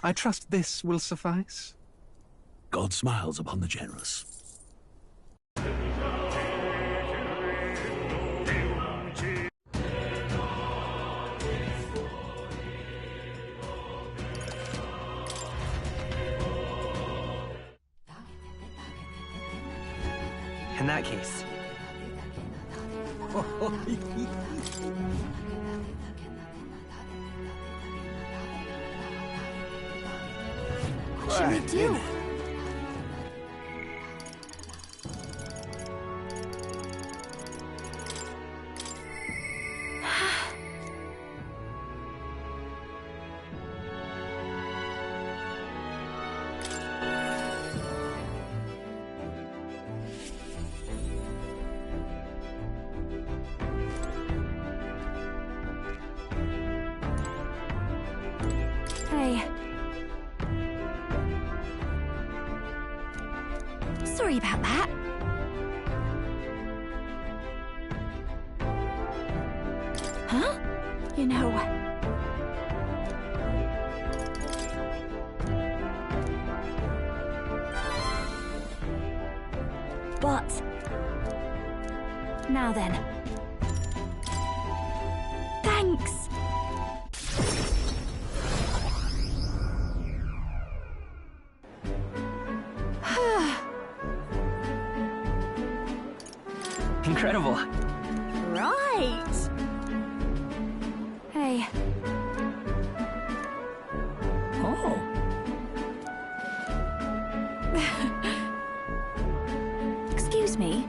I trust this will suffice. God smiles upon the generous. In that case. What should we do? Hey. Sorry about that. Huh? You know... But... Now then. Thanks! Incredible. Right! Hey. Oh. Excuse me?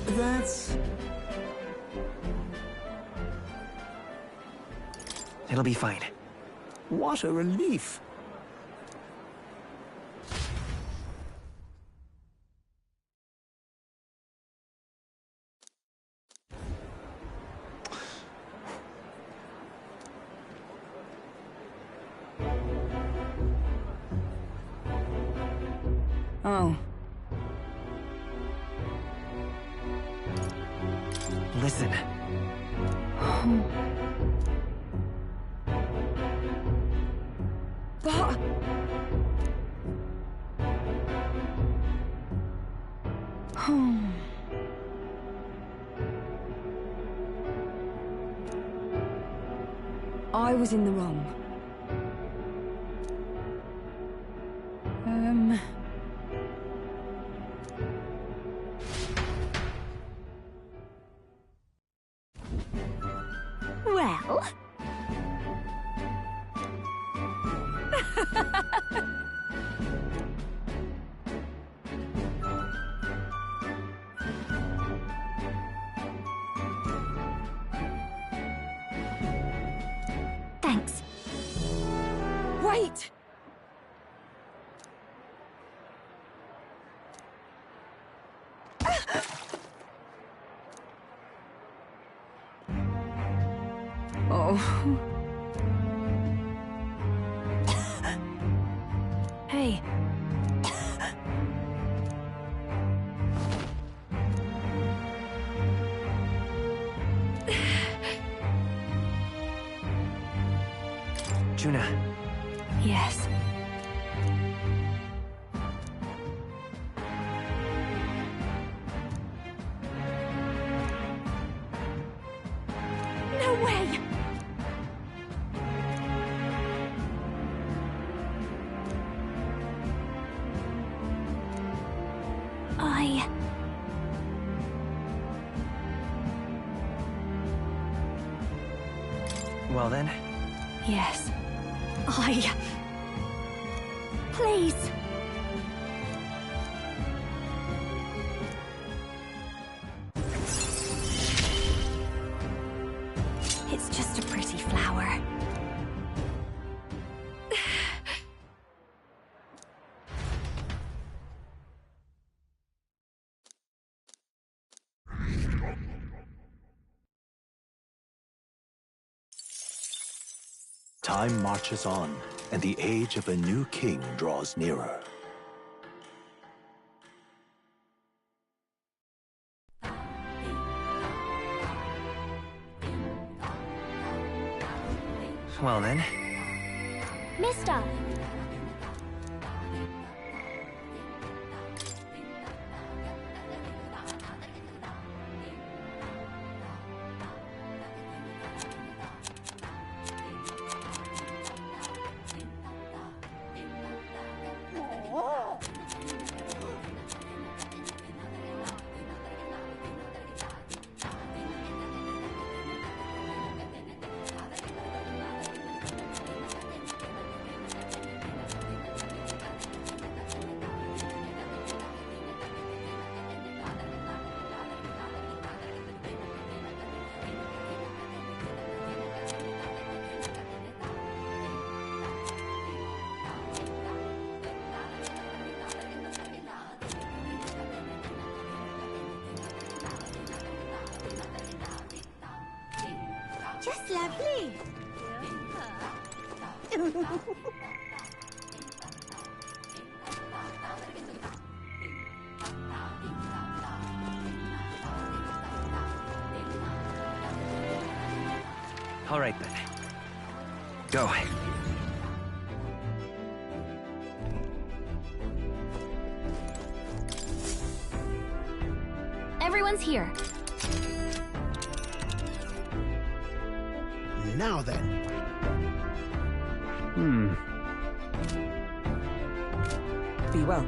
That's... It'll be fine. What a relief. Oh. Listen. But... I was in the wrong. Well... Thanks. Wait! Oh. Hey. Juna. Yes. No way! Well then. Yes. Please. It's just a pretty flower. Time marches on, and the age of a new king draws nearer. Well then, Mister! Just lovely. all right then. Go. Everyone's here. Now then. Be well.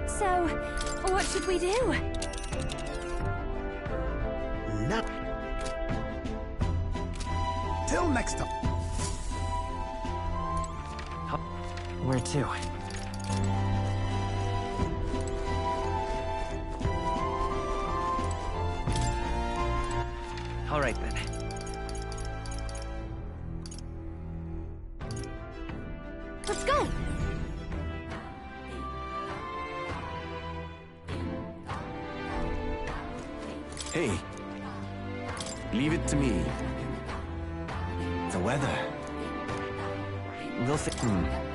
So, what should we do? Now. Till next time. Where to? All right then. Let's go! Hey, leave it to me. The weather. We'll fi-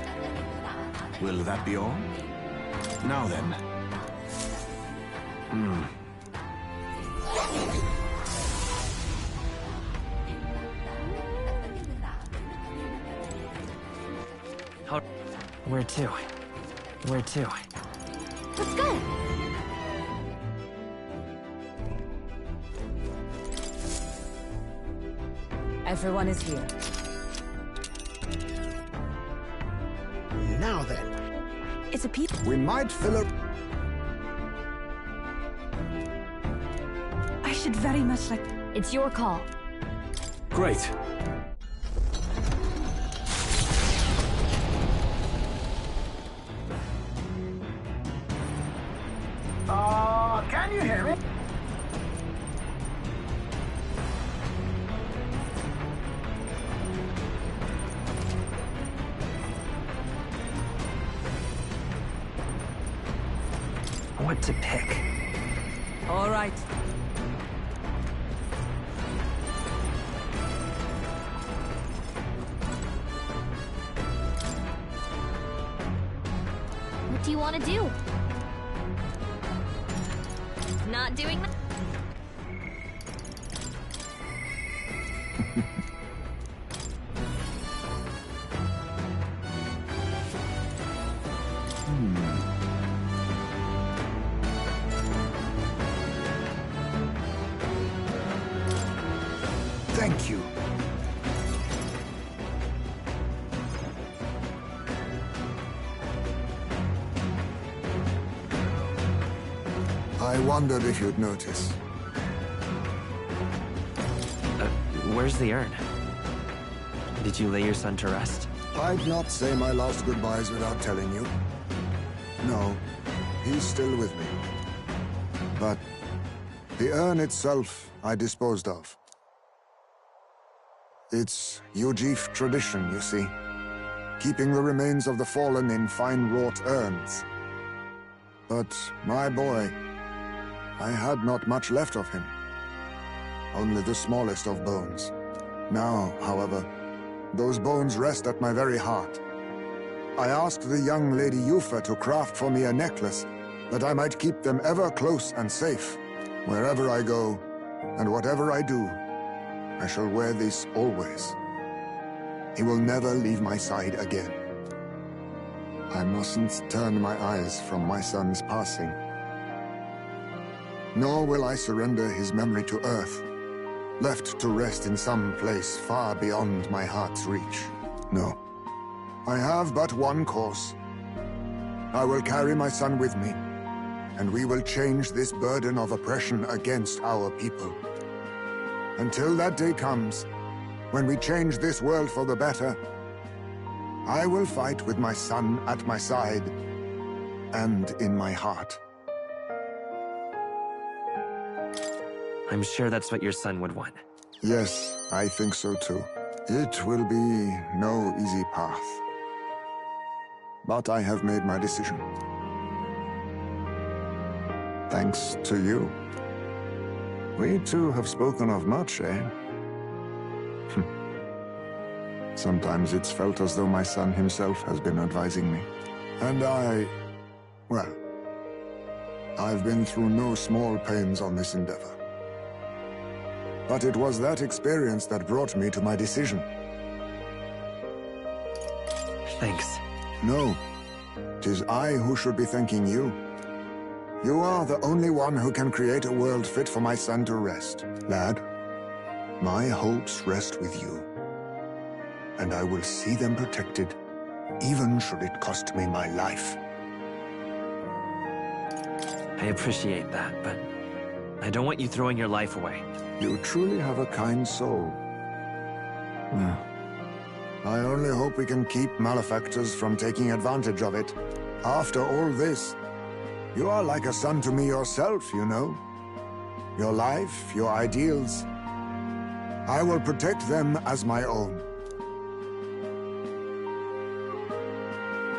Will that be all? Now then. How- Where to? Where to? Let's go! Everyone is here. Now then. It's a peep. We might fill up. I should very much like. It's your call. Great. Can you hear me? What to pick? All right. What do you want to do? Not doing that? Thank you. I wondered if you'd notice. Where's the urn? Did you lay your son to rest? I'd not say my last goodbyes without telling you. No, he's still with me. But the urn itself I disposed of. It's Ujif tradition, you see. Keeping the remains of the fallen in fine-wrought urns. But my boy, I had not much left of him. Only the smallest of bones. Now, however, those bones rest at my very heart. I asked the young Lady Yufa to craft for me a necklace, that I might keep them ever close and safe. Wherever I go, and whatever I do, I shall wear this always. He will never leave my side again. I mustn't turn my eyes from my son's passing. Nor will I surrender his memory to Earth, left to rest in some place far beyond my heart's reach. No. I have but one course. I will carry my son with me, and we will change this burden of oppression against our people. Until that day comes, when we change this world for the better, I will fight with my son at my side and in my heart. I'm sure that's what your son would want. Yes, I think so too. It will be no easy path. But I have made my decision. Thanks to you. We two have spoken of much, eh? Sometimes it's felt as though my son himself has been advising me. And well, I've been through no small pains on this endeavor. But it was that experience that brought me to my decision. Thanks. No, 'tis I who should be thanking you. You are the only one who can create a world fit for my son to rest. Lad, my hopes rest with you. And I will see them protected, even should it cost me my life. I appreciate that, but I don't want you throwing your life away. You truly have a kind soul. I only hope we can keep malefactors from taking advantage of it. After all this, you are like a son to me yourself, you know. Your life, your ideals. I will protect them as my own.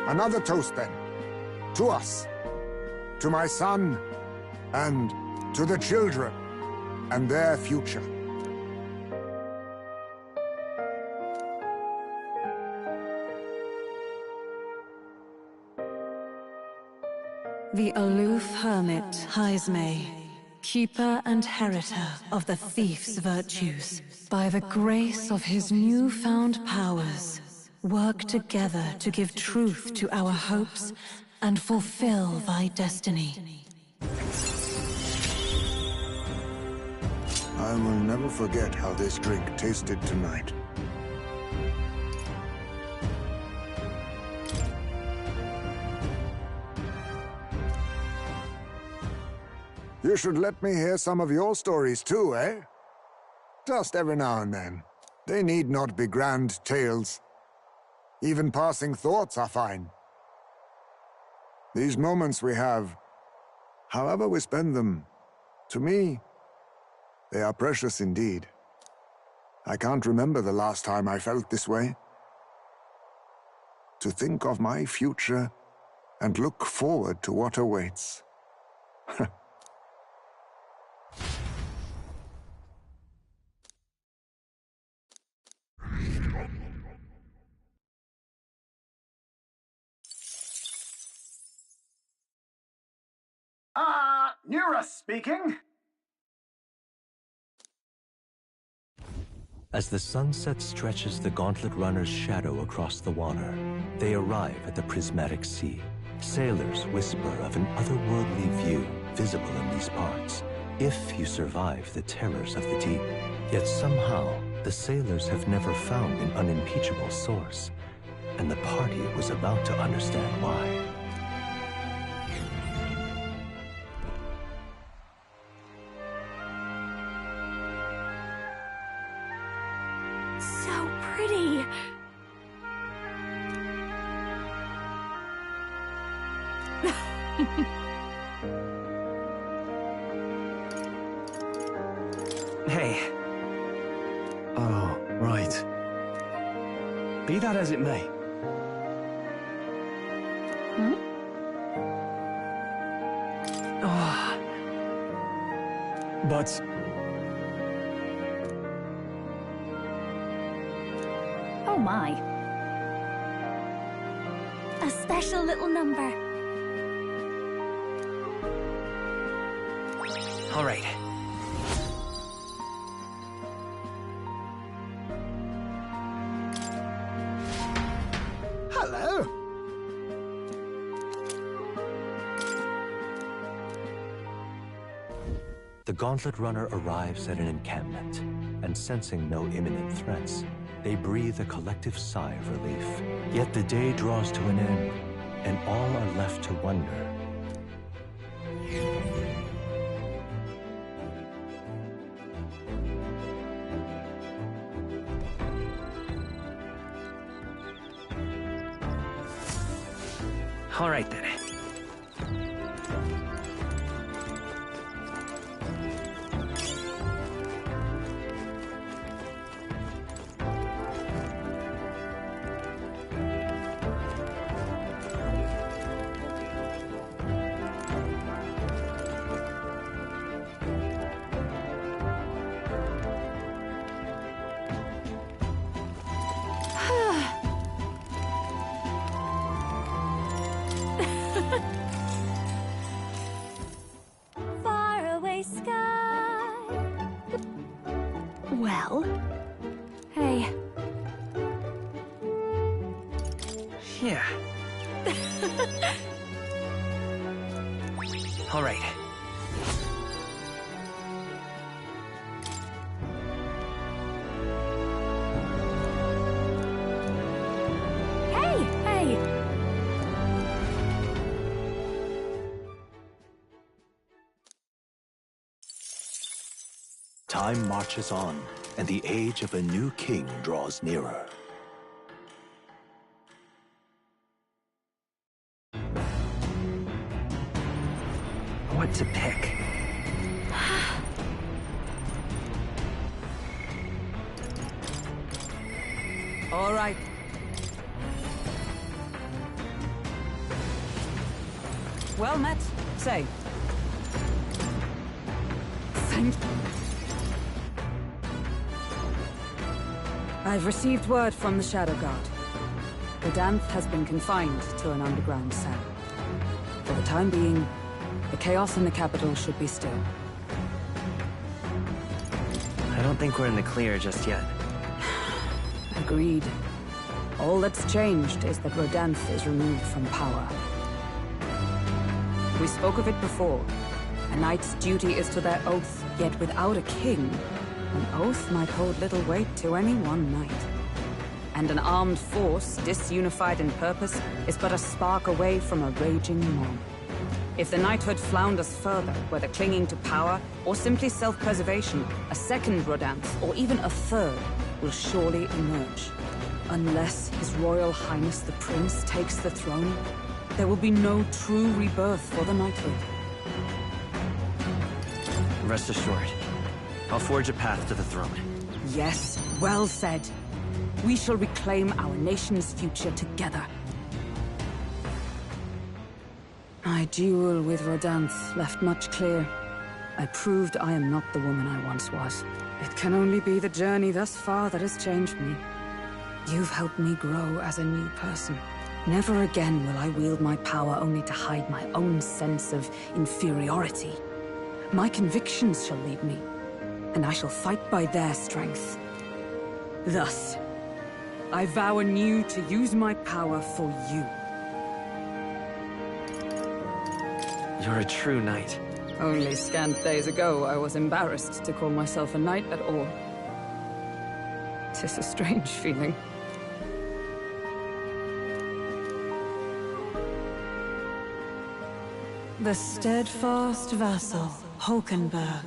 Another toast, then. To us. To my son. And to the children. And their future. The aloof hermit, Haizme, keeper and heritor of the thief's virtues, by the grace of his newfound powers, work together to give truth to our hopes and fulfill thy destiny. I will never forget how this drink tasted tonight. You should let me hear some of your stories too, eh? Just every now and then. They need not be grand tales. Even passing thoughts are fine. These moments we have, however we spend them, to me, they are precious indeed. I can't remember the last time I felt this way. To think of my future and look forward to what awaits. Nura speaking. As the sunset stretches the gauntlet runner's shadow across the water, they arrive at the prismatic sea. Sailors whisper of an otherworldly view visible in these parts, if you survive the terrors of the deep. Yet somehow, the sailors have never found an unimpeachable source, and the party was about to understand why. So pretty. Hey. Oh, right. Be that as it may. Oh, But Oh my. A special little number. All right. Hello. The Gauntlet Runner arrives at an encampment, and sensing no imminent threats, they breathe a collective sigh of relief. Yet the day draws to an end, and all are left to wonder. All right then. Faraway sky. Well. Hey. Yeah. All right. Hey! Hey! Time marches on, and the age of a new king draws nearer. What to pick? All right. Well met. Say. Thank you. I've received word from the Shadow Guard. Verdansk has been confined to an underground cell. For the time being, the chaos in the capital should be still. I don't think we're in the clear just yet. Agreed. All that's changed is that Verdansk is removed from power. We spoke of it before. A knight's duty is to their oath, yet without a king, an oath might hold little weight to any one knight. And an armed force, disunified in purpose, is but a spark away from a raging mob. If the knighthood flounders further, whether clinging to power or simply self-preservation, a second Verdansk, or even a third, will surely emerge. Unless His Royal Highness the Prince takes the throne, there will be no true rebirth for the knighthood. Rest assured, I'll forge a path to the throne. Yes, well said. We shall reclaim our nation's future together. My duel with Verdansk left much clear. I proved I am not the woman I once was. It can only be the journey thus far that has changed me. You've helped me grow as a new person. Never again will I wield my power only to hide my own sense of inferiority. My convictions shall lead me, and I shall fight by their strength. Thus, I vow anew to use my power for you. You're a true knight. Only scant days ago, I was embarrassed to call myself a knight at all. 'Tis a strange feeling. The steadfast vassal, Hulkenberg,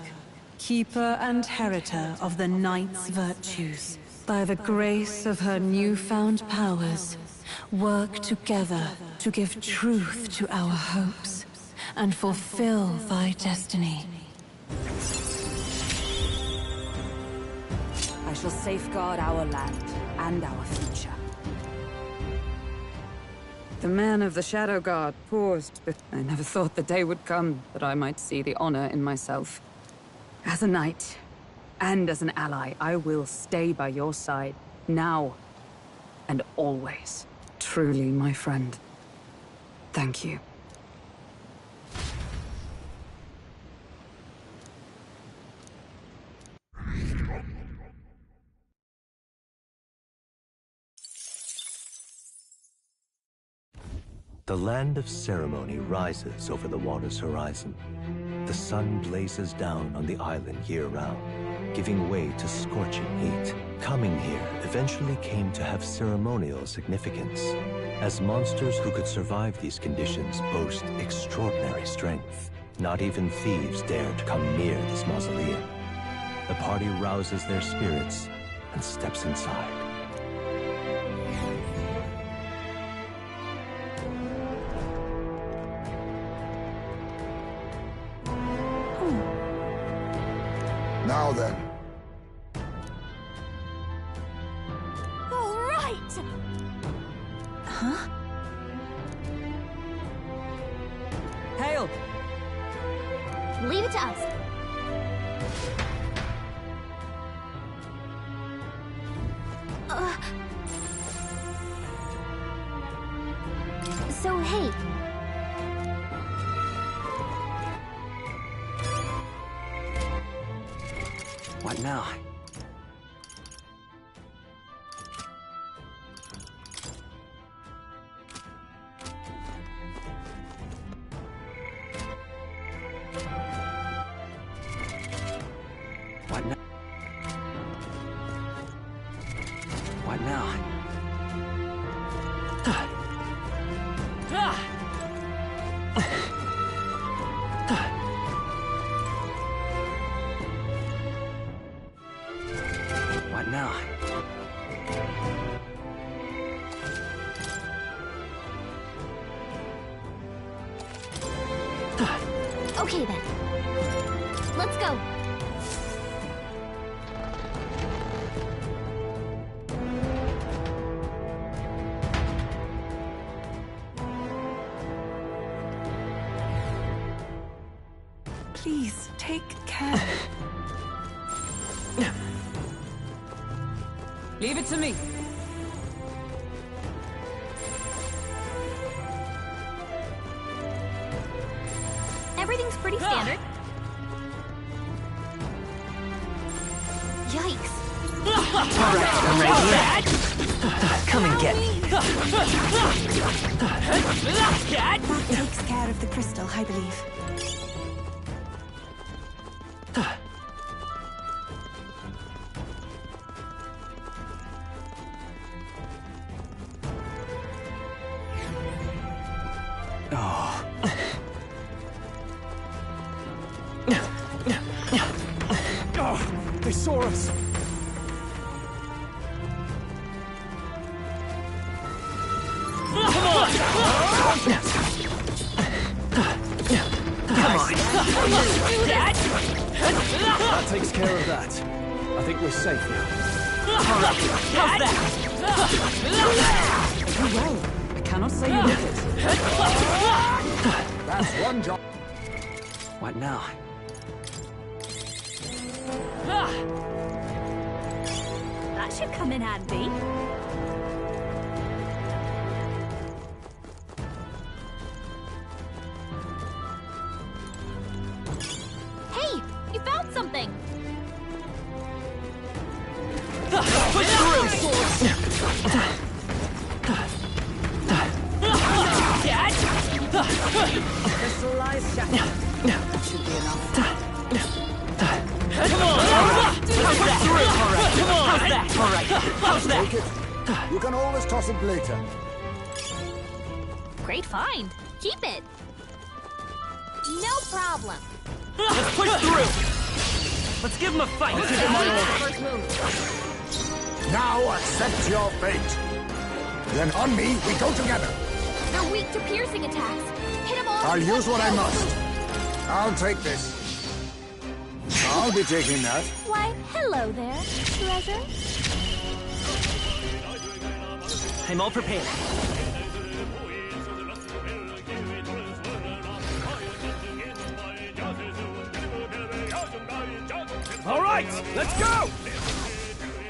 keeper and heritor of the knight's virtues, by the grace of her newfound powers, work together to give truth to our hopes and fulfill thy destiny. I shall safeguard our land and our future. The man of the Shadow Guard paused, but I never thought the day would come that I might see the honor in myself. As a knight, and as an ally, I will stay by your side, now and always. Truly, my friend, Thank you. The land of ceremony rises over the water's horizon. The sun blazes down on the island year-round, giving way to scorching heat. Coming here eventually came to have ceremonial significance, as monsters who could survive these conditions boast extraordinary strength. Not even thieves dare to come near this mausoleum. The party rouses their spirits and steps inside. Now then. All right! Huh? Hail! Leave it to us. So, hey. What now? What now? What now? What now? Okay then. Let's go. Please, take care. Leave it to me. Everything's pretty standard. Yikes. Alright, I'm ready. Come and get me. Takes care of the crystal, I believe. They saw us! That takes care of that. I think we're safe now. How's that? Do well. I cannot say you did it. That's one job. What now? That should come in handy. Hey, you found something. Push through! Crystallized shadow. That should be enough. Come on! Push through! Alright, come on! How's that? Alright, how's that? Take it. You can always toss it later. Great find. Keep it. No problem. Let's push through! Let's give him a fight! First move. Now accept your fate. Then on me, we go together. They're weak to piercing attacks. Hit them all. I'll with use one what I blow. must. I'll take this. I'll be taking that. Why, hello there, treasure. I'm all prepared. All right, let's go!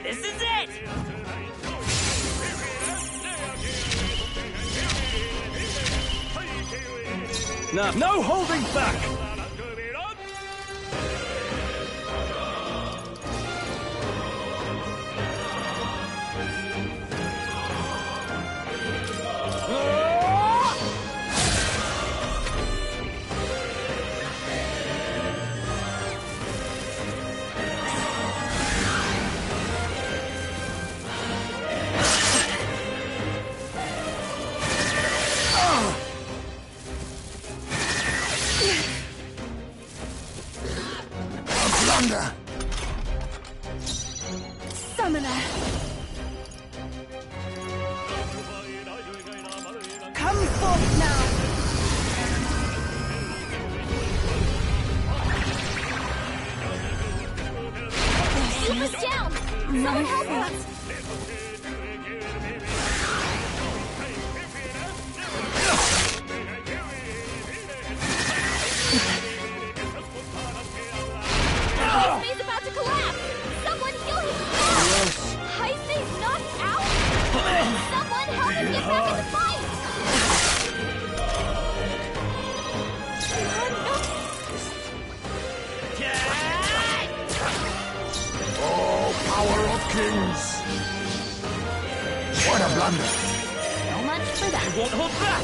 This is it! Now, no holding back! Blunder! Summoner! Come forth now! Keep us down! Someone help us! He's about to collapse! Someone heal him! Heisei's knocked out? Someone help him get back in the fight! Oh, power of kings! What a blunder! So much for that. Won't hold back!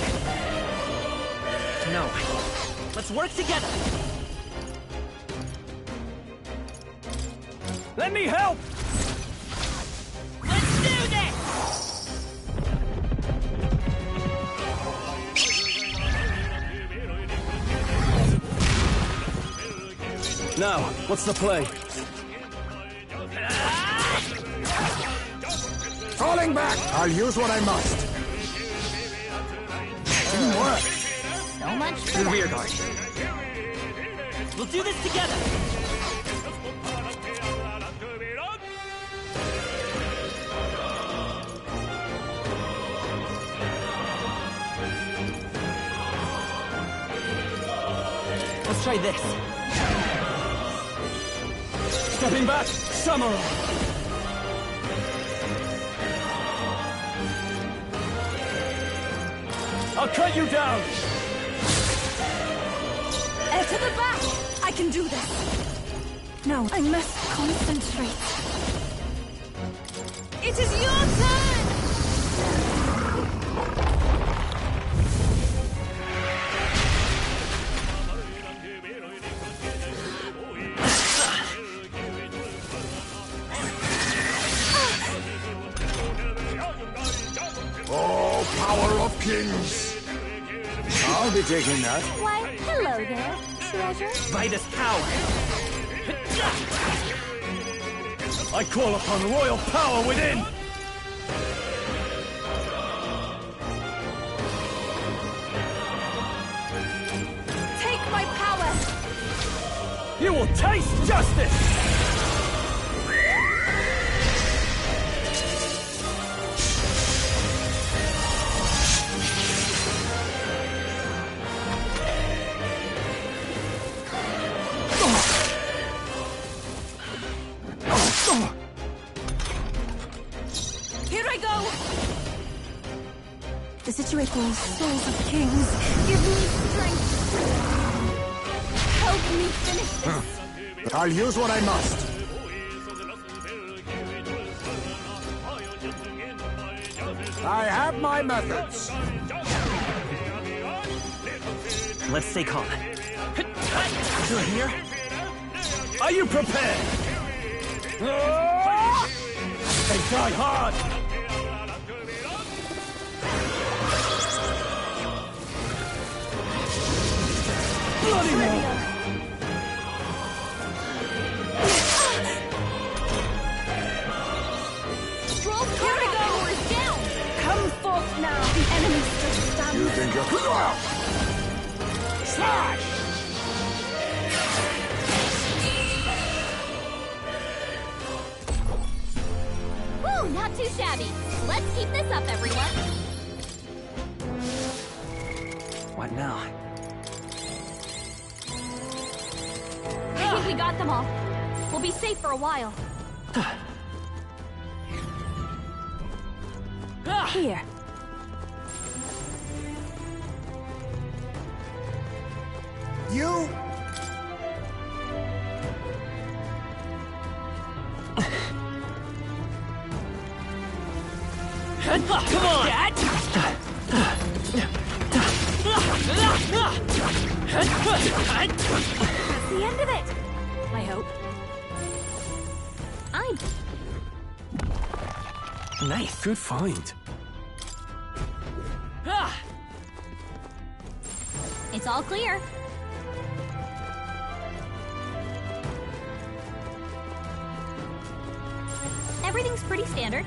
No. Let's work together! Let me help! Let's do this! Now, what's the play? Falling back! I'll use what I must. Didn't work. So much for The that. rear guard. We'll do this together! Let's try this. Stepping back, Samurai! I'll cut you down! To the back! I can do this! No, I must concentrate. It is your turn! Oh, power of kings! I'll be taking that. Why, hello there, treasure. Vitus power! I call upon royal power within! Take my power! You will taste justice! Here I go! The situational souls of kings, give me strength! Help me finish this. I'll use what I must. I have my methods. Let's stay calm. You're here? Are you prepared? They die hard! Bloody hell! Stroll's combat power is down. Come forth now! The enemy still stands! You think you're... Slash! Woo, not too shabby. Let's keep this up, everyone. What now? I think we got them all. We'll be safe for a while. Here. you? Come on! That's the end of it! I hope. Nice. Good find. It's all clear. Everything's pretty standard.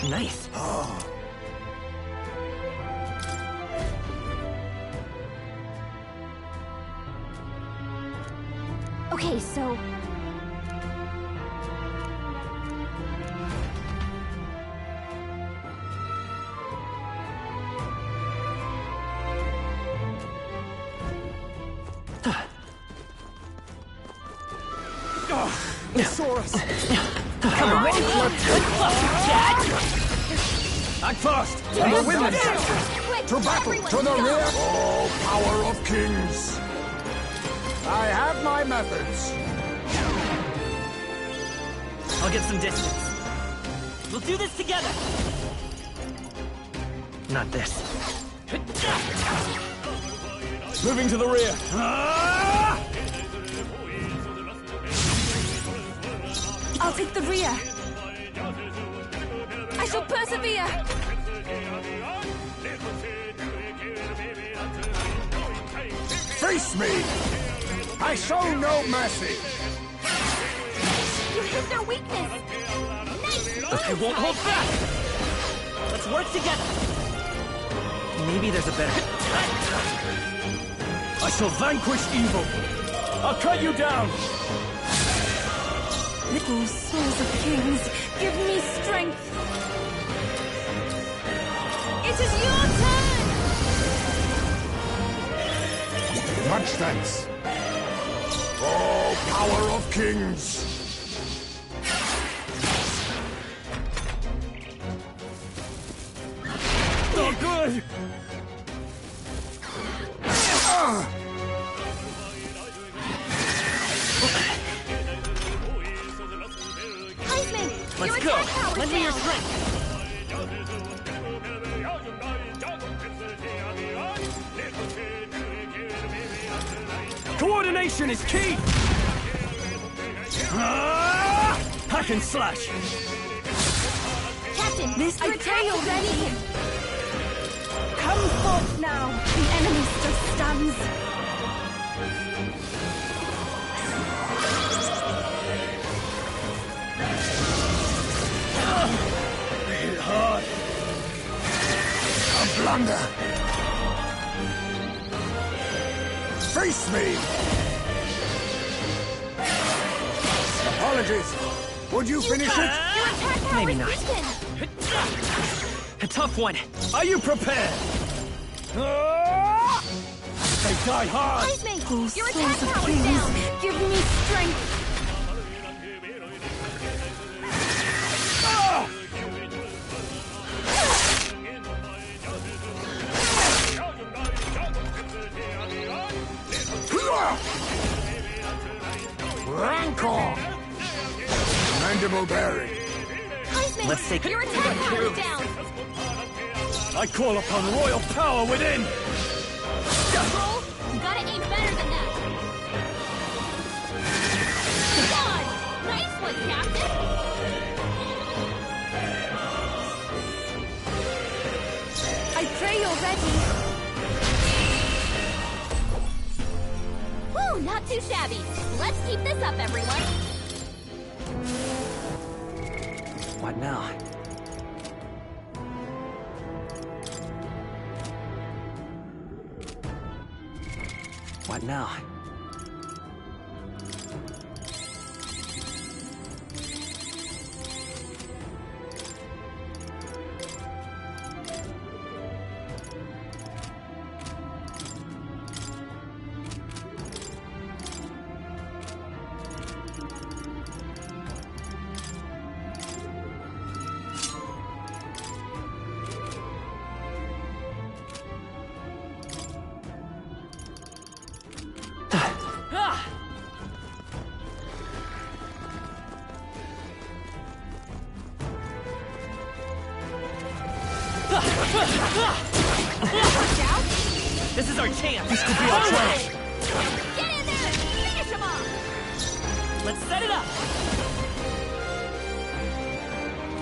Nice. Okay, so... Come on! Act fast! The women! Quick, To battle! everyone, To the go! rear! Oh, power of kings! I have my methods. I'll get some distance. We'll do this together! Not this. Moving to the rear. I'll take the rear. I shall persevere. Face me! I show no mercy! You hit their weakness! Nice! I won't hold back! Let's work together! Maybe there's a better... I shall vanquish evil! I'll cut you down! Little souls of kings, give me strength. It is your turn! Much thanks. Oh, power of kings! Not good! Heisman, Let's your go! attack power's Lend me your down. strength! Coordination is key! Hack and slash! Captain, This your betrayal attack is ready. weakened. Come forth now. The enemy still stands. Hit hard! A blunder! Face me! Apologies. Would you finish it? Your attack power Maybe is not. weakened. A tough one. Are you prepared? They die hard! Heisman, Oh, your souls attack of power's kings, down. give me strength. Rancor! Mandible bearing. Heisman, Let's take it. your attack power is down. I call upon royal power within! Roll, you gotta aim better than that. God, nice one, Captain. I pray you're ready. Whew, not too shabby. Let's keep this up, everyone. What now? What now? This is our chance! This could be our chance! Get in there and finish him off! Let's set it up!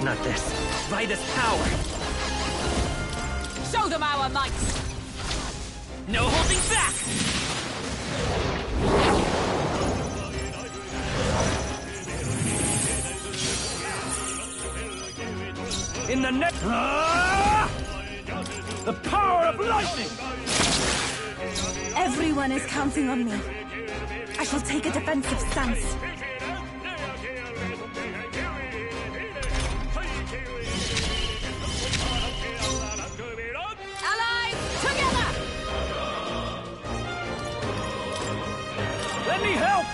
Not this. By this power! Show them our might! No holding back! In the next... The power of lightning! Everyone is counting on me. I shall take a defensive stance. Allies, together! Let me help!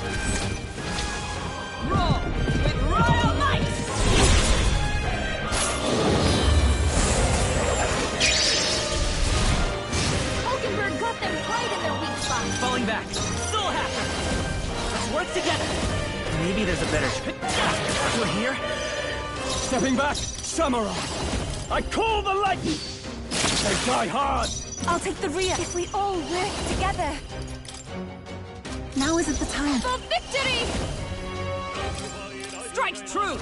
Roar with royal might! Hulkenberg got them right in their weak spot. Falling back. Still happen. Let's work together. Maybe there's a better... We're here. Stepping back, samurai. I call the lightning. They die hard. I'll take the rear if we all work together. Now isn't the time. For victory! Strike true!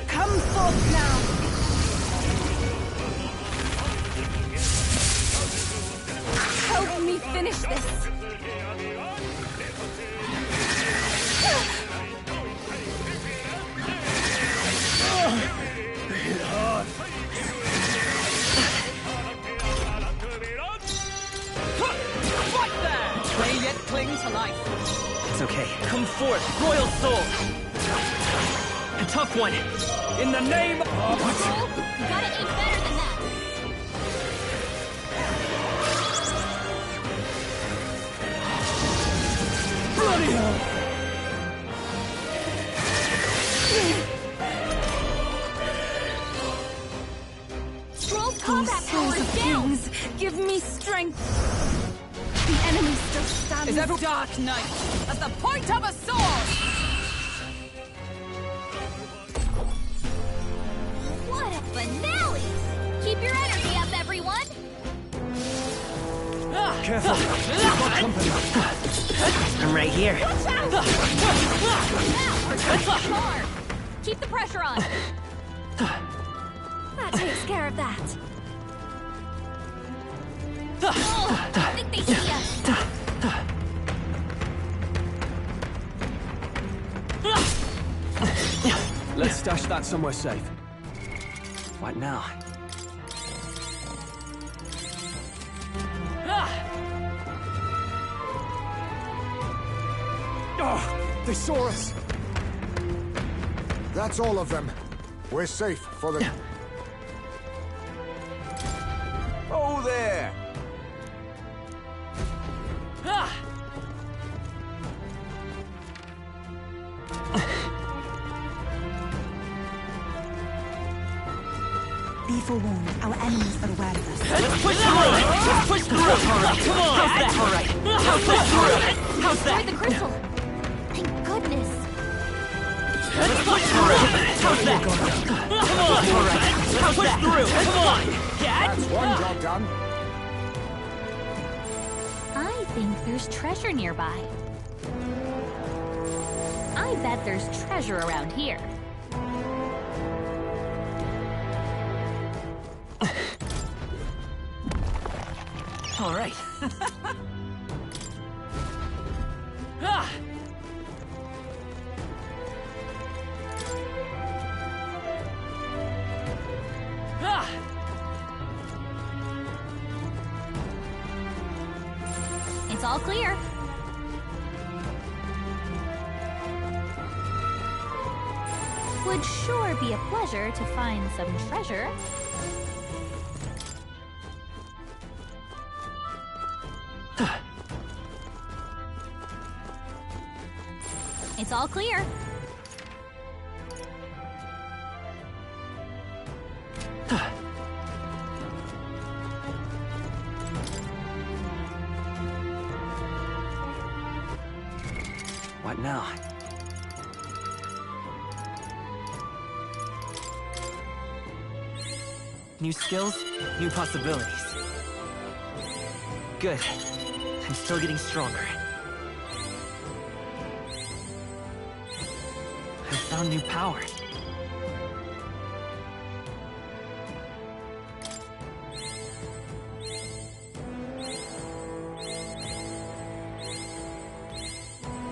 Come forth now. Help me finish this. Fight there! May yet cling to life. It's okay. Come forth, royal soul. A tough one. In the name of... Cole, you gotta aim better than that. Bloody hell! Stroll's combat power is down. Kings, give me strength. The enemy still stands. Is every dark night at the point of a sword? What a finale! Keep your energy up, everyone. Careful. I'm right here. Watch out! Now we're going hard. Keep the pressure on. That takes care of that. Oh, I think they see us. Let's stash that somewhere safe. What now? Oh, they saw us. That's all of them. We're safe for the... Oh, there. Be forewarned, our enemies are aware of us. Let's push through. Let's push through. All right. Come on. How's that? All right. How's that? How's that? Destroyed the crystal. Thank goodness. Let's push through. How's that? Come on. All right. Let's push through. Come on. Get. That's one job done. I think there's treasure nearby. I bet there's treasure around here. All right. It's all clear. Would sure be a pleasure to find some treasure. It's all clear. What now? New skills, new possibilities. Good. I'm still getting stronger. I found new power.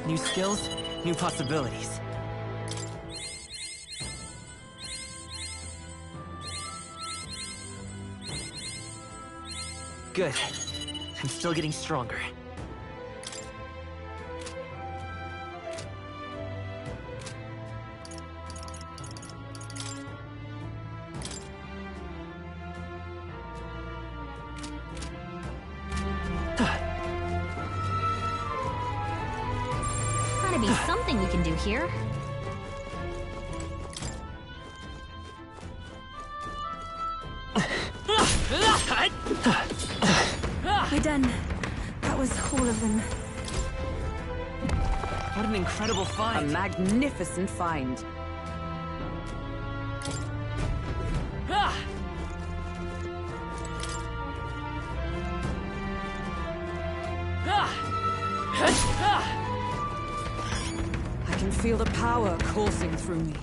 New skills, new possibilities. Good. I'm still getting stronger. Gotta be something we can do here. We're done. That was all of them. What an incredible A find! magnificent find. I can feel the power coursing through me.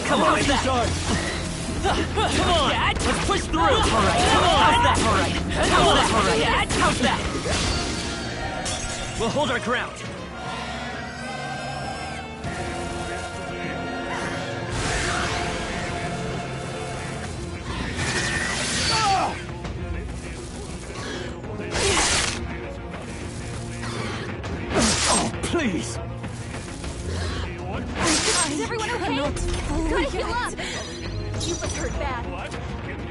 Come on, that. Come on, let's push through. All right, come on. How's that? All right, how's that? All right, how's that? We'll hold our ground. Oh, please! Is everyone okay? Gotta heal up! You was hurt bad.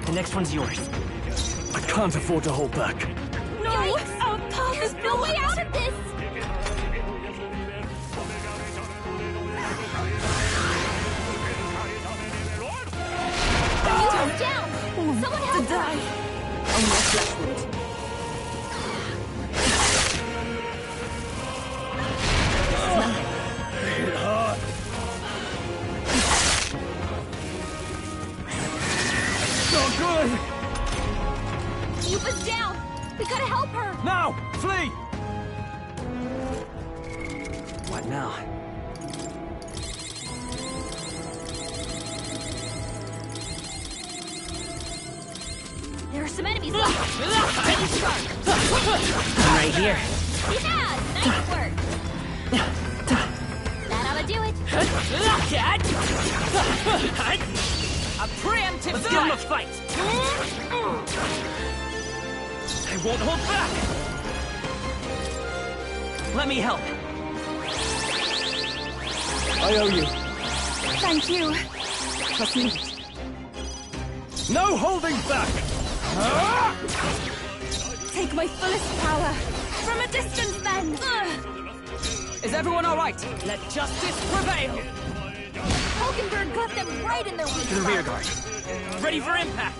The next one's yours. I can't afford to hold back. No! Our path is no way out of this! You was down! Someone help her! Only a flesh wound. Hit hard. Not good! Yuba's down! We gotta help her! Now! Flee! What now? There are some enemies left! Right here. Yeah! Nice work! That ought to do it! A preemptive Let's give him a fight! I won't hold back! Let me help. I owe you. Thank you. Trust me. No holding back! Take my fullest power. From a distance, then. Is everyone all right? Let justice prevail. Hulkenberg got them right in their weak To the spot. rear guard. Ready for impact!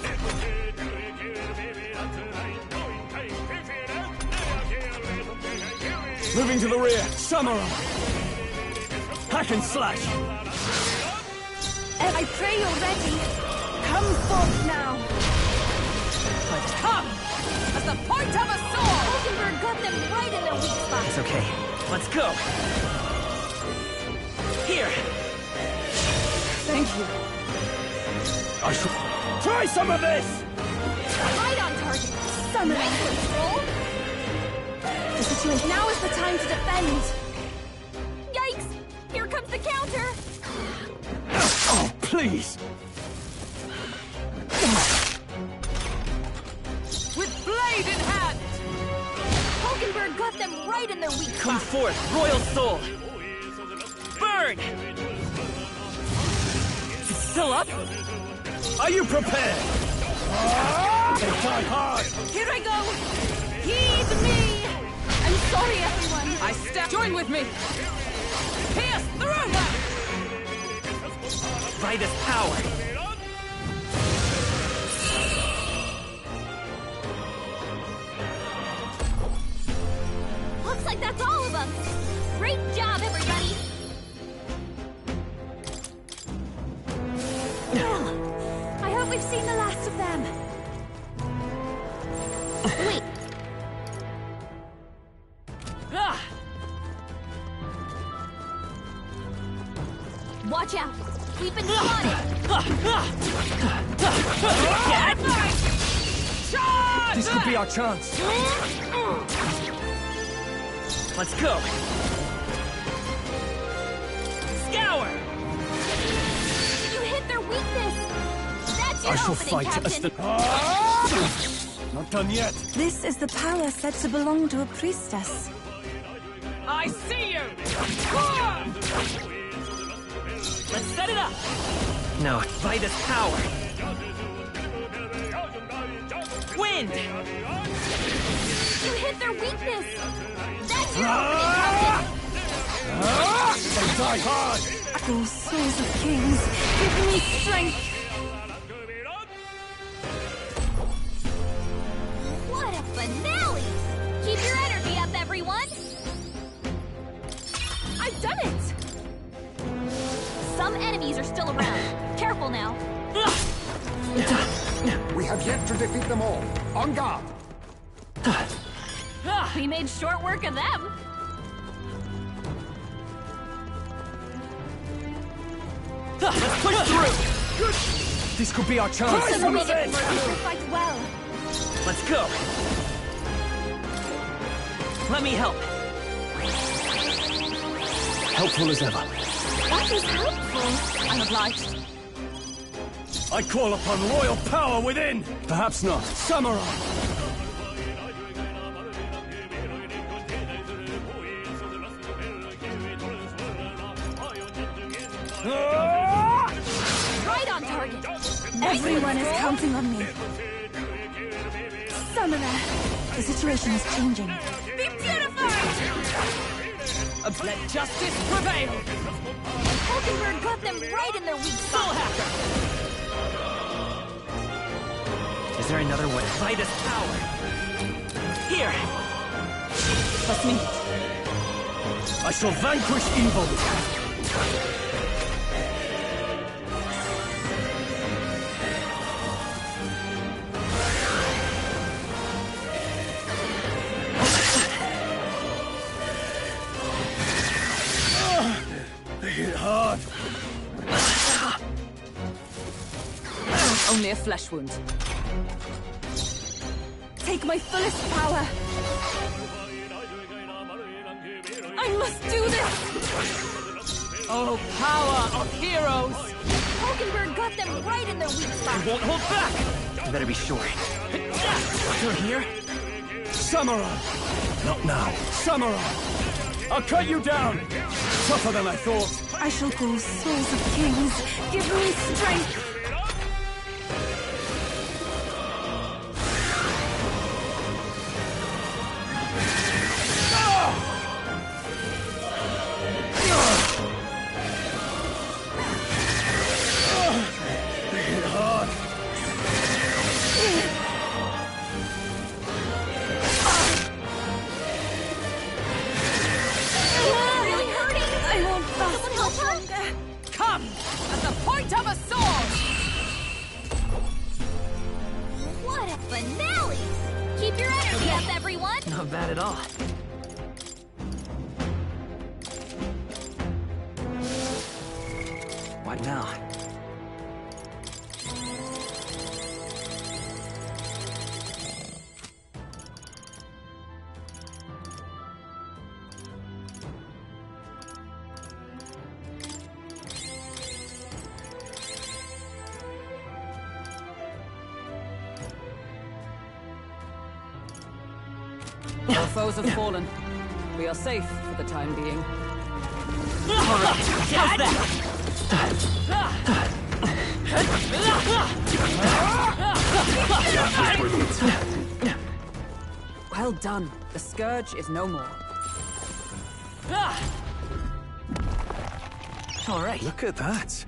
Moving to the rear. Samurai. Hack and slash. I pray you're ready. Come forth now. Come! As the point of a sword! Hulkenberg got them right in their weak spot. It's okay. Let's go. Here. Thank you. I shall... Try some of this! Right on target. Samurai. Nice control. The situation now is the time to defend. Yikes! Here comes the counter. Oh, please! With blade in hand! Hulkenberg got them right in their weak Come spot. forth, royal soul! Burn! It's still up? Are you prepared? They die hard! Here I go. Heed me. I'm sorry, everyone. I step. Join with me! Pierce through them! By this power! Looks like that's all of them. Great job, everybody. I hope we've seen the last of them. Wait, Ah! watch out. We've been spotted. Charge! This could be our chance. Let's go! Scour! You hit their weakness. That's your I shall opening, fight Captain. as the... Not done yet. This is the power said to belong to a priestess. I see you! Let's set it up! No, by this power! Wind! You hit their weakness. That's your opening, Captain. They die hard! Oh, souls of kings, give me strength. What a finale! Keep your energy up, everyone. I've done it. Some enemies are still around. Careful now. We have yet to defeat them all. On guard! We made short work of them. Let's push through! This could be our chance. Some of it. You fight well. Let's go! Let me help! Helpful as ever. That is helpful. I'm obliged. I call upon royal power within! Perhaps not. Samurai! Right on target. Everyone is counting on me. Summoner, the situation is changing. Be purified! Let justice prevail! Hulkenberg got them right in their weak Soul spot. Hacker! Is there another way? By this power! Here! Let's meet! I shall vanquish evil! They hit hard! Only a flesh wound. Take my fullest power. I must do this. Oh, power of heroes! Hulkenberg got them right in their weak spot. Won't hold back! You better be sure. You're here? Samurai! Not now. Samurai! I'll cut you down! Tougher than I thought. I shall call souls of kings. Give me strength. They hit hard. finale! Keep your energy up, everyone! Not bad at all. What now? Our foes have fallen. We are safe for the time being. Alright, how's that? Well done. The scourge is no more. Alright. Look at that.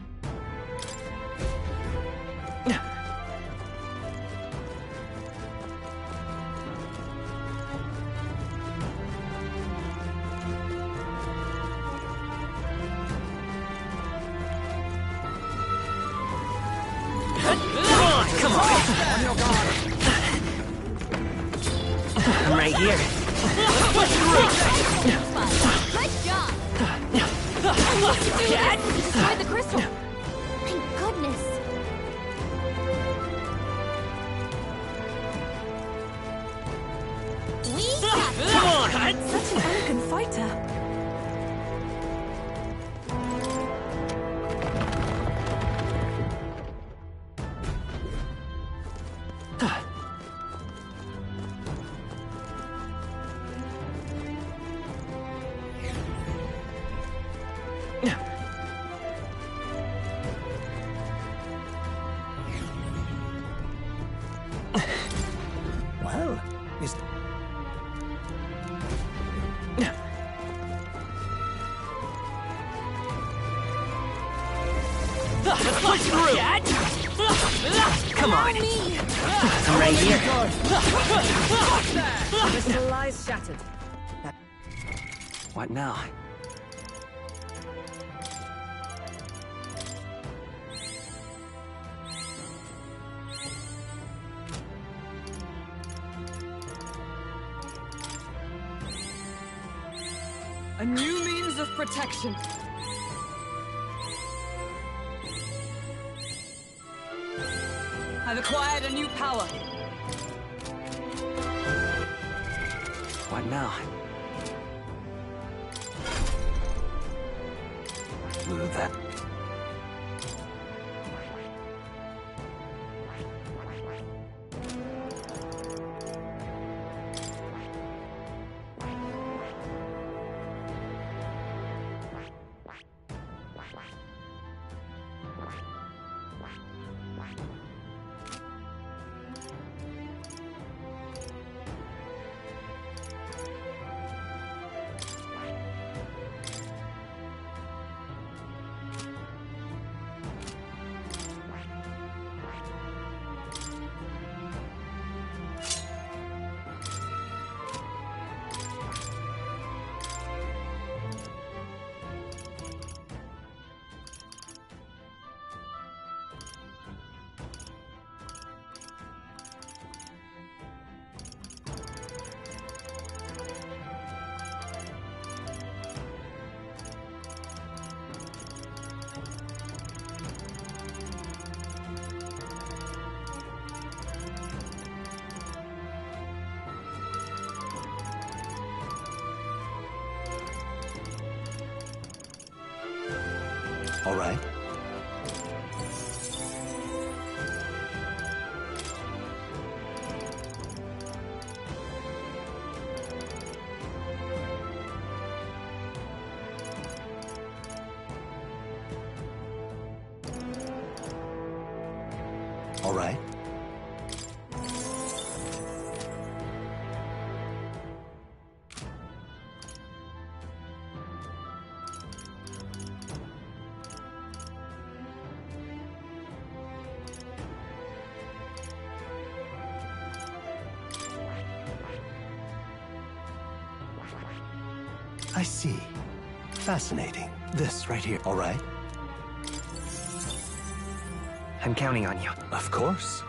Come on! On your guard! I'm right here. Good job! Dad? Destroy the crystal! Thank goodness! We got Come on! Such an elegant fighter. Well, is... Let's push through! Dad? Come on! I'm right here. Crystallize shattered. What now? A new means of protection. I've acquired a new power. What now? that... All right. All right. I see. Fascinating. This right here, all right? I'm counting on you. Of course.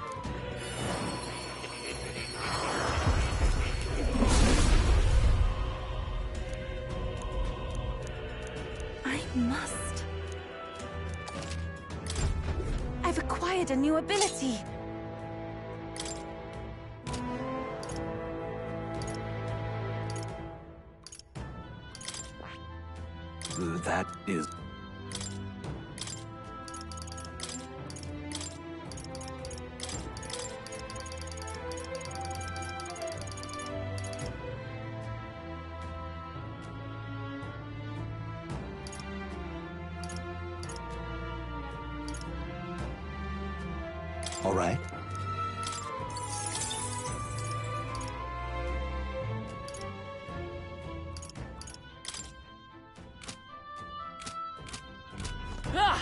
must. I've acquired a new ability. That is... All right. Ah!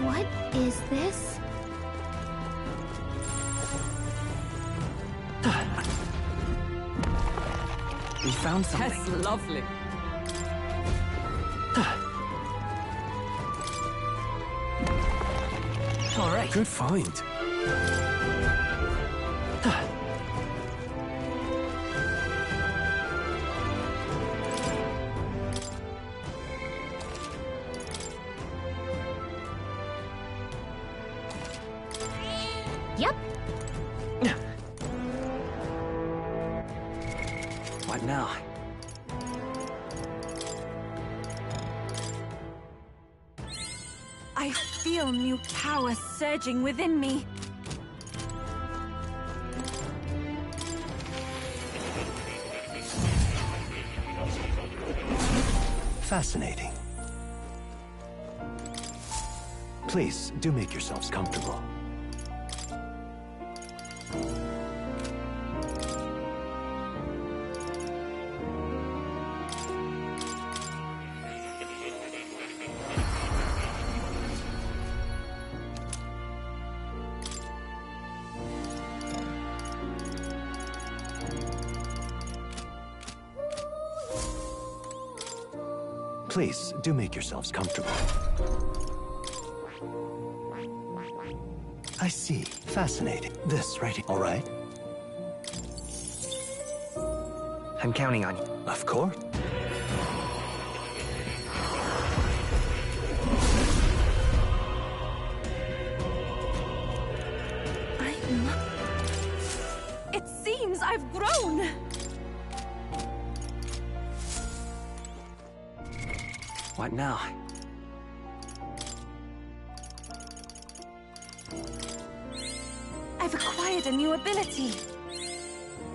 What is this? We found something. That's lovely. All right. Good find. Yep. What now? I feel new power surging within me. Fascinating. Please, do make yourselves comfortable. Please, do make yourselves comfortable. I see. Fascinating. This right here. All right. I'm counting on you. Of course. It seems I've grown. What now? I've acquired a new ability.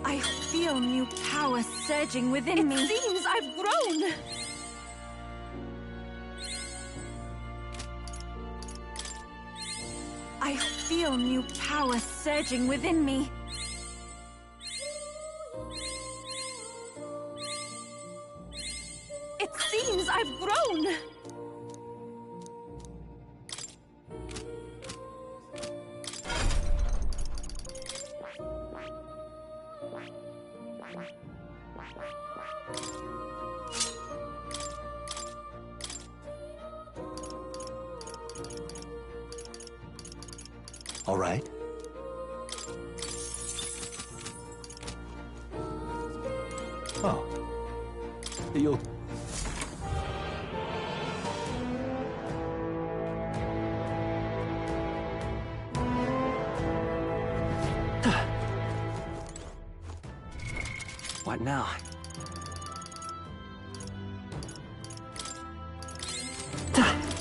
I feel new power surging within me. It seems I've grown. I feel new power surging within me. It seems I've grown. All right. Oh. You'll... What now?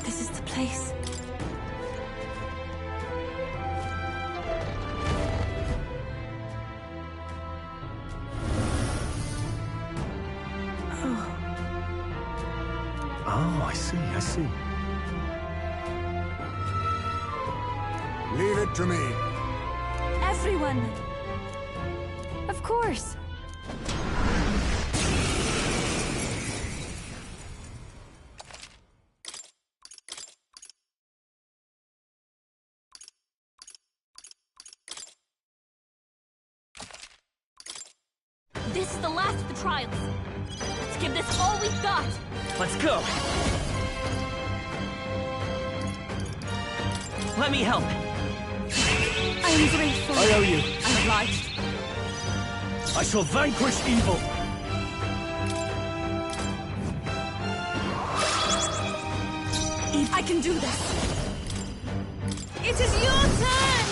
This is the place. Oh, I see, I see. Leave it to me. Everyone. Of course. This is the last of the trials. Let's give this all we've got. Let's go. Let me help. I am grateful. I owe you. I'm obliged. I shall vanquish evil! I can do this! It is your turn!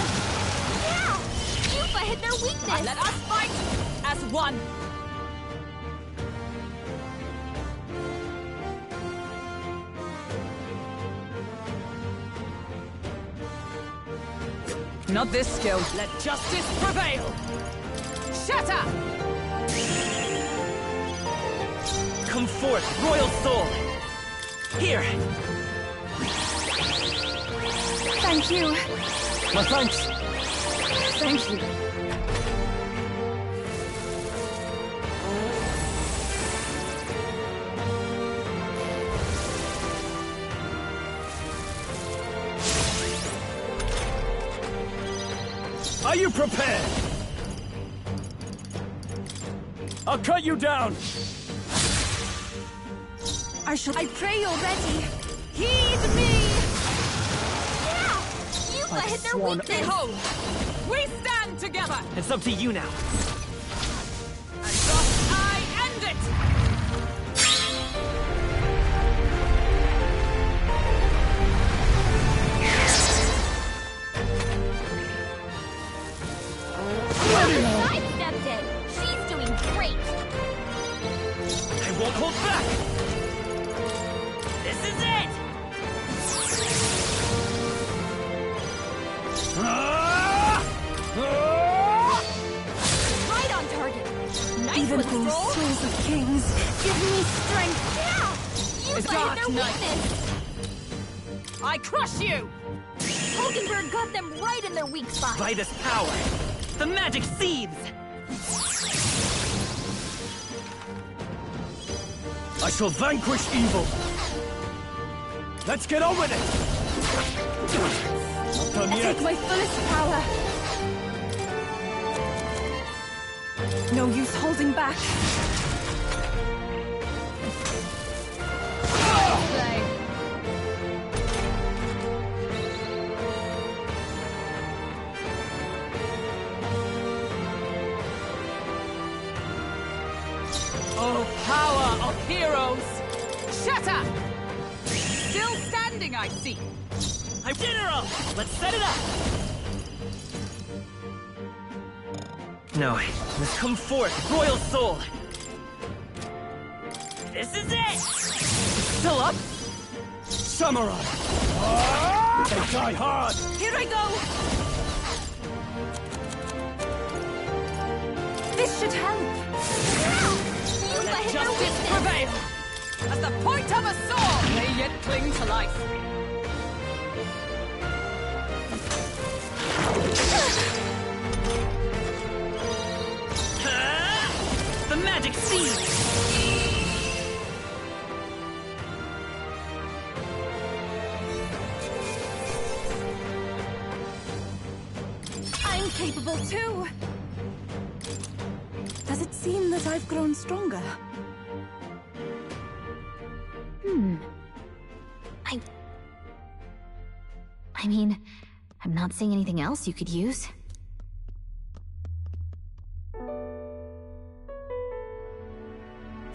Yeah! Yufa hit their weakness! Let us fight as one! Not this skill. Let justice prevail! Shatter! Come forth, royal soul! Here! Thank you. My thanks! Thank you. Are you prepared? I'll cut you down! I pray you're ready. Heed me! Yeah! Yufa hit their weakness! Behold! We stand together! It's up to you now. And thus I end it! Sidestepped it! She's doing great! I won't hold back! This is it! Right on target! Nice Even little those stroll! souls of kings give me strength! Yeah! It's Yufa dark hit their night. weakness! I crush you! Hulkenberg got them right in their weak spot! By this power, the magic seeds! I shall vanquish evil! Let's get on with it! Not done I yet! take my fullest power! No use holding back! Oh, power of heroes! Shatter! Still standing, I see. General! Let's set it up! No, let's come forth, royal soul! This is it! Still up? Samurai! They die hard! Here I go! This should help. Yufa Let hit their justice weakness! prevail! As the point of a sword may yet cling to life. The magic seed! I'm capable too. Does it seem that I've grown stronger? I mean, I'm not seeing anything else you could use.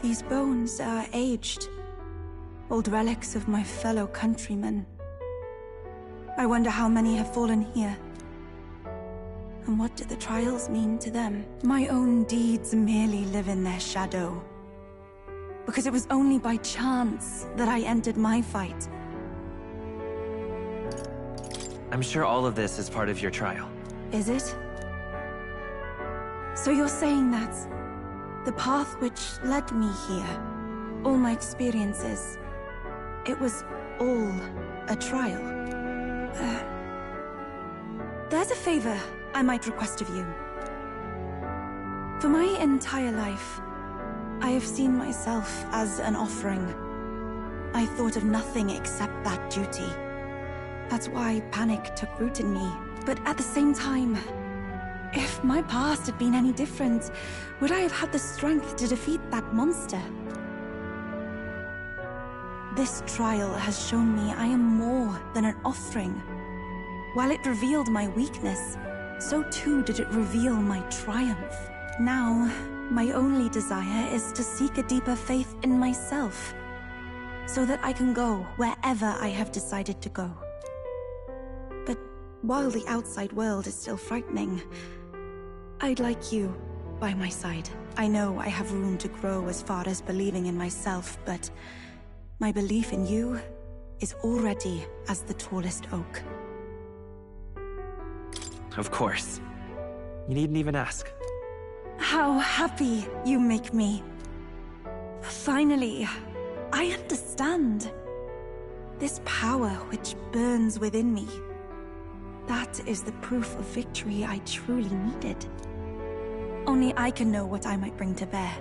These bones are aged. Old relics of my fellow countrymen. I wonder how many have fallen here. And what do the trials mean to them? My own deeds merely live in their shadow. Because it was only by chance that I entered my fight. I'm sure all of this is part of your trial. Is it? So you're saying that the path which led me here, all my experiences, it was all a trial? There's a favor I might request of you. For my entire life, I have seen myself as an offering. I thought of nothing except that duty. That's why panic took root in me. But at the same time, if my past had been any different, would I have had the strength to defeat that monster? This trial has shown me I am more than an offering. While it revealed my weakness, so too did it reveal my triumph. Now, my only desire is to seek a deeper faith in myself, so that I can go wherever I have decided to go. But while the outside world is still frightening, I'd like you by my side. I know I have room to grow as far as believing in myself, but my belief in you is already as the tallest oak. Of course. You needn't even ask. How happy you make me. Finally, I understand. This power which burns within me. That is the proof of victory I truly needed. Only I can know what I might bring to bear.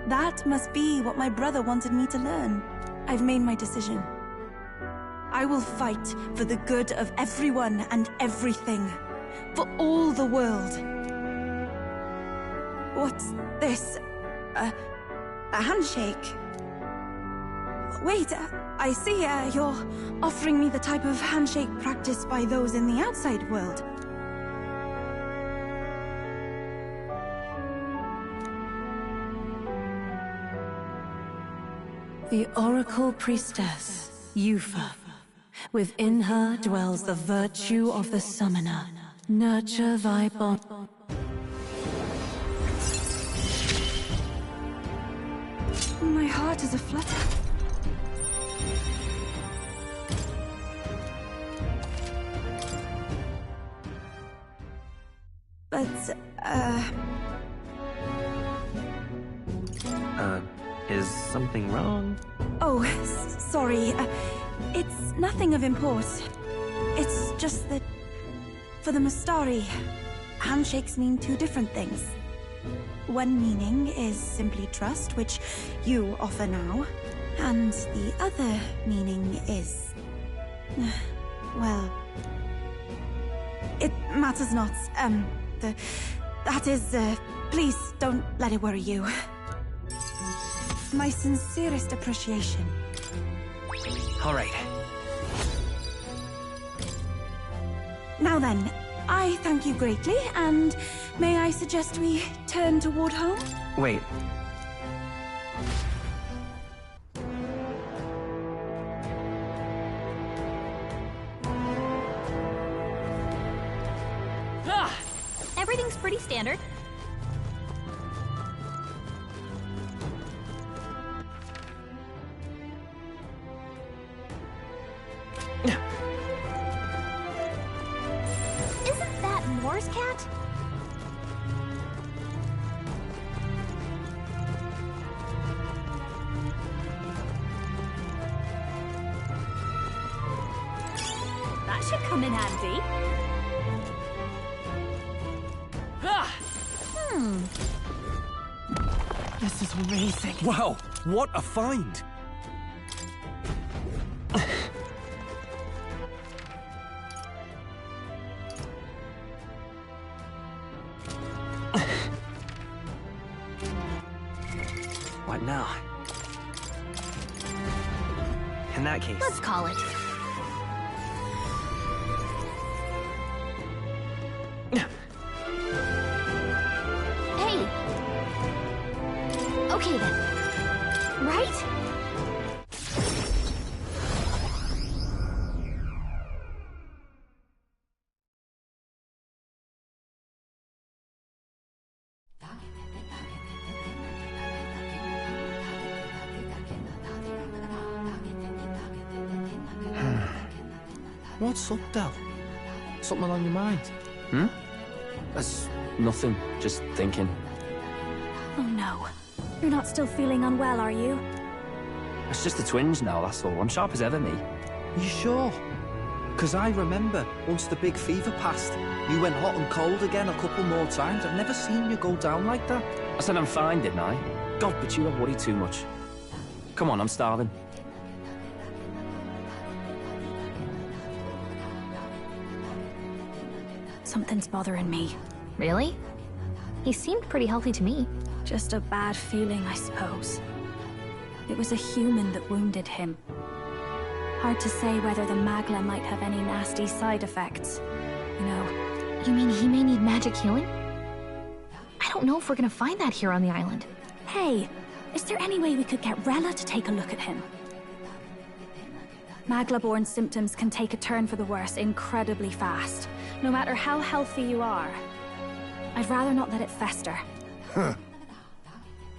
That must be what my brother wanted me to learn. I've made my decision. I will fight for the good of everyone and everything. For all the world. What's this? A handshake? Wait, I see you're offering me the type of handshake practiced by those in the outside world. The Oracle Priestess, Yufa. Within her dwells the virtue of the Summoner. Nurture thy bond. My heart is aflutter. But, Is something wrong? Oh, sorry. It's nothing of import. It's just that, for the Mastari, handshakes mean two different things. One meaning is simply trust, which you offer now. And the other meaning is... well... it matters not. That is, please don't let it worry you. My sincerest appreciation. All right. Now then, I thank you greatly, and may I suggest we turn toward home? Wait. Everything's pretty standard. Isn't that Moore's cat? That should come in handy. This is amazing. Wow, what a find! What now? In that case... Let's call it. Hey! Okay then. Right? What's up, Del? Something on your mind? Hmm? That's nothing. Just thinking. Oh no. You're not still feeling unwell, are you? It's just a twinge now, that's all. I'm sharp as ever, me. You sure? Because I remember, once the big fever passed, you went hot and cold again a couple more times. I've never seen you go down like that. I said I'm fine, didn't I? God, but you have worried too much. Come on, I'm starving. Something's bothering me. Really? He seemed pretty healthy to me. Just a bad feeling, I suppose. It was a human that wounded him. Hard to say whether the Magla might have any nasty side effects. You know. You mean he may need magic healing? I don't know if we're gonna find that here on the island. Hey, is there any way we could get Rella to take a look at him? Maglaborn's symptoms can take a turn for the worse incredibly fast, no matter how healthy you are. I'd rather not let it fester. Huh.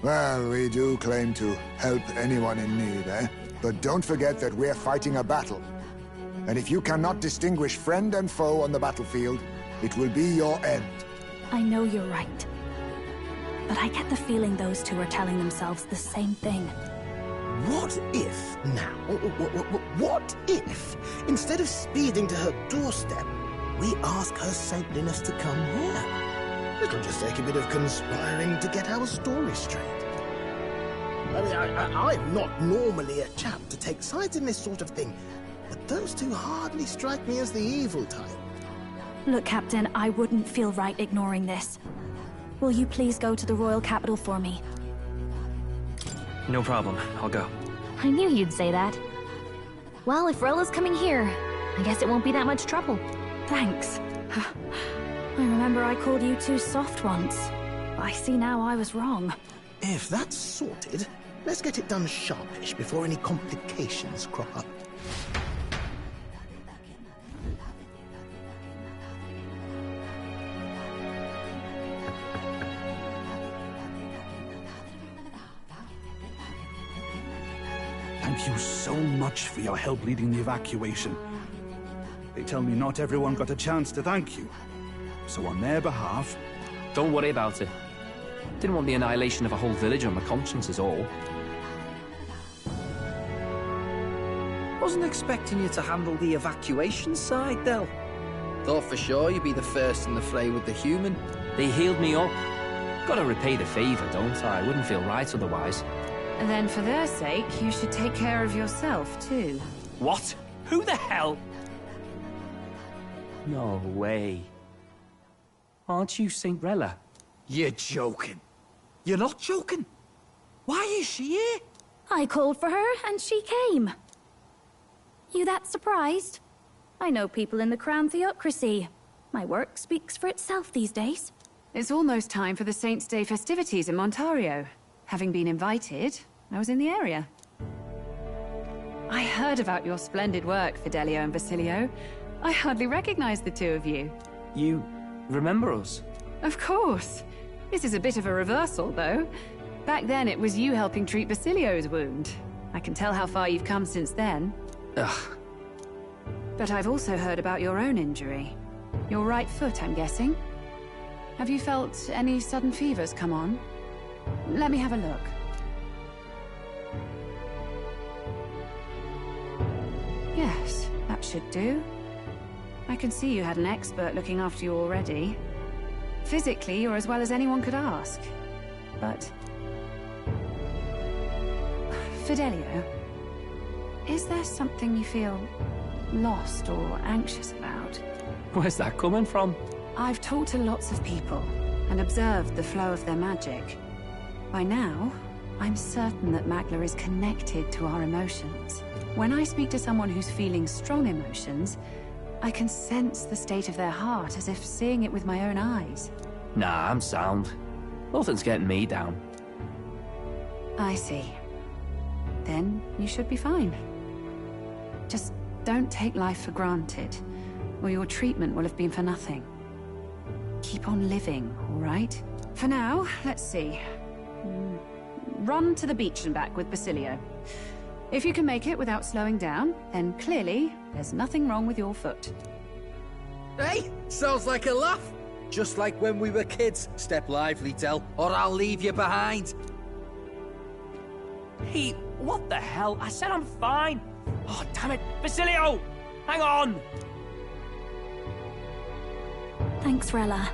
Well, we do claim to help anyone in need, eh? But don't forget that we're fighting a battle. And if you cannot distinguish friend and foe on the battlefield, it will be your end. I know you're right. But I get the feeling those two are telling themselves the same thing. What if, now, what if, instead of speeding to her doorstep, we ask her saintliness to come here? It'll just take a bit of conspiring to get our story straight. I mean, I'm not normally a chap to take sides in this sort of thing, but those two hardly strike me as the evil type. Look, Captain, I wouldn't feel right ignoring this. Will you please go to the royal capital for me? No problem. I'll go. I knew you'd say that. Well, if Rella's coming here, I guess it won't be that much trouble. Thanks. I remember I called you too soft once. I see now I was wrong. If that's sorted, let's get it done sharpish before any complications crop up. Thank you so much for your help leading the evacuation. They tell me not everyone got a chance to thank you. So on their behalf... Don't worry about it. Didn't want the annihilation of a whole village on my conscience is all. Wasn't expecting you to handle the evacuation side, Del. Thought for sure you'd be the first in the fray with the human. They healed me up. Gotta repay the favor, don't I? Wouldn't feel right otherwise. And then for their sake, you should take care of yourself, too. What? Who the hell? No way. Aren't you Saint Rella? You're joking. You're not joking. Why is she here? I called for her, and she came. You that surprised? I know people in the Crown Theocracy. My work speaks for itself these days. It's almost time for the Saints' Day festivities in Montario. Having been invited, I was in the area. I heard about your splendid work, Fidelio and Basilio. I hardly recognized the two of you. You remember us? Of course. This is a bit of a reversal, though. Back then, it was you helping treat Basilio's wound. I can tell how far you've come since then. Ugh. But I've also heard about your own injury. Your right foot, I'm guessing. Have you felt any sudden fevers come on? Let me have a look. Yes, that should do. I can see you had an expert looking after you already. Physically, you're as well as anyone could ask. But... Fidelio, is there something you feel lost or anxious about? Where's that coming from? I've talked to lots of people and observed the flow of their magic. By now, I'm certain that Magla is connected to our emotions. When I speak to someone who's feeling strong emotions, I can sense the state of their heart as if seeing it with my own eyes. Nah, I'm sound. Nothing's getting me down. I see. Then you should be fine. Just don't take life for granted, or your treatment will have been for nothing. Keep on living, all right? For now, let's see. Run to the beach and back with Basilio. If you can make it without slowing down, then clearly there's nothing wrong with your foot. Hey, sounds like a laugh. Just like when we were kids. Step lively, Del, or I'll leave you behind. Hey, what the hell? I said I'm fine. Oh, damn it. Basilio! Hang on! Thanks, Rella.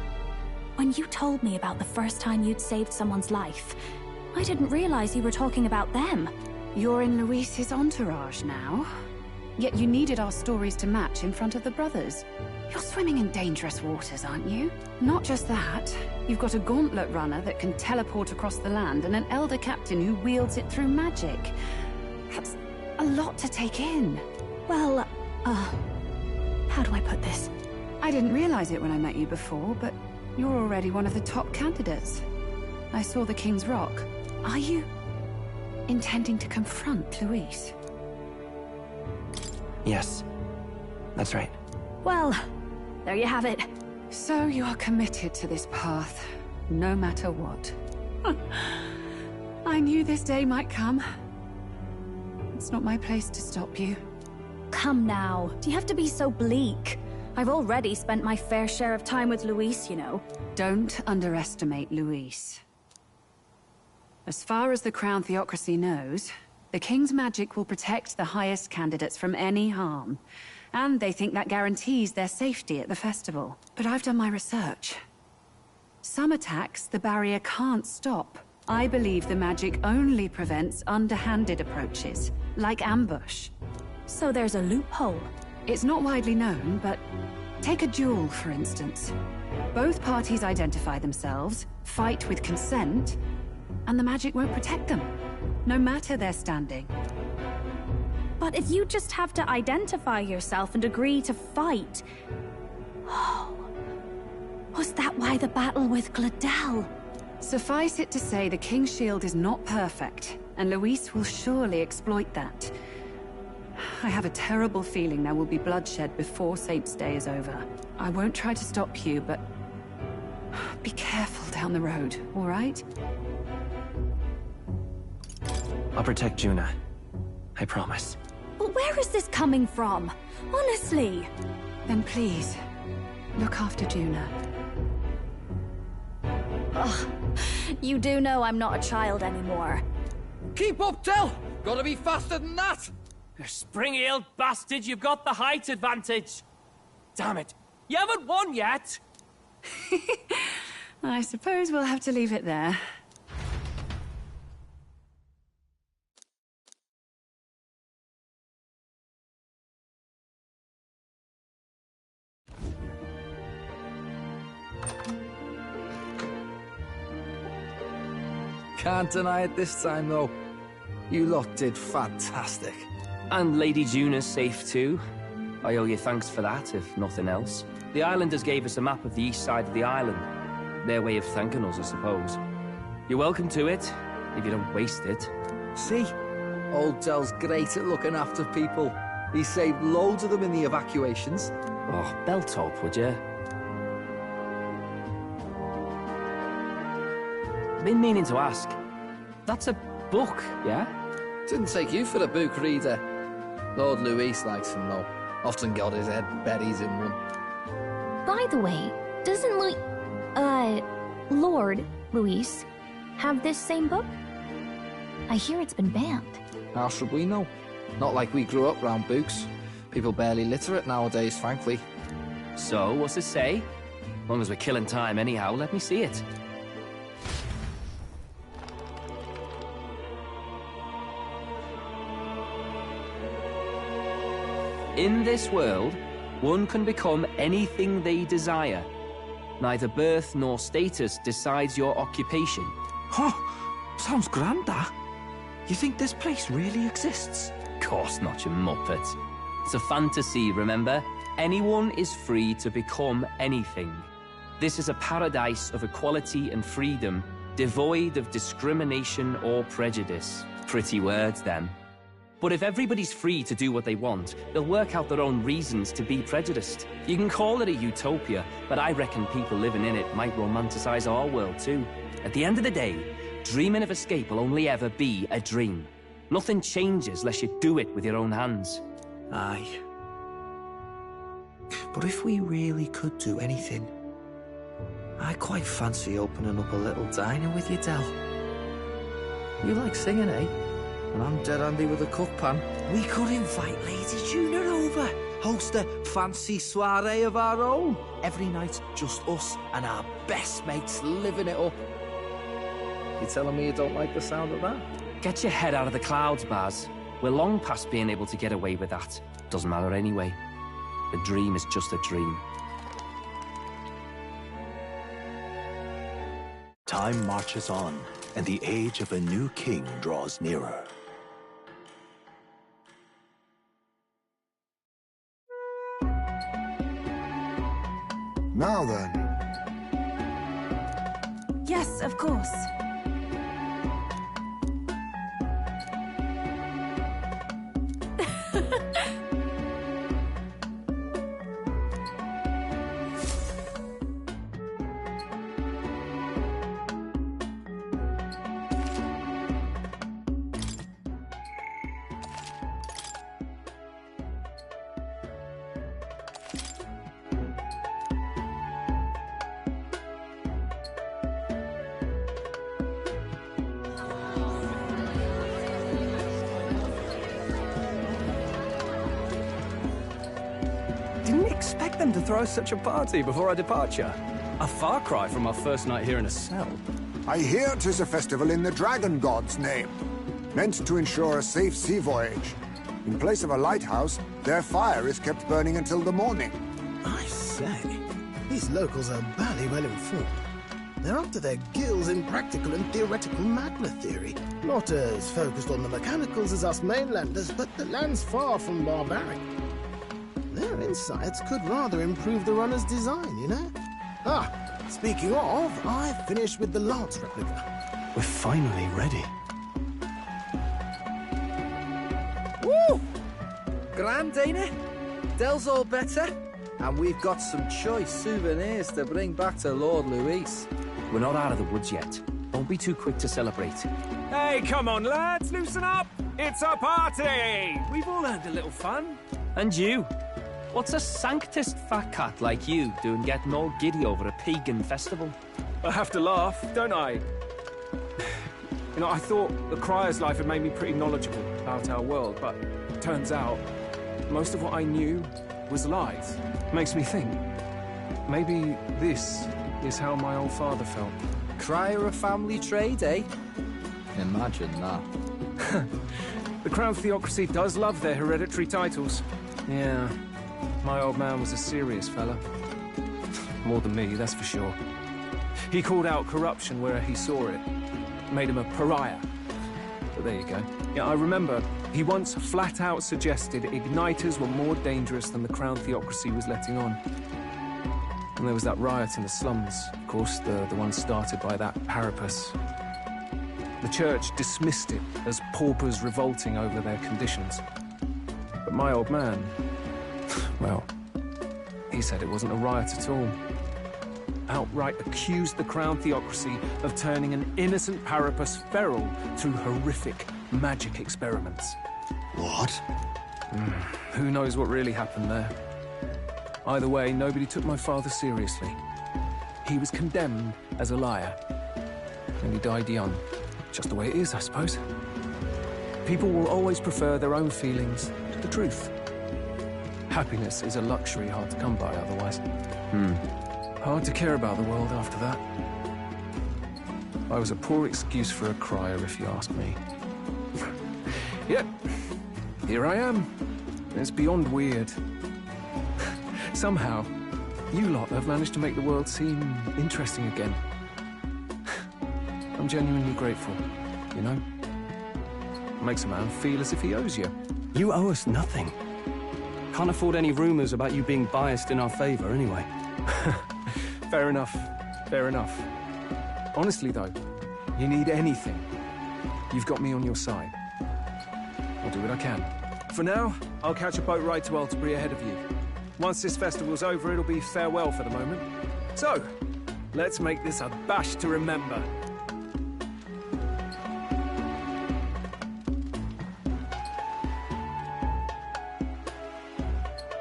When you told me about the first time you'd saved someone's life, I didn't realize you were talking about them. You're in Luis's entourage now. Yet you needed our stories to match in front of the brothers. You're swimming in dangerous waters, aren't you? Not just that, you've got a gauntlet runner that can teleport across the land and an elder captain who wields it through magic. That's a lot to take in. Well, how do I put this? I didn't realize it when I met you before, but You're already one of the top candidates. I saw the King's Rock. Are you intending to confront Luis? Yes, that's right. Well, there you have it. So you are committed to this path, no matter what. I knew this day might come. It's not my place to stop you. Come now, do you have to be so bleak? I've already spent my fair share of time with Luis, you know. Don't underestimate Luis. As far as the Crown Theocracy knows, the King's magic will protect the highest candidates from any harm. And they think that guarantees their safety at the festival. But I've done my research. Some attacks the barrier can't stop. I believe the magic only prevents underhanded approaches, like ambush. So there's a loophole. It's not widely known, but take a duel, for instance. Both parties identify themselves, fight with consent, and the magic won't protect them, no matter their standing. But if you just have to identify yourself and agree to fight... Oh... Was that why the battle with Gladel? Suffice it to say the King's Shield is not perfect, and Luis will surely exploit that. I have a terrible feeling there will be bloodshed before Saint's Day is over. I won't try to stop you, but... be careful down the road, all right? I'll protect Juna. I promise. But where is this coming from? Honestly. Then please, look after Juna. Ugh. You do know I'm not a child anymore. Keep up, Del! Gotta be faster than that! You spring-heeled bastard, you've got the height advantage! Damn it, you haven't won yet! I suppose we'll have to leave it there. Can't deny it this time, though. You lot did fantastic. And Lady Juna's safe too. I owe you thanks for that, if nothing else. The islanders gave us a map of the east side of the island. Their way of thanking us, I suppose. You're welcome to it, if you don't waste it. See? Old Del's great at looking after people. He saved loads of them in the evacuations. Oh, belt up, would you? Been meaning to ask. That's a book, yeah? Didn't take you for a book reader. Lord Luis likes them, though. Often got his head buried in one. By the way, doesn't Lord Luis have this same book? I hear it's been banned. How should we know? Not like we grew up round books. People barely literate nowadays, frankly. So, what's it say? As long as we're killing time anyhow, let me see it. In this world, one can become anything they desire. Neither birth nor status decides your occupation. Huh? Sounds grand, that. You think this place really exists? Of course not, you muppet. It's a fantasy, remember? Anyone is free to become anything. This is a paradise of equality and freedom, devoid of discrimination or prejudice. Pretty words, them. But if everybody's free to do what they want, they'll work out their own reasons to be prejudiced. You can call it a utopia, but I reckon people living in it might romanticize our world too. At the end of the day, dreaming of escape will only ever be a dream. Nothing changes unless you do it with your own hands. Aye. But if we really could do anything, I quite fancy opening up a little diner with you, Del. You like singing, eh? And I'm dead handy with a cook pan. We could invite Lady Juna over. Host a fancy soiree of our own. Every night, just us and our best mates living it up. You telling me you don't like the sound of that? Get your head out of the clouds, Baz. We're long past being able to get away with that. Doesn't matter anyway. The dream is just a dream. Time marches on, and the age of a new king draws nearer. Now then, Yes, of course. Didn't expect them to throw such a party before our departure. A far cry from our first night here in a cell. I hear 'tis a festival in the Dragon God's name, meant to ensure a safe sea voyage. In place of a lighthouse, their fire is kept burning until the morning. I say, these locals are barely well informed. They're up to their gills in practical and theoretical magma theory. Not as focused on the mechanicals as us mainlanders, but the land's far from barbaric. Their insights could rather improve the runner's design, you know? Ah, speaking of, I finished with the Lance replica. We're finally ready. Woo! Grand, ain't it? Del's all better, and we've got some choice souvenirs to bring back to Lord Luis. We're not out of the woods yet. Don't be too quick to celebrate. Hey, come on, lads, loosen up! It's a party! We've all earned a little fun. And you? What's a sanctist fat cat like you doing getting all giddy over a pagan festival? I have to laugh, don't I? You know, I thought the Crier's life had made me pretty knowledgeable about our world, but turns out most of what I knew was lies. Makes me think, maybe this is how my old father felt. Crier a family trade, eh? Imagine that. The Crown Theocracy does love their hereditary titles. Yeah, my old man was a serious fella. More than me, that's for sure. He called out corruption where he saw it. Made him a pariah. But there you go. Yeah, I remember he once flat out suggested igniters were more dangerous than the Crown Theocracy was letting on. And there was that riot in the slums, of course, the one started by that Parapus. The church dismissed it as paupers revolting over their conditions. But my old man, well, he said it wasn't a riot at all. Outright accused the Crown Theocracy of turning an innocent Parapus feral through horrific magic experiments. What? Who knows what really happened there? Either way, nobody took my father seriously. He was condemned as a liar. And he died young. Just the way it is, I suppose. People will always prefer their own feelings to the truth. Happiness is a luxury hard to come by otherwise. Hard to care about the world after that. I was a poor excuse for a crier, if you ask me. Yep, here I am. It's beyond weird. Somehow, you lot have managed to make the world seem interesting again. I'm genuinely grateful, you know? Makes a man feel as if he owes you. You owe us nothing. Can't afford any rumors about you being biased in our favor, anyway. Fair enough. Fair enough. Honestly, though, you need anything, you've got me on your side. I'll do what I can. For now, I'll catch a boat ride to Altabury ahead of you. Once this festival's over, it'll be farewell for the moment. So, let's make this a bash to remember.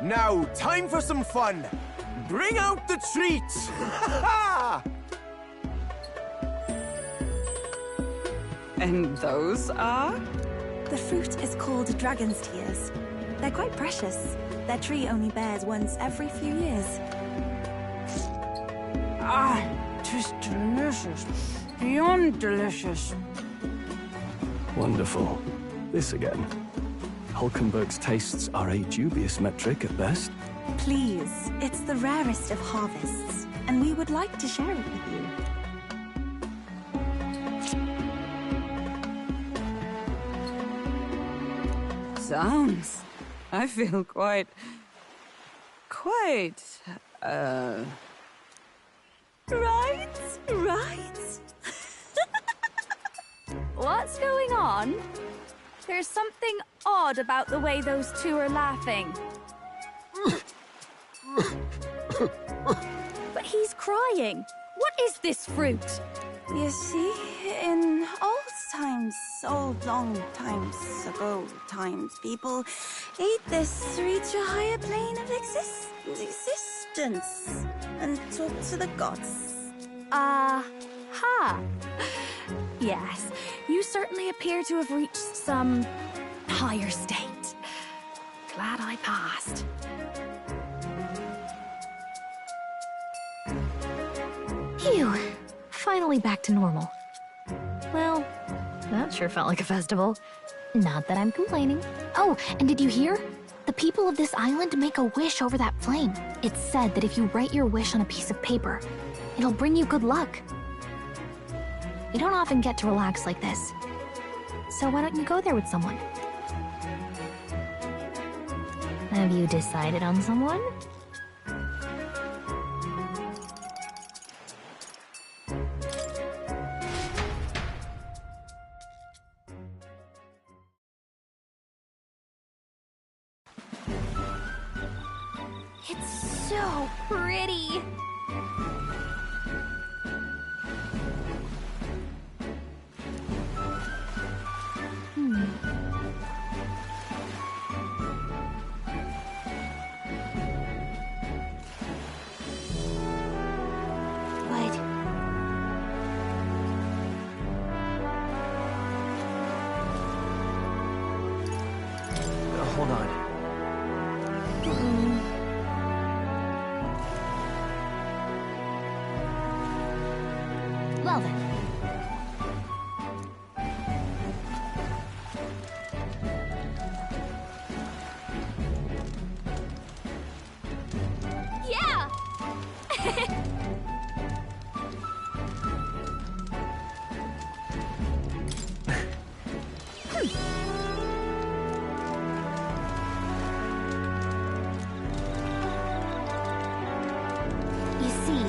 Now, time for some fun! Bring out the treats! And those are? The fruit is called dragon's tears. They're quite precious. Their tree only bears once every few years. Ah, 'tis delicious. Beyond delicious. Wonderful. This again. Hulkenberg's tastes are a dubious metric at best. Please, it's the rarest of harvests, and we would like to share it with you. Sounds. I feel quite... Right, right. What's going on? There's something odd about the way those two are laughing. But he's crying. What is this fruit? You see, in old times, so long times ago times, people ate this to reach a higher plane of existence and talk to the gods. Ha! Yes, you certainly appear to have reached some higher state. Glad I passed. Phew. Finally back to normal. Well, that sure felt like a festival. Not that I'm complaining. Oh, and did you hear? The people of this island make a wish over that flame. It's said that if you write your wish on a piece of paper, it'll bring you good luck. You don't often get to relax like this. So why don't you go there with someone? Have you decided on someone? It's so pretty. Hold on. Well then. Yeah! You see,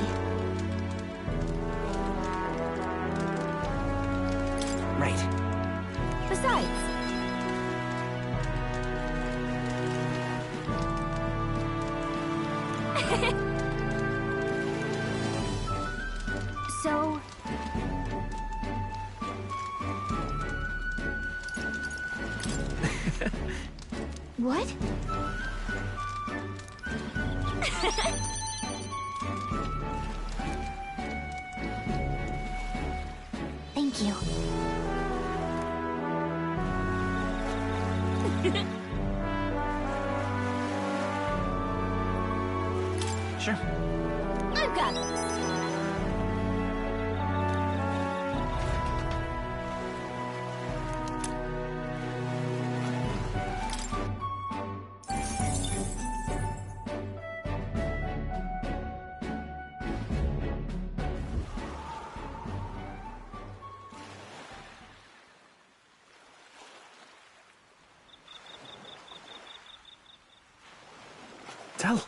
Right. besides, so what? Thank you. Sure. I've got this. Tell,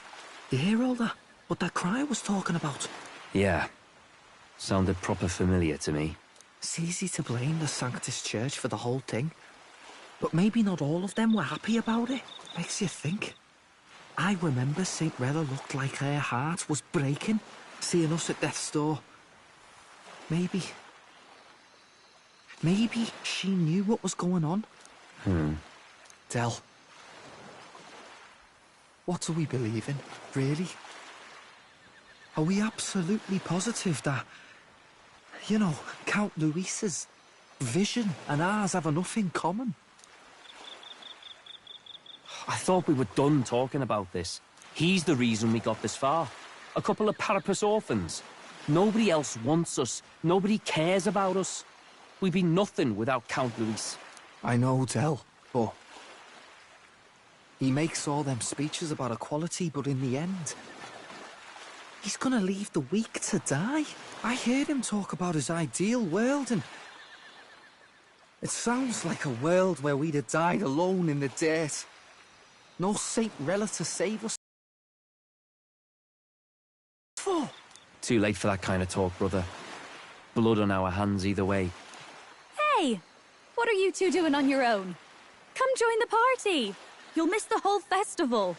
you hear all that? What that cry was talking about? Yeah. Sounded proper familiar to me. It's easy to blame the Sanctus Church for the whole thing. But maybe not all of them were happy about it. Makes you think. I remember St. Rella looked like her heart was breaking, seeing us at death's door. Maybe she knew what was going on. Del, what do we believe in, really? Are we absolutely positive that, you know, Count Luis's vision and ours have enough in common? I thought we were done talking about this. He's the reason we got this far. A couple of Parapus orphans. Nobody else wants us. Nobody cares about us. We'd be nothing without Count Luis. I know, Del, but he makes all them speeches about equality, but in the end, he's gonna leave the weak to die. I heard him talk about his ideal world, and it sounds like a world where we'd have died alone in the dirt. No Saint Rella to save us. For? Too late for that kind of talk, brother. Blood on our hands either way. Hey! What are you two doing on your own? Come join the party! You'll miss the whole festival.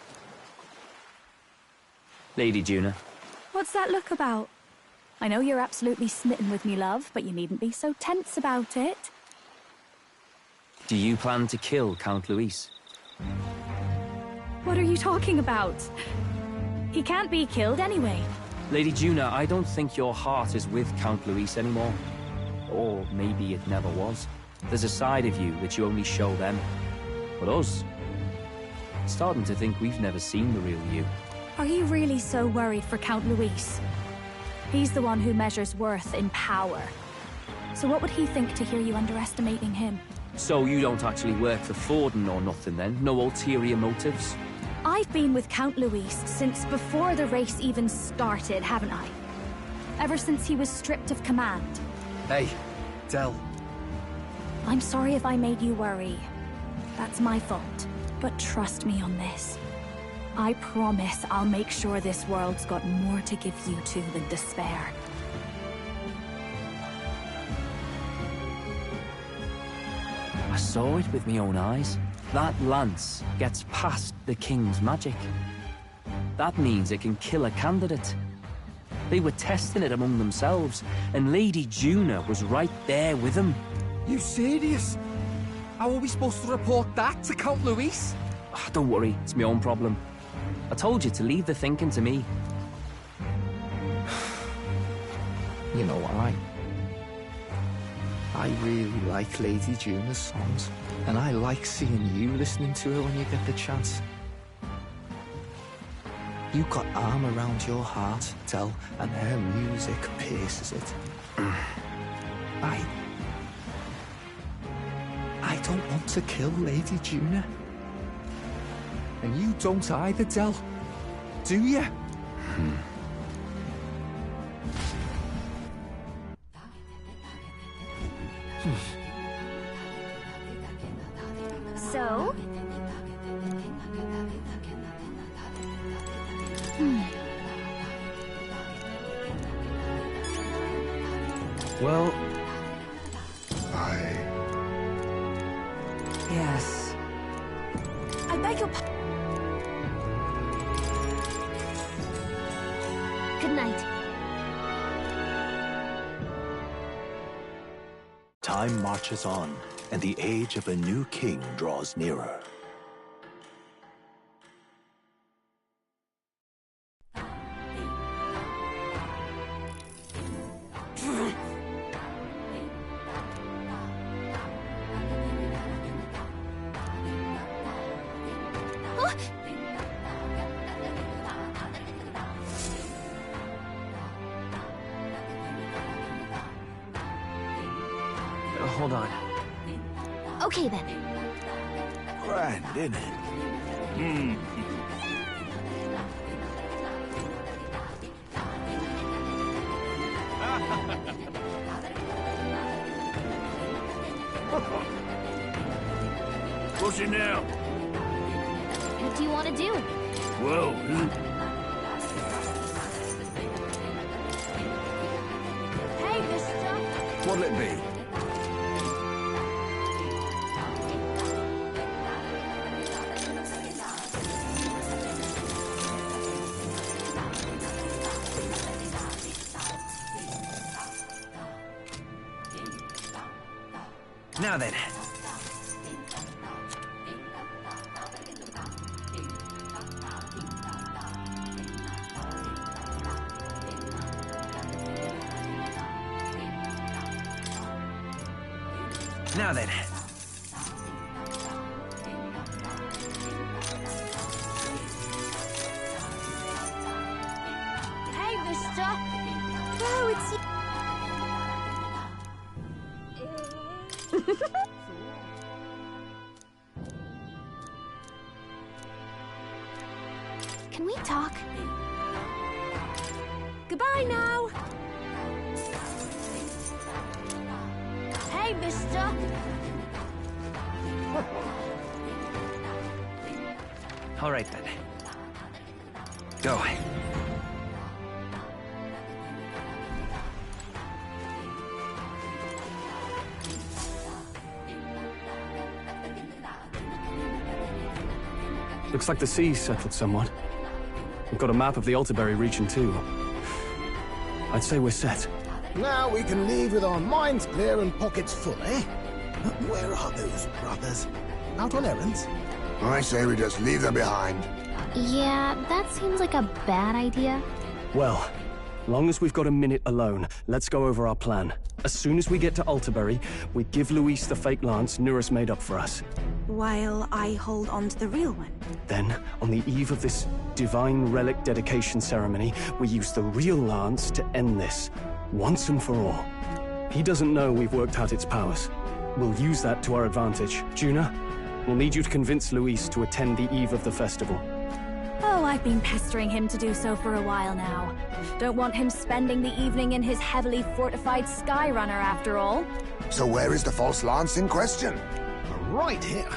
Lady Juna. What's that look about? I know you're absolutely smitten with me, love, but you needn't be so tense about it. Do you plan to kill Count Luis? What are you talking about? He can't be killed anyway. Lady Juna, I don't think your heart is with Count Luis anymore. Or maybe it never was. There's a side of you that you only show them. But us, starting to think we've never seen the real you. Are you really so worried for Count Luis? He's the one who measures worth in power. So what would he think to hear you underestimating him? So you don't actually work for Forden or nothing then? No ulterior motives? I've been with Count Luis since before the race even started, haven't I? Ever since he was stripped of command. Hey, Del. I'm sorry if I made you worry. That's my fault. But trust me on this. I promise I'll make sure this world's got more to give you two than despair. I saw it with my own eyes. That lance gets past the king's magic. That means it can kill a candidate. They were testing it among themselves, and Lady Juna was right there with them. You serious? How are we supposed to report that to Count Luis? Don't worry, it's my own problem. I told you to leave the thinking to me. You know what, I really like Lady Juna's songs, and I like seeing you listening to her when you get the chance. You got arm around your heart, Del, and her music pierces it. I don't want to kill Lady Juna. And you don't either, Del. Do you? So? Well... Yes. I beg your pardon. Good night. Time marches on, and the age of a new king draws nearer. Hold on. Okay then. Grand, isn't it? What's it now? What do you want to do? Well, Hey, mister. what'll it be? Now then. Now then. Hey, mister. Oh, it's Can we talk? Goodbye now. Hey, mister. All right then. Go. Looks like the sea's settled somewhat. We've got a map of the Altaberry region too. I'd say we're set. Now we can leave with our minds clear and pockets full, eh? But where are those brothers? Out on errands? I say we just leave them behind. Yeah, that seems like a bad idea. Well, long as we've got a minute alone, let's go over our plan. As soon as we get to Altaberry, we give Luis the fake lance Nurus made up for us. While I hold on to the real one. Then, on the eve of this divine relic dedication ceremony, we use the real lance to end this, once and for all. He doesn't know we've worked out its powers. We'll use that to our advantage. Juna, we'll need you to convince Luis to attend the eve of the festival. Oh, I've been pestering him to do so for a while now. Don't want him spending the evening in his heavily fortified Skyrunner after all. So where is the false lance in question? Right here,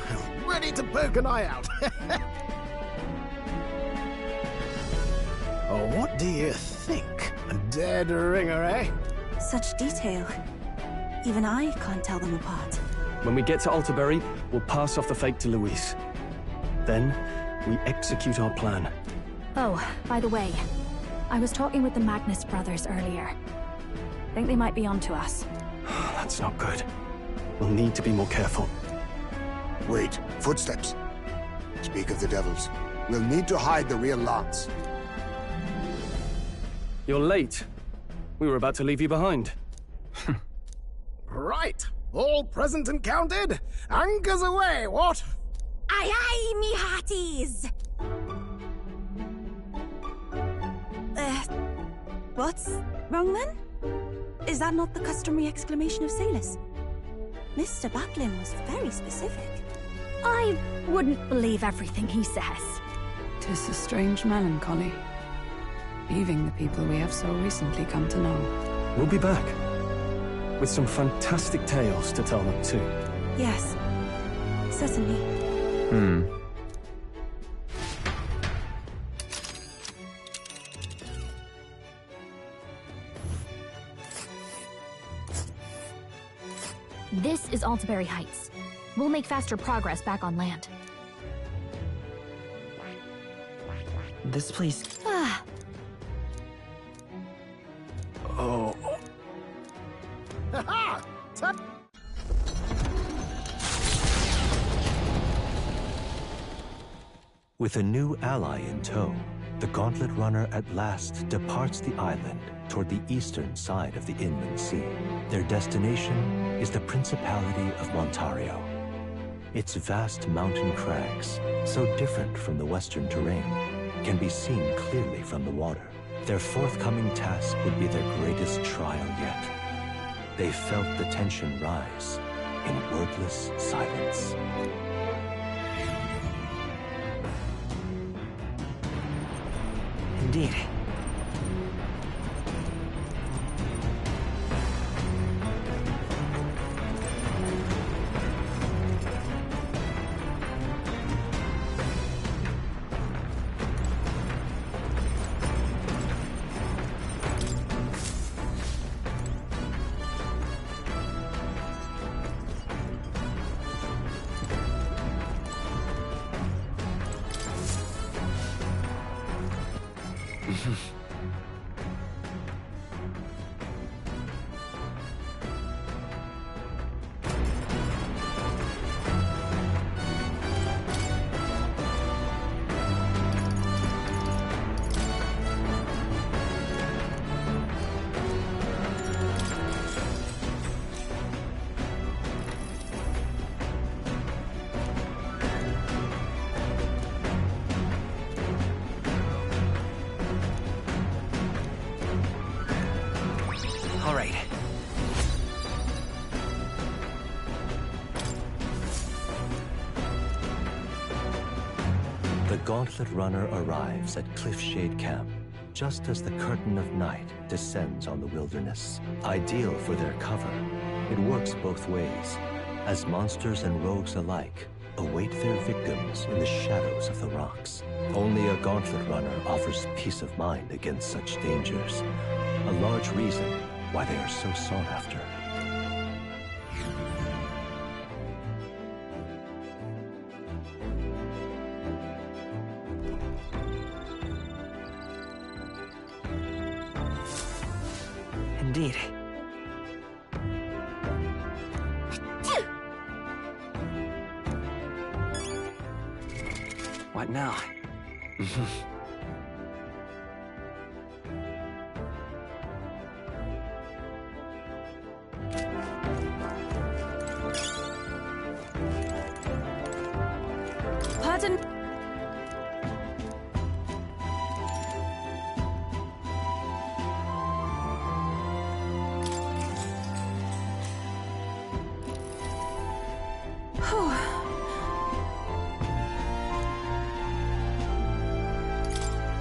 ready to poke an eye out. Oh, what do you think? A dead ringer, eh? Such detail. Even I can't tell them apart. When we get to Altaberry, we'll pass off the fake to Luis. Then, we execute our plan. Oh, by the way, I was talking with the Magnus brothers earlier. Think they might be onto us. That's not good. We'll need to be more careful. Wait, footsteps. Speak of the devils. We'll need to hide the real lance. You're late. We were about to leave you behind. Right, all present and counted. Anchors away, what? Aye aye, me hearties! What's wrong then? Is that not the customary exclamation of sailors? Mr. Batlin was very specific. I wouldn't believe everything he says. 'Tis a strange melancholy, leaving the people we have so recently come to know. We'll be back, with some fantastic tales to tell them too. Yes, certainly. This is Altaberry Heights. We'll make faster progress back on land. This place... Ah. Oh. Ha-ha! With a new ally in tow, the Gauntlet Runner at last departs the island toward the eastern side of the inland sea. Their destination is the Principality of Montario. Its vast mountain crags, so different from the western terrain, can be seen clearly from the water. Their forthcoming task would be their greatest trial yet. They felt the tension rise in wordless silence. Indeed. All right. The Gauntlet Runner arrives at Cliffshade Camp, just as the curtain of night descends on the wilderness. Ideal for their cover, it works both ways, as monsters and rogues alike await their victims in the shadows of the rocks. Only a Gauntlet Runner offers peace of mind against such dangers, a large reason why they are so sought after. indeed. What now? Pardon?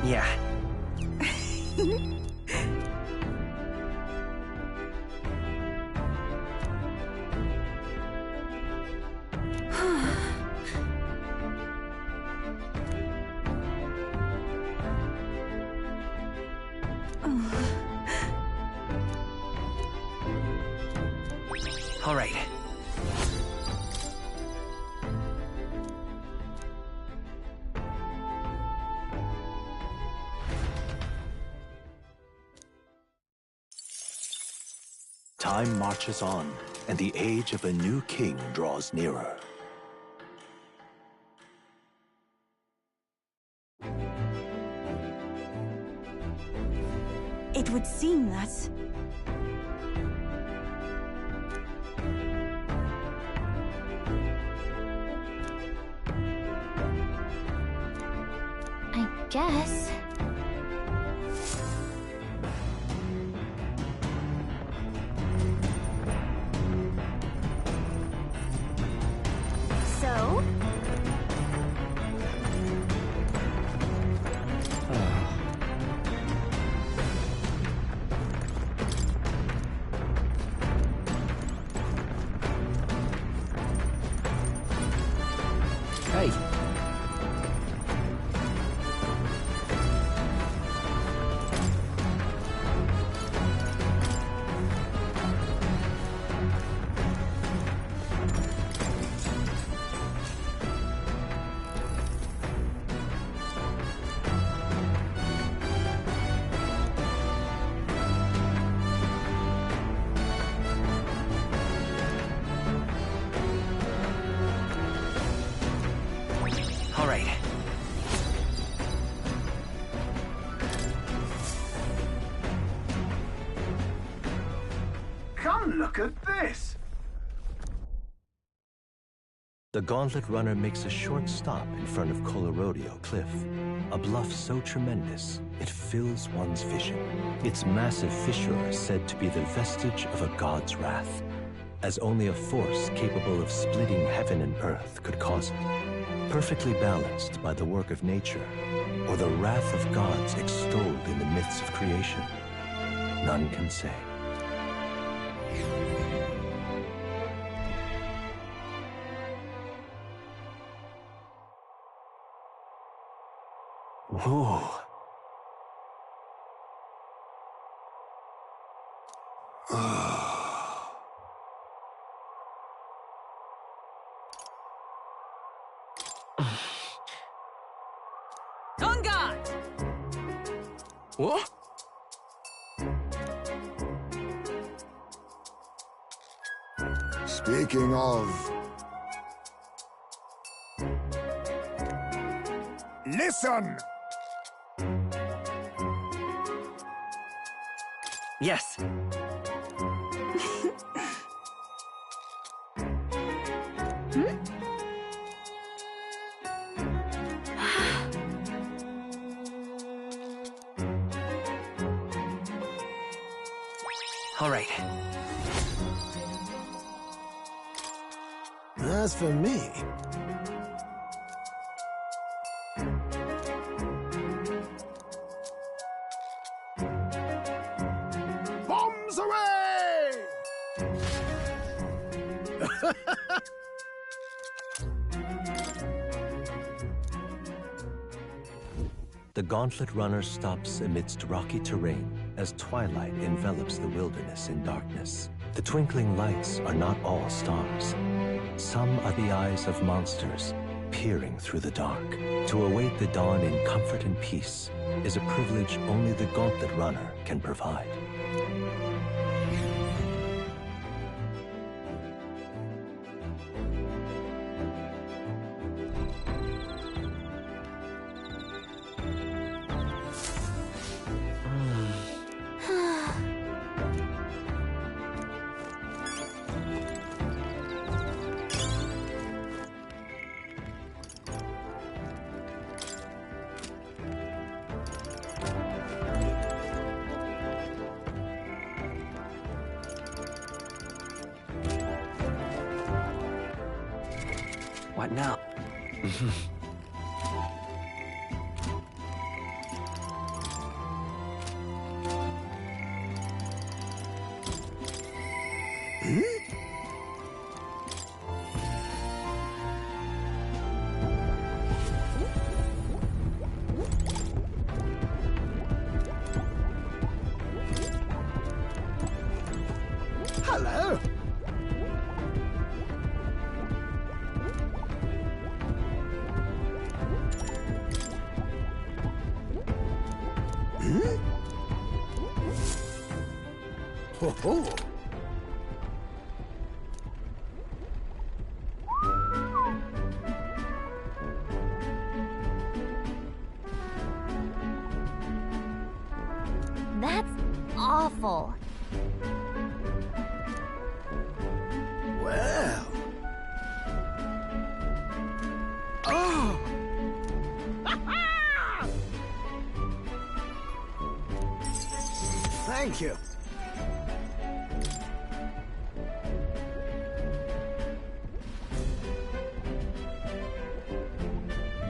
Yeah. All right. Time marches on, and the age of a new king draws nearer. It would seem that... I guess. So? Hey. All right. Come look at this! The Gauntlet Runner makes a short stop in front of Colorodeo Cliff, a bluff so tremendous it fills one's vision. Its massive fissure is said to be the vestige of a god's wrath, as only a force capable of splitting heaven and earth could cause it. Perfectly balanced by the work of nature, or the wrath of gods extolled in the myths of creation, none can say. Whoa. On guard! What? Speaking of... Listen! Yes. All right. As for me... Bombs away! The Gauntlet Runner stops amidst rocky terrain as twilight envelops the wilderness in darkness. The twinkling lights are not all stars. Some are the eyes of monsters peering through the dark. To await the dawn in comfort and peace is a privilege only the Gauntlet Runner can provide. right now. Hello. Ho ho. That's awful. Well. Oh. Thank you.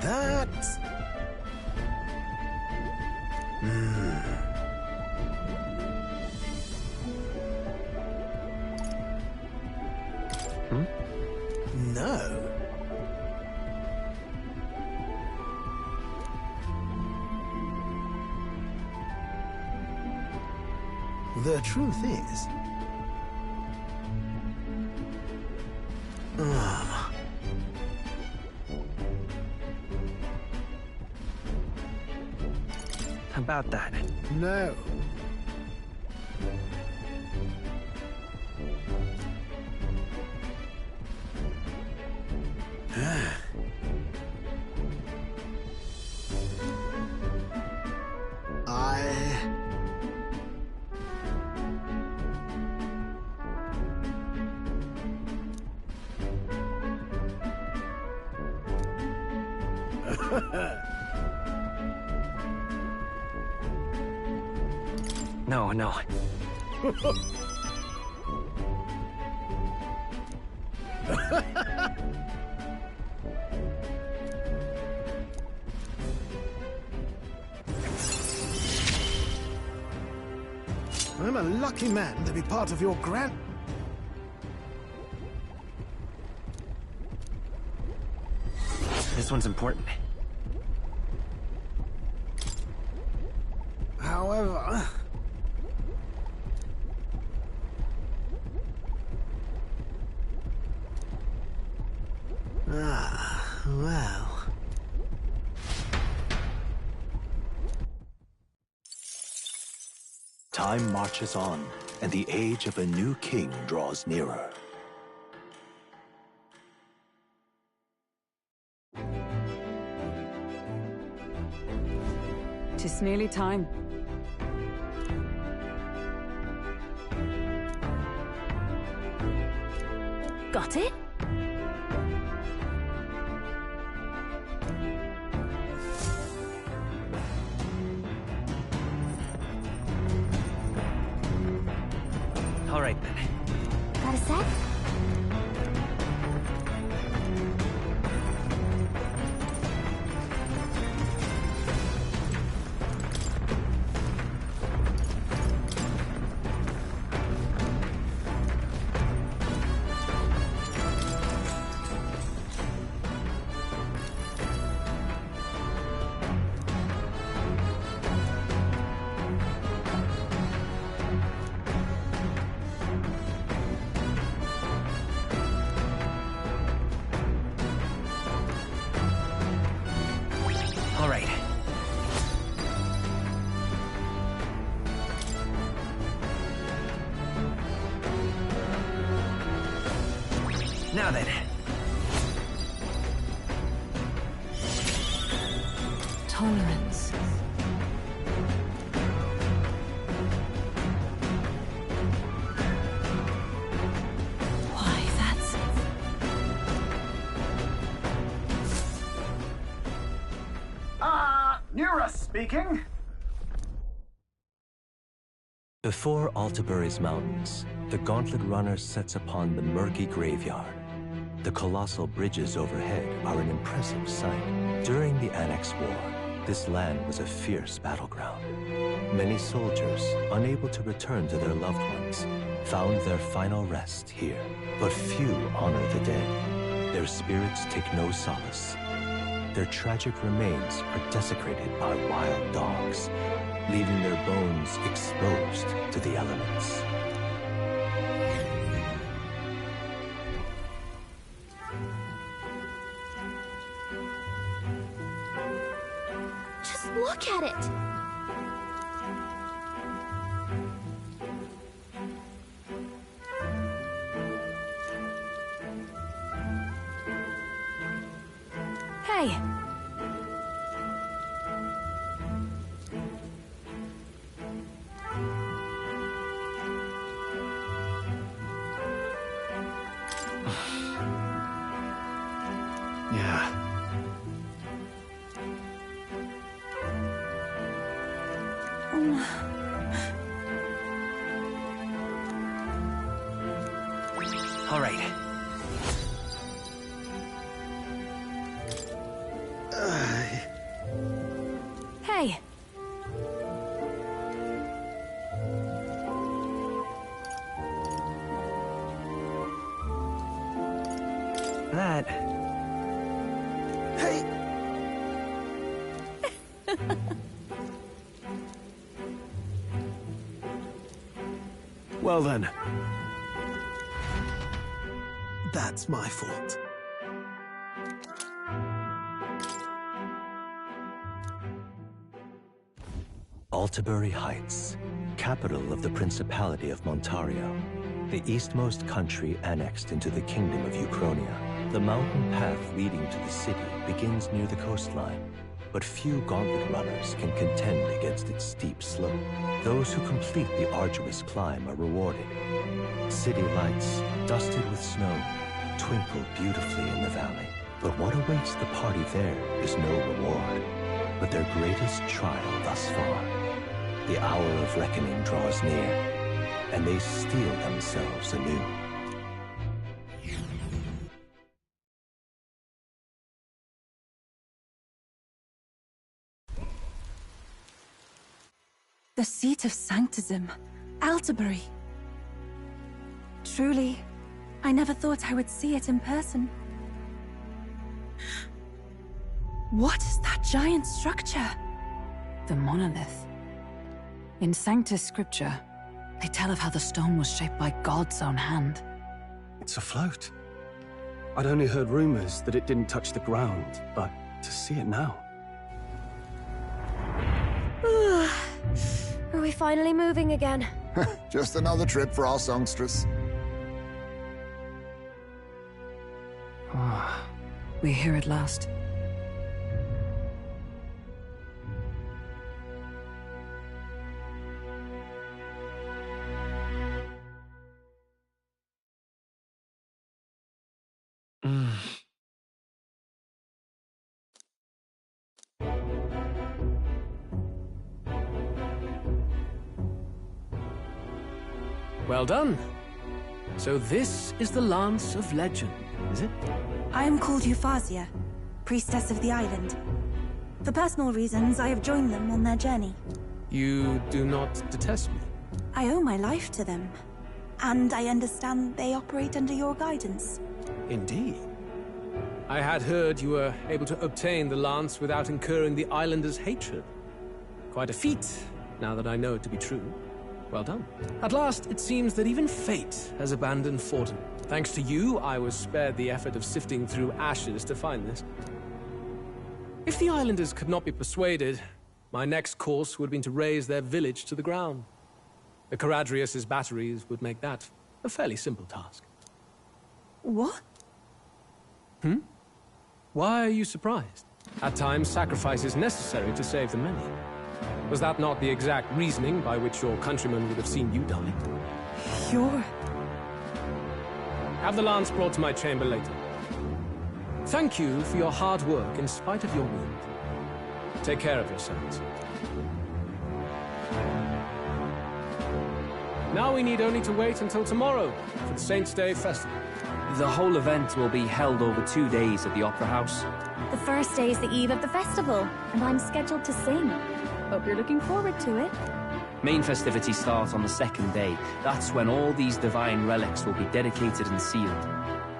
That's... No. The truth is... How about that? No. No, no. I'm a lucky man to be part of your grand... This one's important. However... well... Time marches on, and the age of a new king draws nearer. Tis nearly time. Got it? All right, then. Got a sec? All right. Now then. Tolerance. Why, that's... Nira speaking. Before Altabury's mountains, the Gauntlet Runner sets upon the murky graveyard. The colossal bridges overhead are an impressive sight. During the Annex War, this land was a fierce battleground. Many soldiers, unable to return to their loved ones, found their final rest here. But few honor the dead. Their spirits take no solace. Their tragic remains are desecrated by wild dogs, leaving their bones exposed to the elements. Just look at it! Hey! Yeah. All right. Hey! That... Hey! Well then. That's my fault. Altabury Heights, capital of the Principality of Montario, the eastmost country annexed into the Kingdom of Uchronia. The mountain path leading to the city begins near the coastline, but few gauntlet runners can contend against its steep slope. Those who complete the arduous climb are rewarded. City lights, dusted with snow, twinkle beautifully in the valley. But what awaits the party there is no reward, but their greatest trial thus far. The hour of reckoning draws near, and they steel themselves anew. The seat of sanctism, Altabury. Truly, I never thought I would see it in person. What is that giant structure? The monolith. In Sanctus Scripture, they tell of how the stone was shaped by God's own hand. It's afloat. I'd only heard rumors that it didn't touch the ground, but to see it now. Are we finally moving again? Just another trip for our songstress. We're here at last. Well done. So this is the Lance of Legend, is it? I am called Euphrasia, priestess of the island. For personal reasons, I have joined them on their journey. You do not detest me? I owe my life to them, and I understand they operate under your guidance. Indeed. I had heard you were able to obtain the lance without incurring the islanders' hatred. Quite a feat, now that I know it to be true. Well done. At last, it seems that even fate has abandoned Fortin. Thanks to you, I was spared the effort of sifting through ashes to find this. If the islanders could not be persuaded, my next course would have been to raze their village to the ground. The Caradrius' batteries would make that a fairly simple task. What? Why are you surprised? At times, sacrifice is necessary to save the many. Was that not the exact reasoning by which your countrymen would have seen you die? You're... Have the lance brought to my chamber later. Thank you for your hard work in spite of your wound. Take care of yourselves. Now we need only to wait until tomorrow for the Saints' Day festival. The whole event will be held over 2 days at the Opera House. The first day is the eve of the festival, and I'm scheduled to sing. Hope you're looking forward to it. Main festivities start on the second day. That's when all these divine relics will be dedicated and sealed.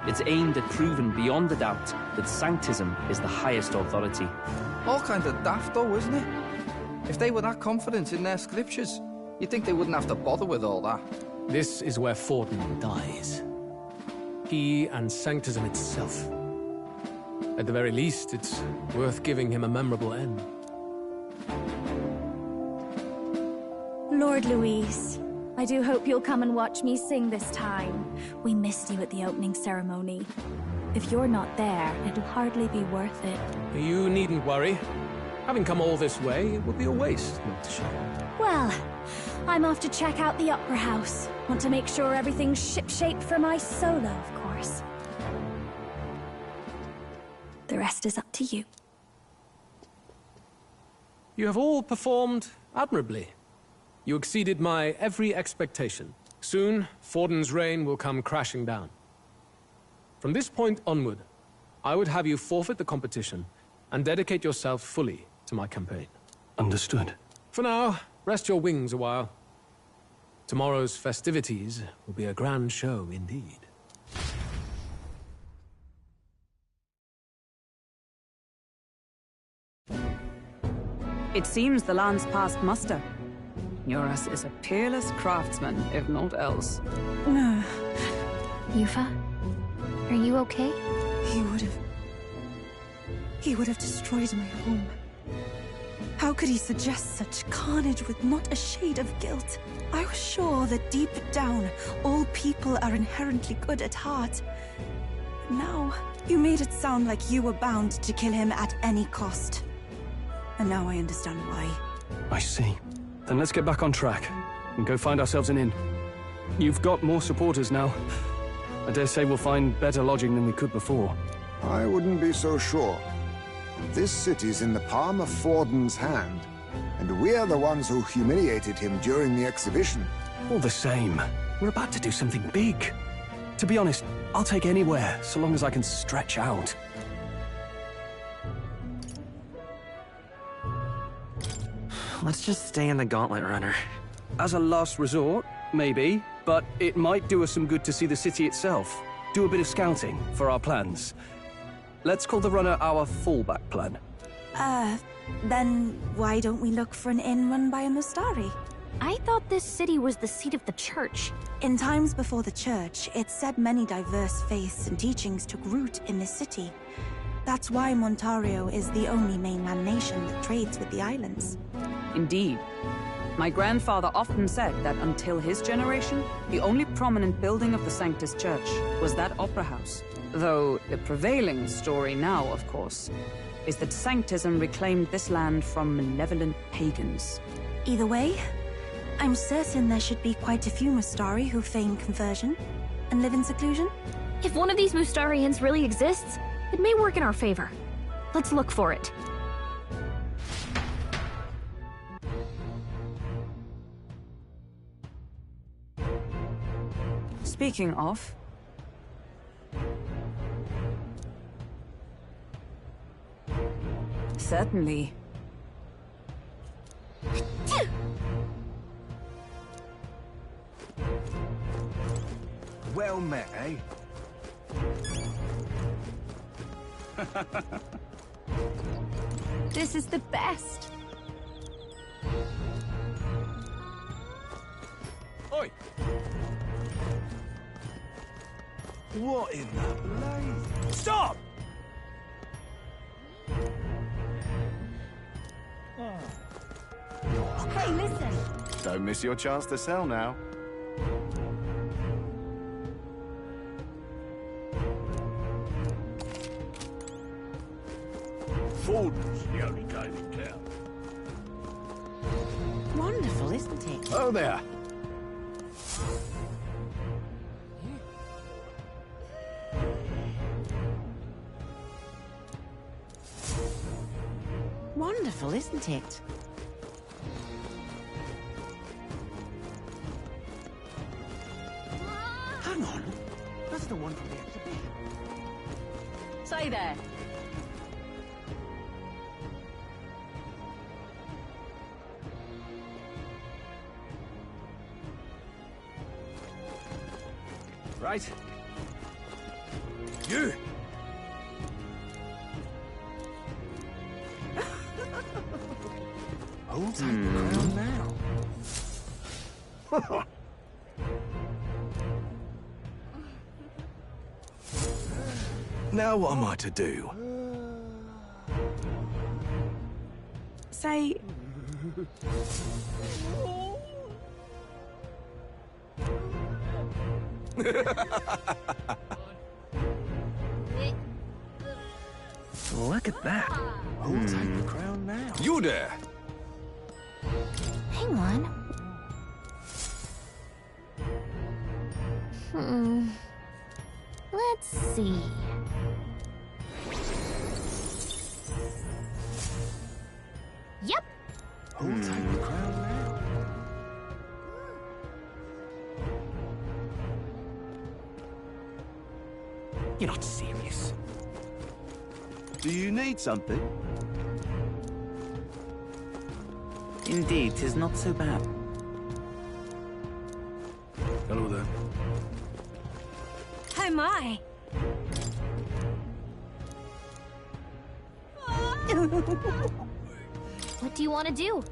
It's aimed at proving beyond a doubt that Sanctism is the highest authority. All kind of daft though, isn't it? If they were that confident in their scriptures, you'd think they wouldn't have to bother with all that. This is where Forden dies. He and Sanctism itself. At the very least, it's worth giving him a memorable end. Lord Louise, I do hope you'll come and watch me sing this time. We missed you at the opening ceremony. If you're not there, it'll hardly be worth it. You needn't worry. Having come all this way, it would be a waste not to show. Well, I'm off to check out the Opera House. Want to make sure everything's shipshape for my solo, of course. The rest is up to you. You have all performed admirably. You exceeded my every expectation. Soon, Forden's reign will come crashing down. From this point onward, I would have you forfeit the competition and dedicate yourself fully to my campaign. Understood. For now, rest your wings a while. Tomorrow's festivities will be a grand show indeed. It seems the land's passed muster. Eurus is a peerless craftsman, if not else. Yufa, are you okay? He would have destroyed my home. How could he suggest such carnage with not a shade of guilt? I was sure that deep down, all people are inherently good at heart. But now, you made it sound like you were bound to kill him at any cost. And now I understand why. I see. Then let's get back on track and go find ourselves an inn. You've got more supporters now. I dare say we'll find better lodging than we could before. I wouldn't be so sure. This city's in the palm of Forden's hand, and we're the ones who humiliated him during the exhibition. All the same, we're about to do something big. To be honest, I'll take anywhere, so long as I can stretch out. Let's just stay in the Gauntlet Runner. As a last resort, maybe, but it might do us some good to see the city itself. Do a bit of scouting for our plans. Let's call the runner our fallback plan. Then why don't we look for an inn run by a Mustari? I thought this city was the seat of the church. In times before the church, it's said many diverse faiths and teachings took root in this city. That's why Montario is the only mainland nation that trades with the islands. Indeed. My grandfather often said that until his generation, the only prominent building of the Sanctus Church was that opera house. Though the prevailing story now, of course, is that Sanctism reclaimed this land from malevolent pagans. Either way, I'm certain there should be quite a few Mustari who feign conversion and live in seclusion. If one of these Mustarians really exists, it may work in our favor. Let's look for it. Speaking of... Certainly. Well met, eh? This is the best. Oi! What in the blaze? Stop! Hey, listen! Don't miss your chance to sell now. Forden's the only game in town. Wonderful, isn't it? Oh there. Wonderful, isn't it? Hang on. the one from the exhibition. Say there. Right. You! Who'll take the crown now? Now what am I to do? Say... Look at that. Who'll take the crown now? You there! Hang on. Let's see. Yep. Who'll take the crown now? You're not serious. Do you need something? Indeed, 'tis not so bad. Hello there. Oh my! What do you want to do?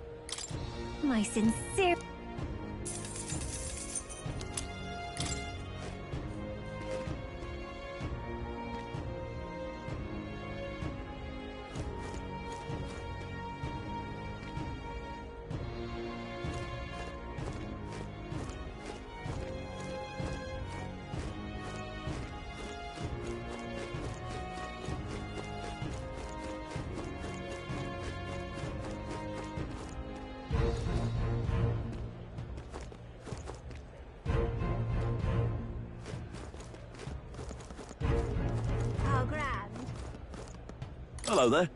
My sincere... How grand. Hello there.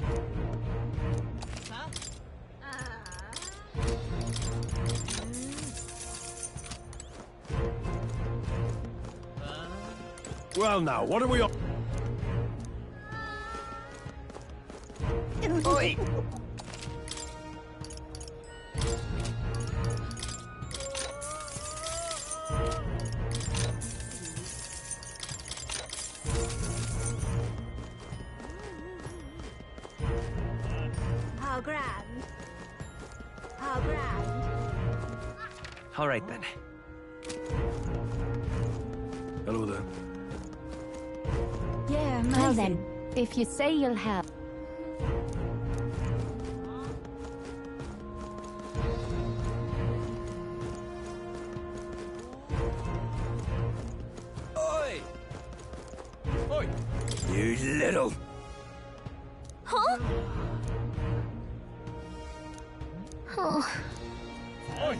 Well now, what are we on? Oi! How grand. How grand. All right then. Hello there. Yeah, amazing. Well then, if you say you'll help. Oi! Oi! You little... Huh? Oh. Oi!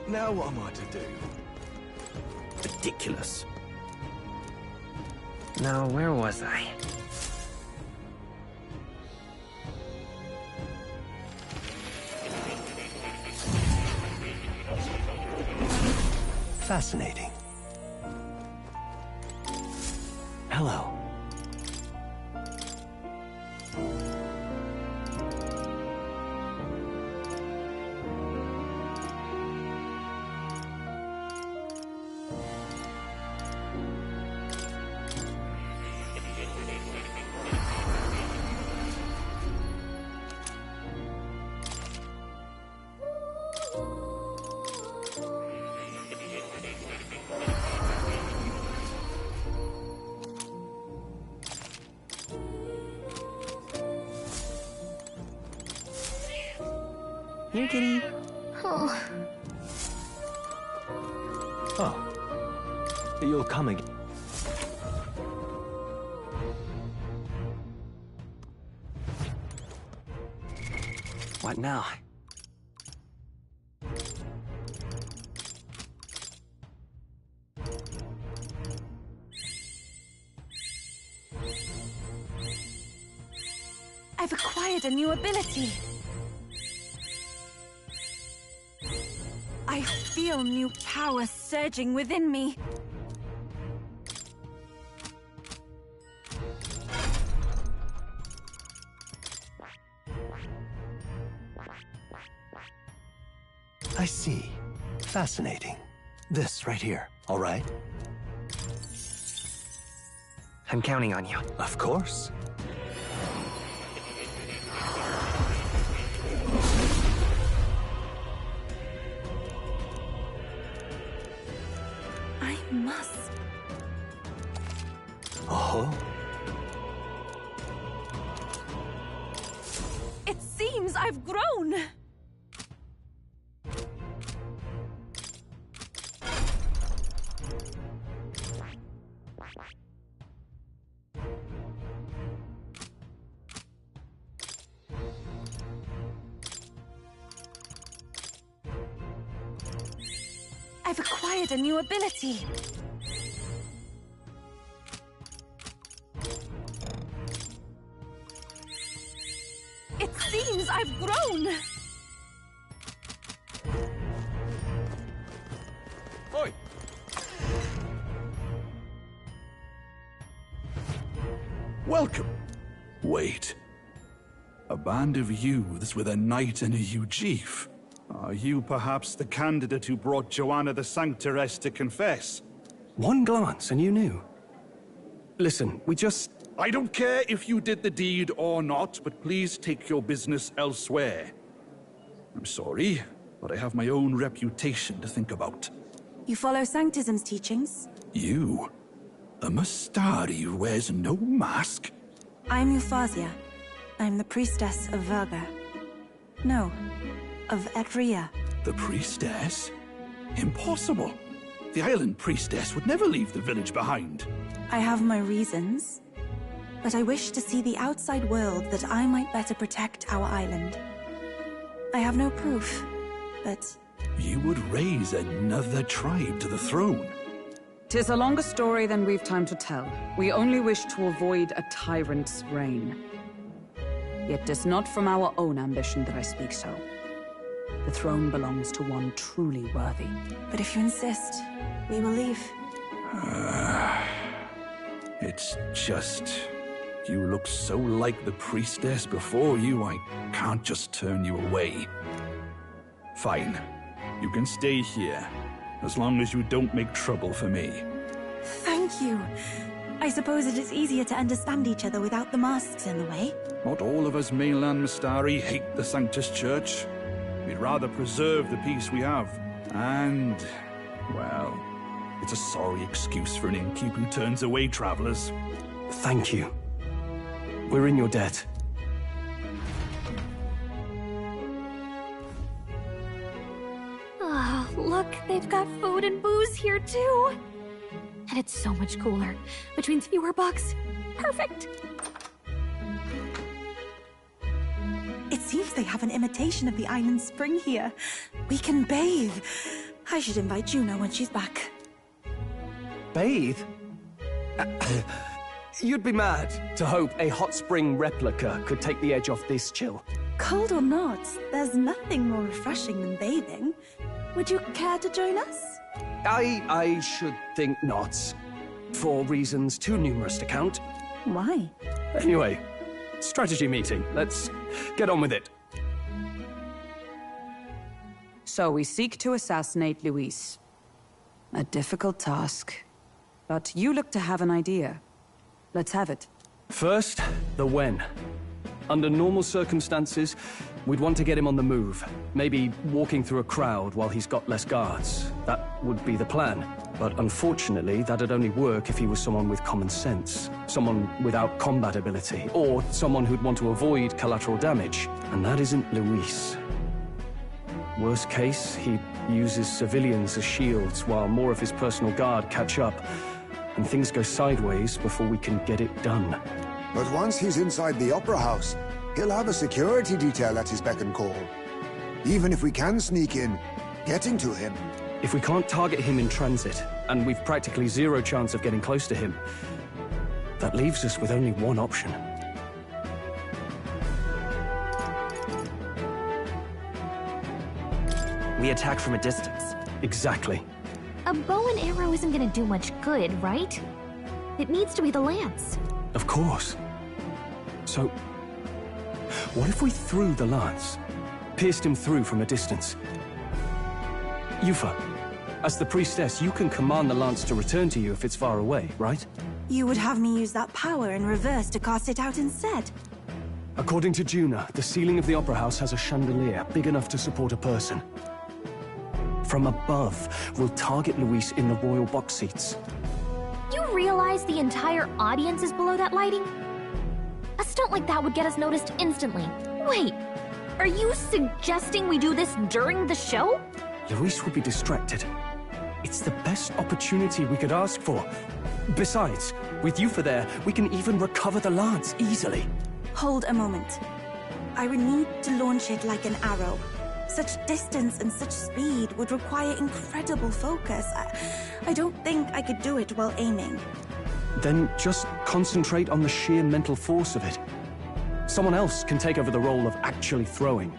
Now what am I to do? Ridiculous. Now, where was I? Fascinating. Hello. Here, kitty. Oh. Oh. You'll come again. What now? I've acquired a new ability. feel new power surging within me. I see. Fascinating. This right here, all right? I'm counting on you. Of course. I must. Oh? It seems I've grown. I've acquired a new ability. It seems I've grown. Oi! Welcome. Wait. A band of youths with a knight and a Ujif. Are you perhaps the candidate who brought Joanna the Sanctoress to confess? One glance and you knew. Listen, we just... I don't care if you did the deed or not, but please take your business elsewhere. I'm sorry, but I have my own reputation to think about. You follow Sanctism's teachings? You? A Mastari who wears no mask? I'm Euphausia. I'm the priestess of Verga. No, of Etria. The priestess? Impossible. The island priestess would never leave the village behind. I have my reasons, but I wish to see the outside world that I might better protect our island. I have no proof, but... You would raise another tribe to the throne. 'Tis a longer story than we've time to tell. We only wish to avoid a tyrant's reign. Yet 'tis not from our own ambition that I speak so. The throne belongs to one truly worthy. But if you insist, we will leave. It's just... You look so like the priestess before you, I can't just turn you away. Fine. You can stay here, as long as you don't make trouble for me. Thank you. I suppose it is easier to understand each other without the masks in the way. Not all of us mainland Mastari hate the Sanctus Church. We'd rather preserve the peace we have. And, well, it's a sorry excuse for an innkeep who turns away travelers. Thank you. We're in your debt. Ah, look, they've got food and booze here too. And it's so much cooler. Which means fewer bugs. Perfect. It seems they have an imitation of the island spring here. We can bathe. I should invite Juno when she's back. Bathe? You'd be mad to hope a hot spring replica could take the edge off this chill. Cold or not, there's nothing more refreshing than bathing. Would you care to join us? I should think not. For reasons too numerous to count. Why? Anyway, strategy meeting. Let's get on with it. So we seek to assassinate Luis. A difficult task. But you look to have an idea. Let's have it. First, the when. Under normal circumstances, we'd want to get him on the move. Maybe walking through a crowd while he's got less guards. That would be the plan. But unfortunately, that'd only work if he was someone with common sense. Someone without combat ability. Or someone who'd want to avoid collateral damage. And that isn't Luis. Worst case, he uses civilians as shields while more of his personal guard catch up. And things go sideways before we can get it done. But once he's inside the Opera House, he'll have a security detail at his beck and call. Even if we can sneak in, getting to him... If we can't target him in transit, and we've practically zero chance of getting close to him, that leaves us with only one option. We attack from a distance. Exactly. A bow and arrow isn't gonna do much good, right? It needs to be the lance. Of course. So, what if we threw the lance? Pierced him through from a distance? Yufa, as the priestess, you can command the lance to return to you if it's far away, right? You would have me use that power in reverse to cast it out instead. According to Juna, the ceiling of the Opera House has a chandelier big enough to support a person. From above, we'll target Luis in the royal box seats. You realize the entire audience is below that lighting? A stunt like that would get us noticed instantly. Wait, are you suggesting we do this during the show? Luis would be distracted. It's the best opportunity we could ask for. Besides, with Yufa there, we can even recover the lance easily. Hold a moment. I would need to launch it like an arrow. Such distance and such speed would require incredible focus. I don't think I could do it while aiming. Then just concentrate on the sheer mental force of it. Someone else can take over the role of actually throwing.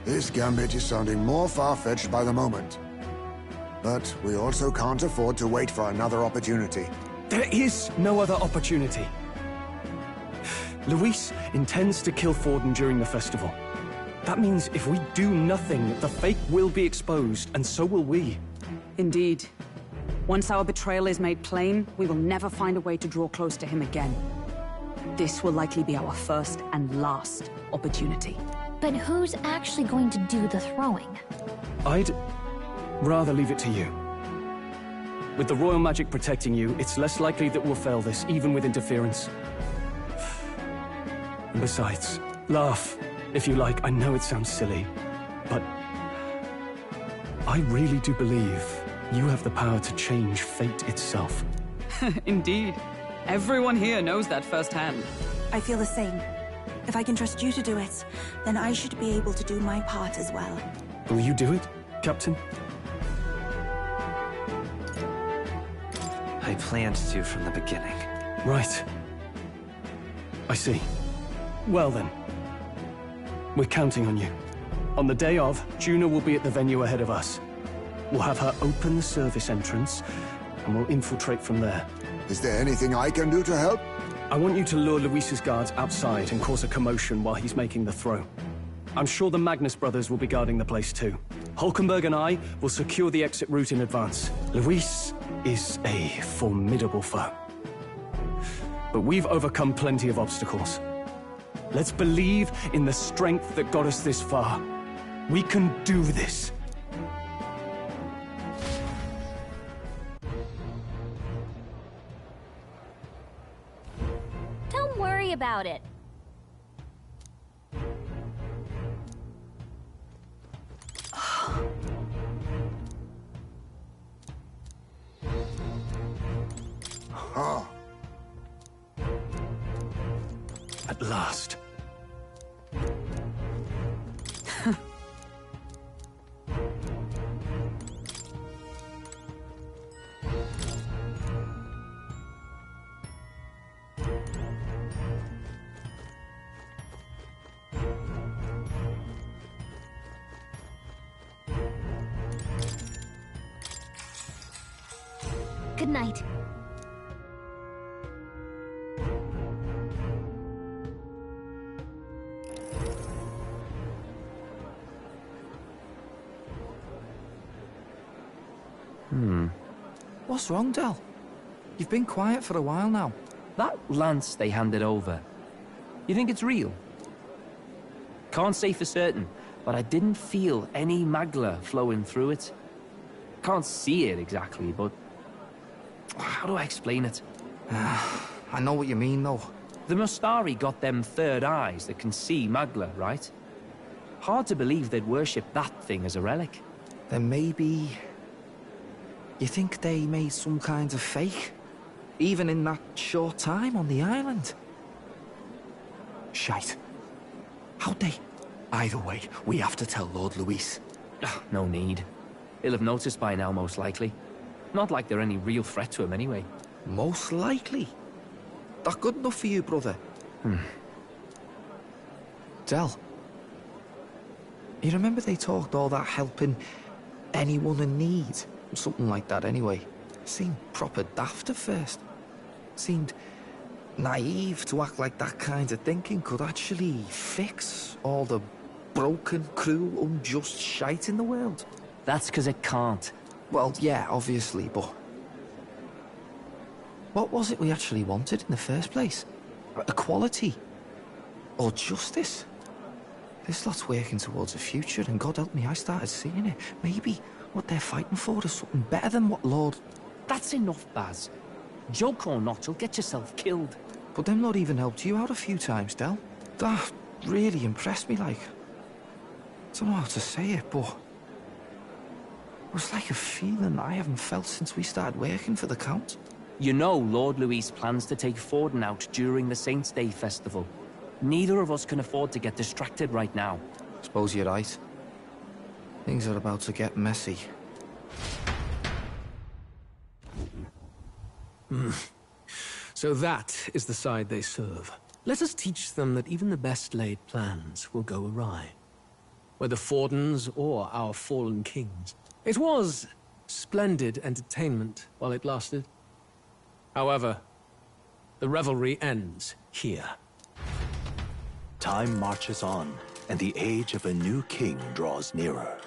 This gambit is sounding more far-fetched by the moment. But we also can't afford to wait for another opportunity. There is no other opportunity. Luis intends to kill Forden during the festival. That means if we do nothing, the fake will be exposed, and so will we. Indeed. Once our betrayal is made plain, we will never find a way to draw close to him again. This will likely be our first and last opportunity. But who's actually going to do the throwing? I'd rather leave it to you. With the royal magic protecting you, it's less likely that we'll fail this, even with interference. And besides, laugh, if you like. I know it sounds silly, but I really do believe you have the power to change fate itself. Indeed. Everyone here knows that firsthand. I feel the same. If I can trust you to do it, then I should be able to do my part as well. Will you do it, Captain? I planned to from the beginning. Right. I see. Well then. We're counting on you. On the day of, Juna will be at the venue ahead of us. We'll have her open the service entrance, and we'll infiltrate from there. Is there anything I can do to help? I want you to lure Luis's guards outside and cause a commotion while he's making the throw. I'm sure the Magnus brothers will be guarding the place too. Hulkenberg and I will secure the exit route in advance. Luis is a formidable foe. But we've overcome plenty of obstacles. Let's believe in the strength that got us this far. We can do this. Don't worry about it. Ah. At last. Good night. What's wrong, Del? You've been quiet for a while now. That lance they handed over, you think it's real? Can't say for certain, but I didn't feel any magla flowing through it. Can't see it exactly, but how do I explain it? I know what you mean, though. The Mustari got them third eyes that can see magla, right? Hard to believe they'd worship that thing as a relic. Then maybe... You think they made some kind of fake? Even in that short time on the island? Shite. How'd they? Either way, we have to tell Lord Luis. No need. He'll have noticed by now, most likely. Not like they're any real threat to him anyway. Most likely? That good enough for you, brother? Del. You remember they talked all that helping anyone in need. Something like that, anyway. Seemed proper daft at first. Seemed naive to act like that kind of thinking could actually fix all the broken, cruel, unjust shite in the world. That's because it can't. Well, yeah, obviously, but... what was it we actually wanted in the first place? Equality? Or justice? This lot's working towards a future, and God help me, I started seeing it. Maybe what they're fighting for is something better than what Lord... That's enough, Baz. Joke or not, you'll get yourself killed. But them not even helped you out a few times, Del. That really impressed me, like... I don't know how to say it, but... it was like a feeling I haven't felt since we started working for the Count. You know Lord Luis plans to take Forden out during the Saints' Day festival. Neither of us can afford to get distracted right now. Suppose you're right. Things are about to get messy. So that is the side they serve. Let us teach them that even the best laid plans will go awry. Whether Fordens or our fallen kings. It was splendid entertainment while it lasted. However, the revelry ends here. Time marches on, and the age of a new king draws nearer.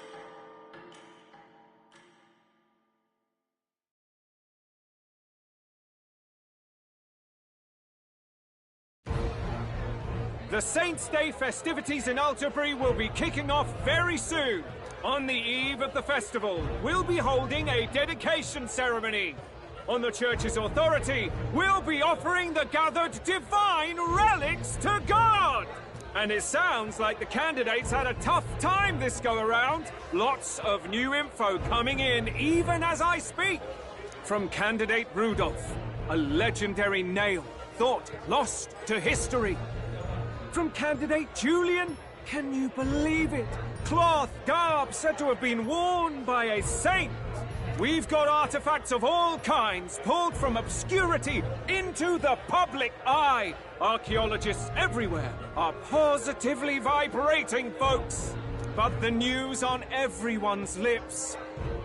The Saints' Day festivities in Alterbury will be kicking off very soon. On the eve of the festival, we'll be holding a dedication ceremony. On the church's authority, we'll be offering the gathered divine relics to God! And it sounds like the candidates had a tough time this go-around. Lots of new info coming in even as I speak. From candidate Rudolph, a legendary nail, thought lost to history. From candidate Julian, can you believe it? Cloth garb said to have been worn by a saint. We've got artifacts of all kinds pulled from obscurity into the public eye. Archaeologists everywhere are positively vibrating, folks. But the news on everyone's lips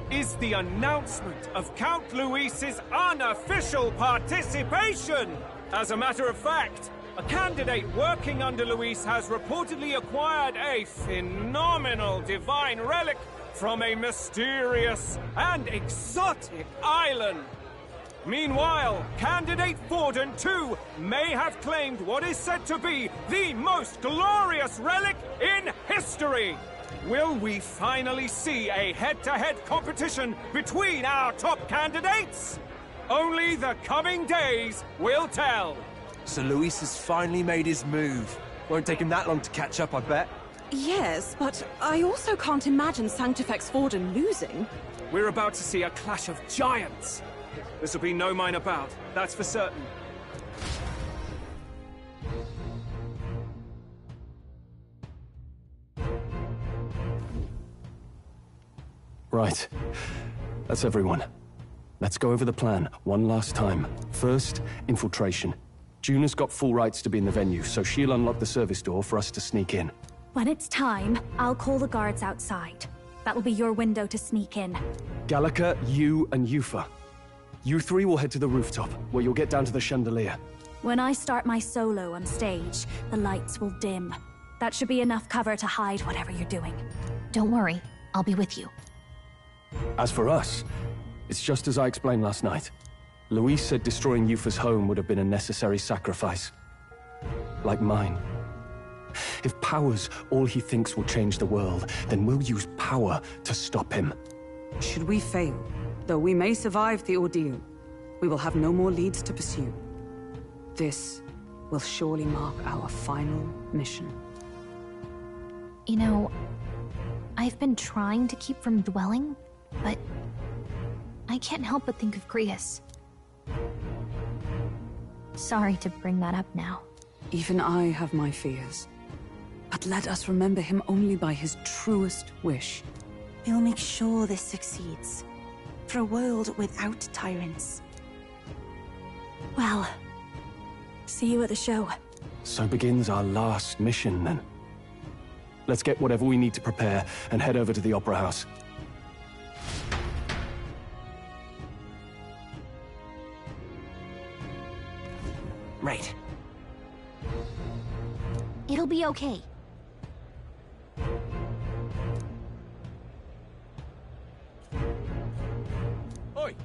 is the announcement of Count Luis's unofficial participation. As a matter of fact, a candidate working under Luis has reportedly acquired a phenomenal divine relic from a mysterious and exotic island. Meanwhile, candidate Forden, too, may have claimed what is said to be the most glorious relic in history. Will we finally see a head-to-head competition between our top candidates? Only the coming days will tell. So Luis has finally made his move. Won't take him that long to catch up, I bet. Yes, but I also can't imagine Sanctifex Forden losing. We're about to see a clash of giants. This will be no minor bout, that's for certain. Right. That's everyone. Let's go over the plan one last time. First, infiltration. Juna's got full rights to be in the venue, so she'll unlock the service door for us to sneak in. When it's time, I'll call the guards outside. That will be your window to sneak in. Gallica, you, and Yufa. You three will head to the rooftop, where you'll get down to the chandelier. When I start my solo on stage, the lights will dim. That should be enough cover to hide whatever you're doing. Don't worry, I'll be with you. As for us, it's just as I explained last night. Luis said destroying Yufa's home would have been a necessary sacrifice. Like mine. If power's all he thinks will change the world, then we'll use power to stop him. Should we fail, though we may survive the ordeal, we will have no more leads to pursue. This will surely mark our final mission. You know, I've been trying to keep from dwelling, but I can't help but think of Grius. Sorry to bring that up now. Even I have my fears. But let us remember him only by his truest wish. We'll make sure this succeeds. For a world without tyrants. Well, see you at the show. So begins our last mission, then. Let's get whatever we need to prepare and head over to the Opera House. Right. It'll be okay. Oi!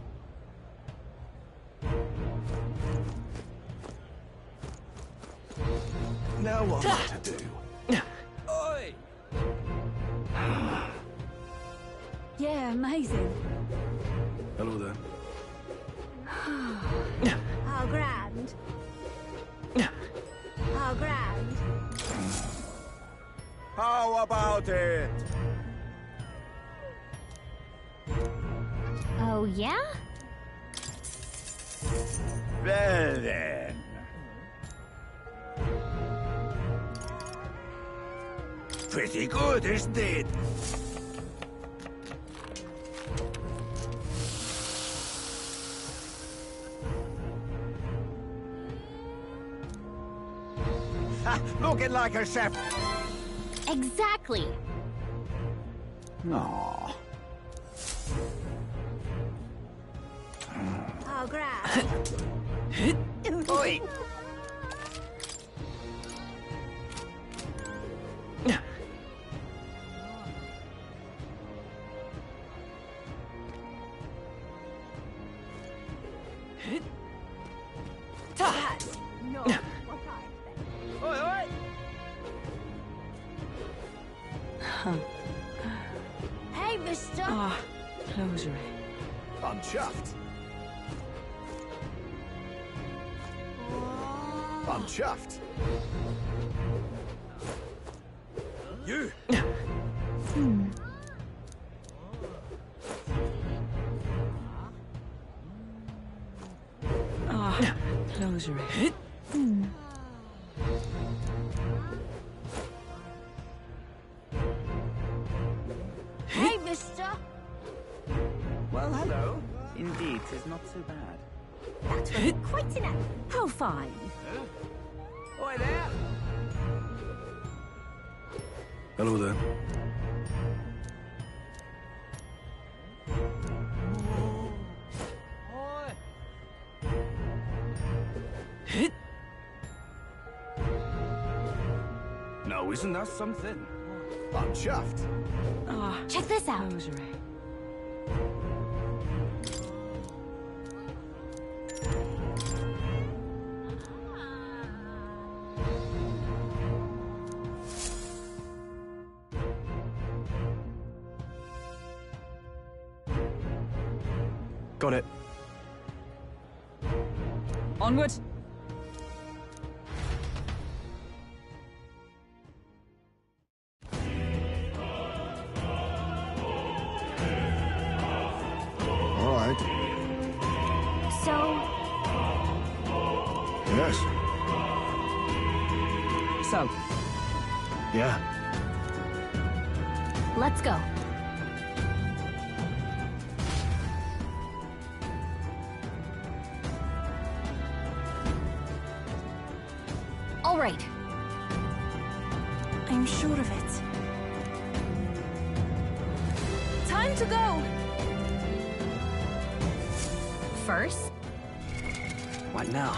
Now what am I to do? Oi! Yeah, amazing. Hello there. How grand. How grand. How about it? Oh, yeah? Well then. Pretty good, isn't it? Looking like a chef. Exactly. No. How grand. Oi! No. What I Oi, oi! Hey, mister. Ah, closery. I'm chuffed. I'm chuffed. You! Ah, closery. Hey, mister. Well, hello. Indeed, 'tis not so bad. That was quite enough. How fine. Oi there! Hello there. Oi! Now, isn't that something? I'm chuffed. Ah, Check this out. closery. Got it. Onward. All right. So, Yes. So, Yeah. let's go. All right. I'm sure of it. Time to go! First, What now?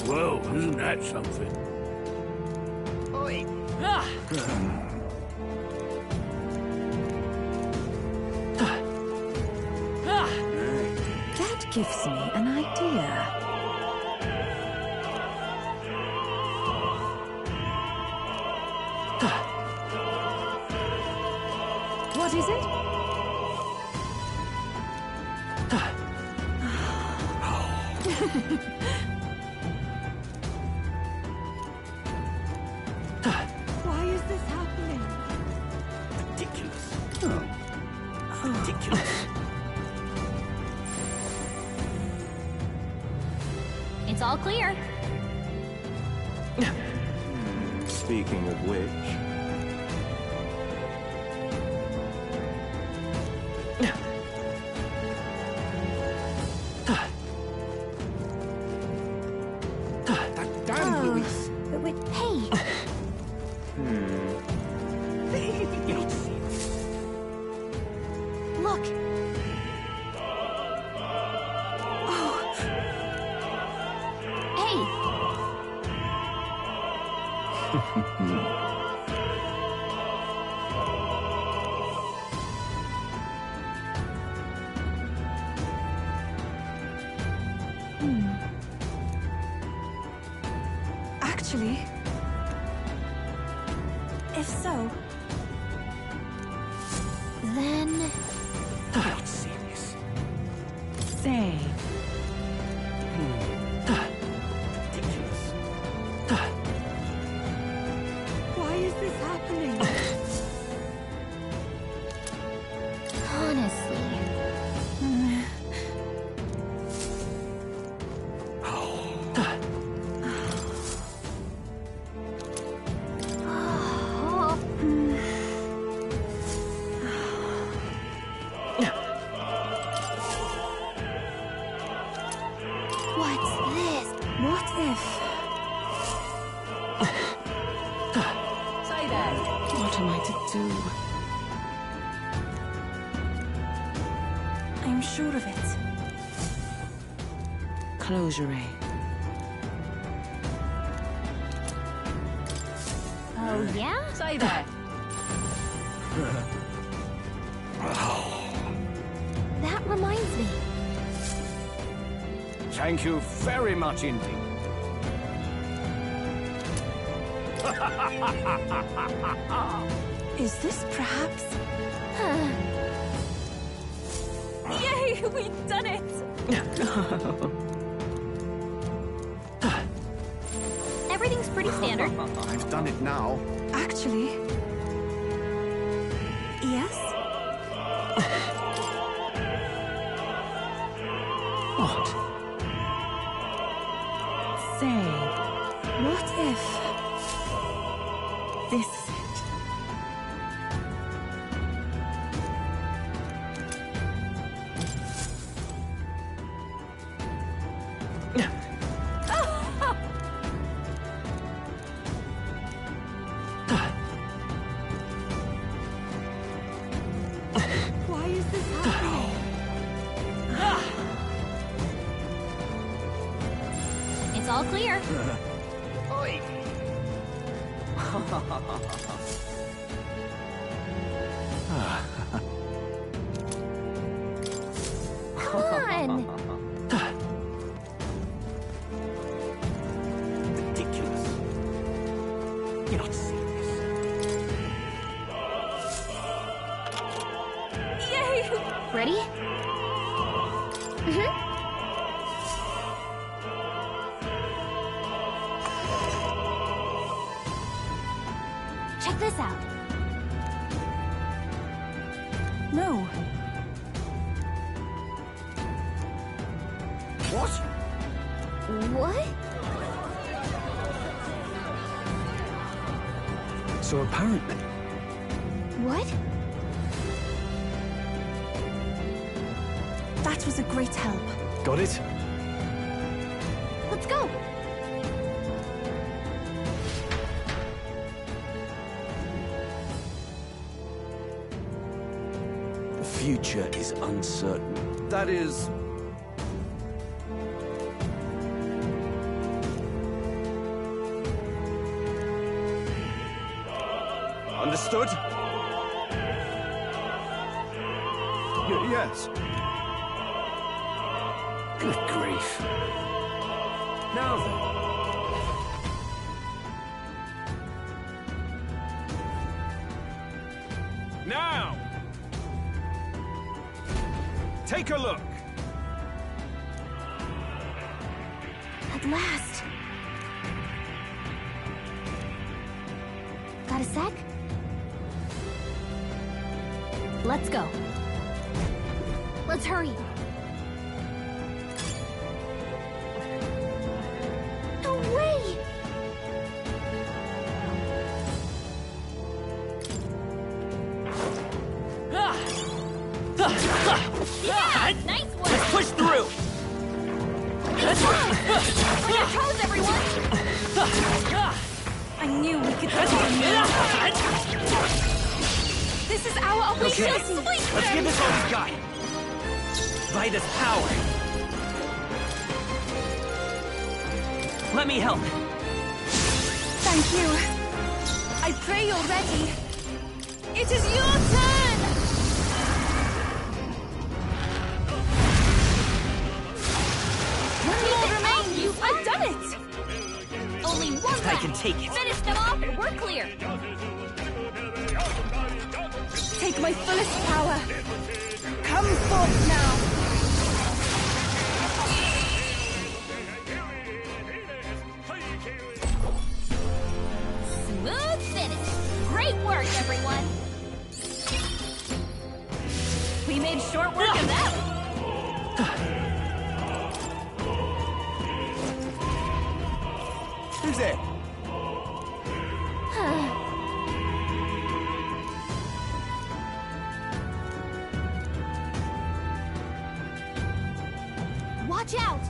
Whoa, isn't that something? Oi! that gives me an idea. What is it? Why is this happening? Ridiculous. Ridiculous. it's all clear. Speaking of which, Damn, Luis. But wait, hey, You don't see it. Look! Oh. Hey! Actually, if so, then... Not serious. say. Ridiculous. Why is this happening? Honestly... What am I to do? I'm sure of it. Close your eye. Oh, yeah? Say there. That reminds me. Thank you very much indeed. Is this perhaps... Yay! We've done it! Everything's pretty standard. I've done it now. Actually... yes? What? Say, what if... this is it? Why is this happening? It's all clear. Oi! Come on. Ridiculous. You're not serious. Yay! Ready? Mm-hmm. Check this out. No. What? What? So apparently... What? That was a great help. Got it? Let's go. The future is uncertain. That is... Understood? Yes. Good grief. Now then. Now! Take a look. At last. Got a sec? Let's go. Let's hurry. No way! Yeah! Nice one! Let's push through! On your toes, everyone! I knew we could do it. This is our Okay, opportunity. let's give this all we've got. By this power. Let me help. Thank you. I pray you're ready. It is your turn! One more remains. I've done it! Only one left. I can take it. Finish them off and we're clear. Take my fullest power. Come forth now. Smooth finish. Great work, everyone. We made short work of that. Who's there? Watch out!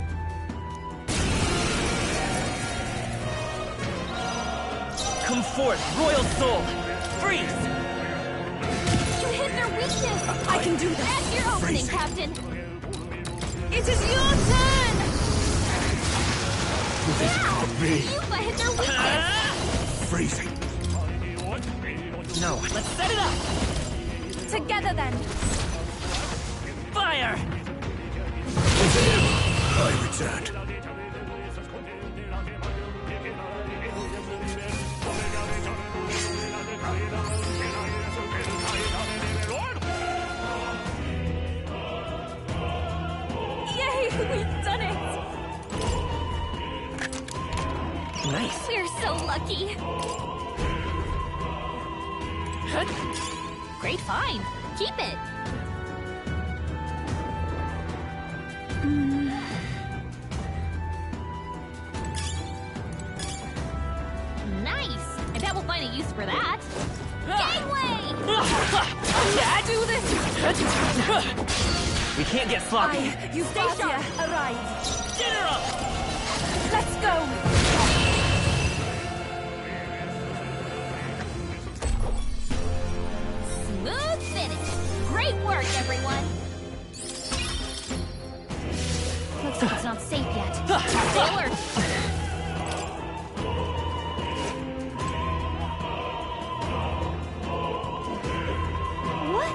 Come forth, royal soul. Freeze! You hit their weakness! I can do this. That's your opening, Captain! It is your turn! This can't be. Yuba hit their weakness! Freezing. No, let's set it up! Together then. Fire! I returned. Yay! We've done it! Nice. We're so lucky. Great find. Keep it. Nice. I bet we'll find a use for that. Gangway! Let's do this! We can't get sloppy. Eustacia, arrive. General! Let's go! Smooth finish. Great work, everyone. Looks like it's not safe yet. Stay alert. What?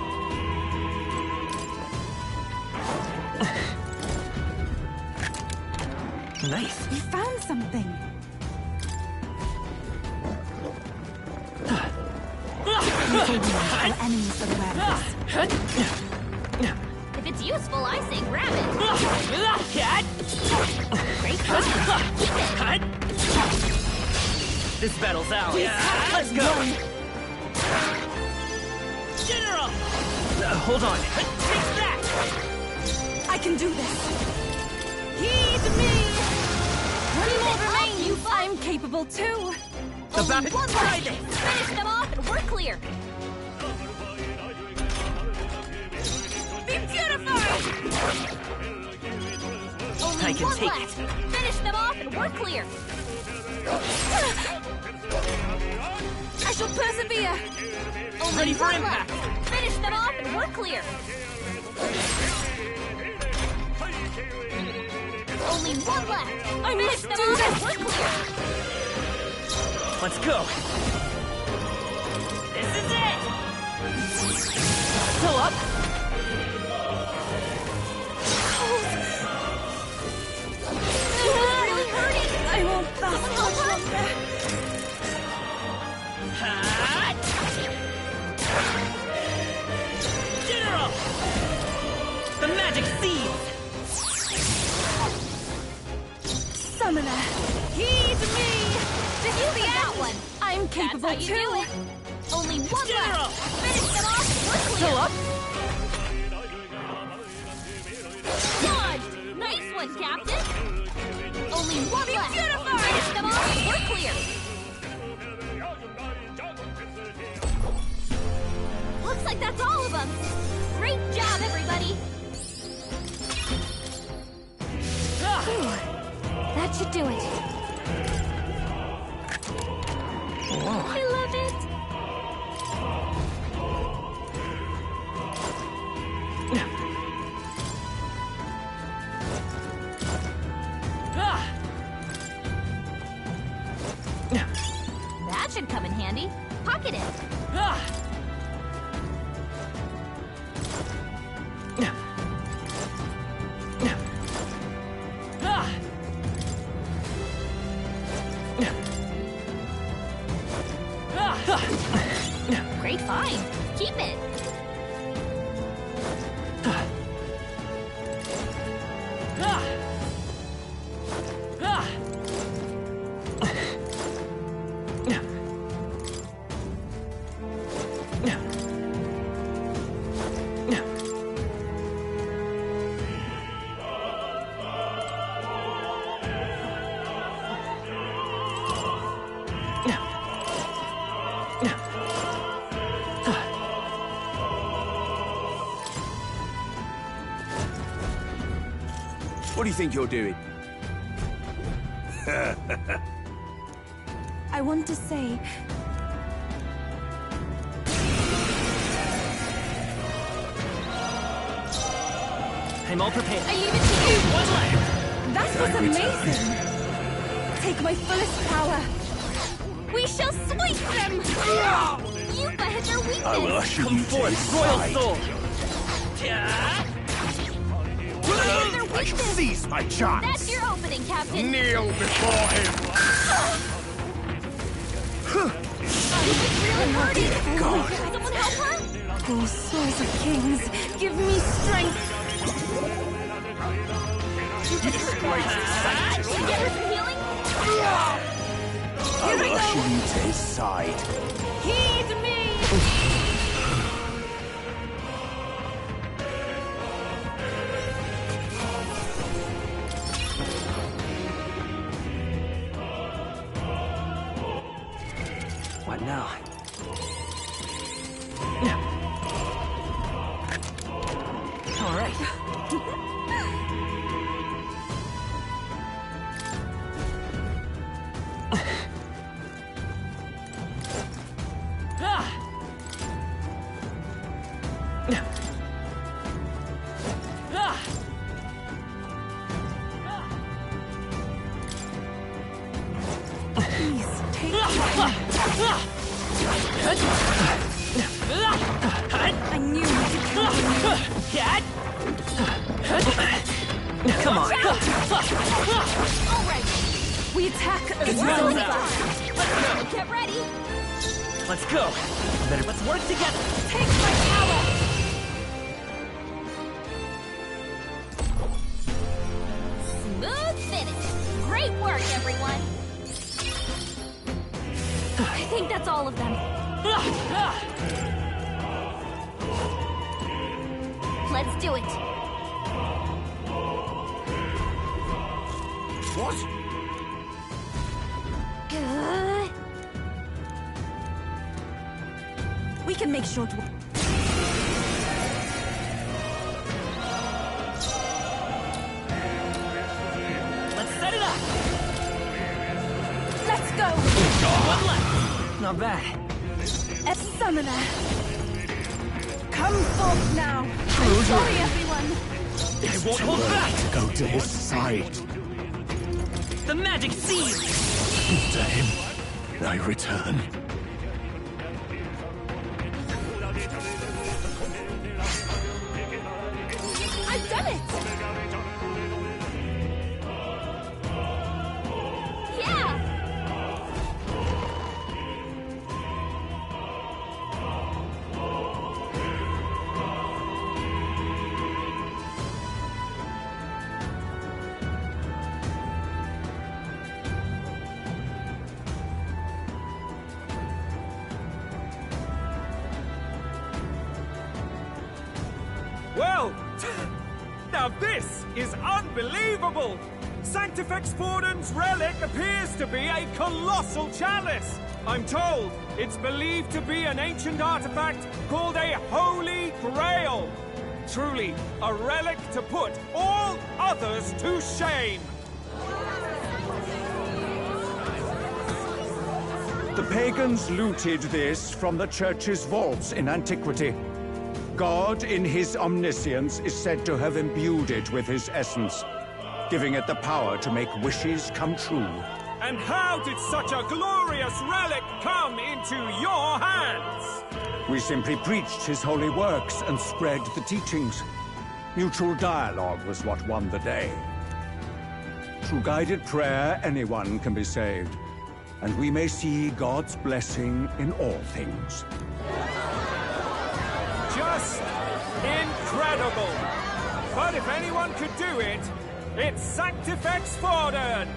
Nice. We found something. Our enemies are aware of this. If it's useful, I say grab it. Great find. Keep it. This battle's ours. Let's go. General! Hold on. Take that! I can do this. Heed me! One more remains. I'm capable too. The Only battle. one Try left. this. Finish them off and we're clear. Be purified! Only I can one take left. Finish them off and we're clear. I shall persevere. Only Ready for one impact. left. Finish them off and we're clear. Only one left. I Finish must them do off and this. we're clear. Let's go. This is it. Still up? This is really hurting. I won't last much longer. Hot. General! The magic seeds! Summoner, heed me! Did you see that one? I'm That's capable how you too. do it. Only one General! left. Finish them off and we're clear. Still up? Dodged. Nice one, Captain. Only one left. Finish them off and we're clear. Looks like that's all of them. Great job, everybody. That should do it. I love it. at it. Great find. Keep it. What do you think you're doing? I want to say... I'm all prepared. I leave it to you! One left! That was amazing! Take my fullest power. We shall sweep them! You've hit their weakness! I will usher Come you to forth, his royal side. soul! I shall seize my chance. That's your opening, Captain. Kneel before him! Really hurting. God. Someone help her? Oh, souls of kings, give me strength! You just hurt bad. Can you get her some healing? I will usher you to his side. Heed me! What now? All right. Please, take me. I knew you could count on me. Come on. All right. We attack as It's well. round out. Get ready. Let's go. Let's work together. Take my power. Smooth finish. Great work, everyone. I think that's all of them. Let's do it. What? We can make short work. Let's set it up. Let's go. One left. Not bad. A summoner. Come forth now. I'm sorry, everyone. I won't hold back. Go to his side. The magic seed. To him, I return. I've done it. Yeah! Well, now this is unbelievable! Sanctifex Forden's relic appears to be a colossal chalice. I'm told it's believed to be an ancient artifact called a Holy Grail. Truly, a relic to put all others to shame. The pagans looted this from the church's vaults in antiquity. God, in his omniscience, is said to have imbued it with his essence, giving it the power to make wishes come true. And how did such a glorious relic come into your hands. We simply preached his holy works and spread the teachings. Mutual dialogue was what won the day. Through guided prayer, anyone can be saved, and we may see God's blessing in all things. Just incredible! But if anyone could do it, it's Sanctifex Forden!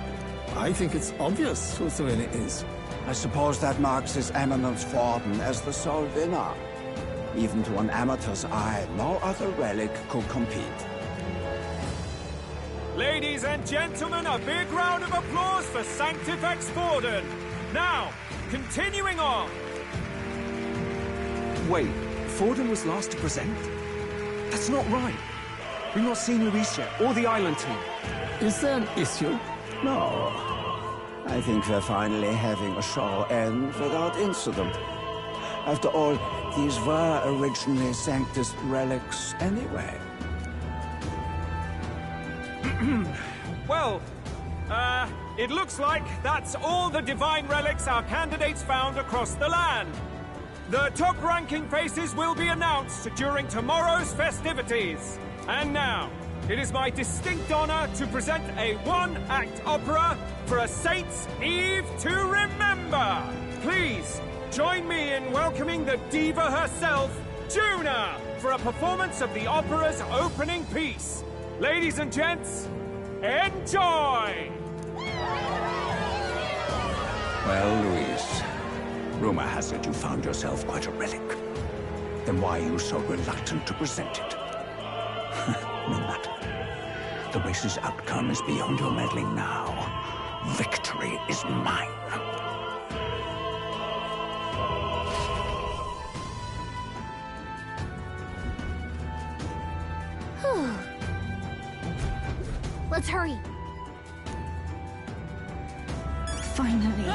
I think it's obvious whose win it is. I suppose that marks His Eminence Forden as the sole winner. Even to an amateur's eye, no other relic could compete. Ladies and gentlemen, a big round of applause for Sanctifex Forden. Now, continuing on. Wait, Forden was last to present? That's not right. We've not seen Luis yet, or the island team. Is there an issue? No. I think we're finally having a show end without incident. After all, these were originally Sanctus relics anyway. Well, it looks like that's all the divine relics our candidates found across the land. The top-ranking faces will be announced during tomorrow's festivities. And now, it is my distinct honor to present a one-act opera for a Saint's Eve to remember. Please, join me in welcoming the diva herself, Juna, for a performance of the opera's opening piece. Ladies and gents, enjoy! Well, Luis, rumor has it you found yourself quite a relic. Then why are you so reluctant to present it? No matter. The race's outcome is beyond your meddling now. Victory is mine. Let's hurry. Finally.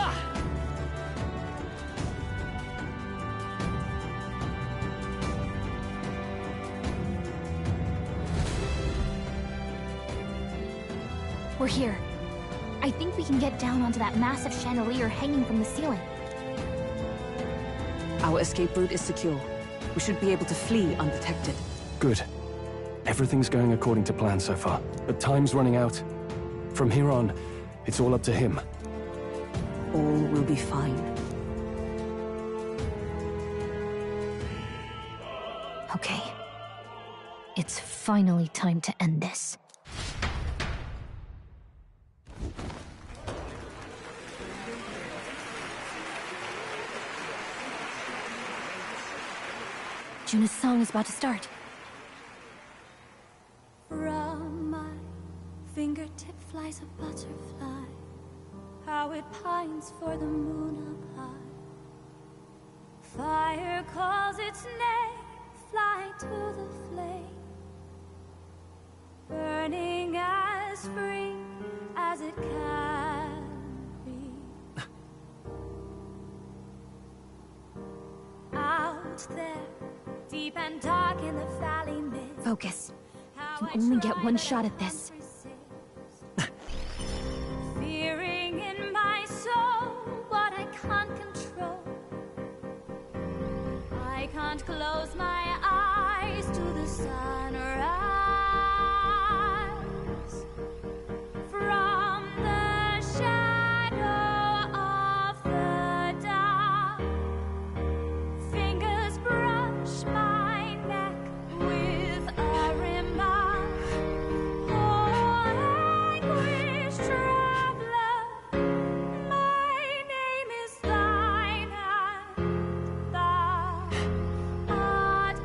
We're here. I think we can get down onto that massive chandelier hanging from the ceiling. Our escape route is secure. We should be able to flee undetected. Good. Everything's going according to plan so far, but time's running out. From here on, it's all up to him. All will be fine. Okay. It's finally time to end this. Juna's song is about to start. From my fingertip flies a butterfly, how it pines for the moon up high. Fire calls its name, fly to the flame, burning as free as it can be. Out there, deep and dark in the valley mid. Focus. You can only get one shot at this. Fearing in my soul what I can't control. I can't close my eyes to the sunrise. From the shadow of the dark, fingers brush my neck with a remark. Oh, anguish traveler, my name is thine, and thou art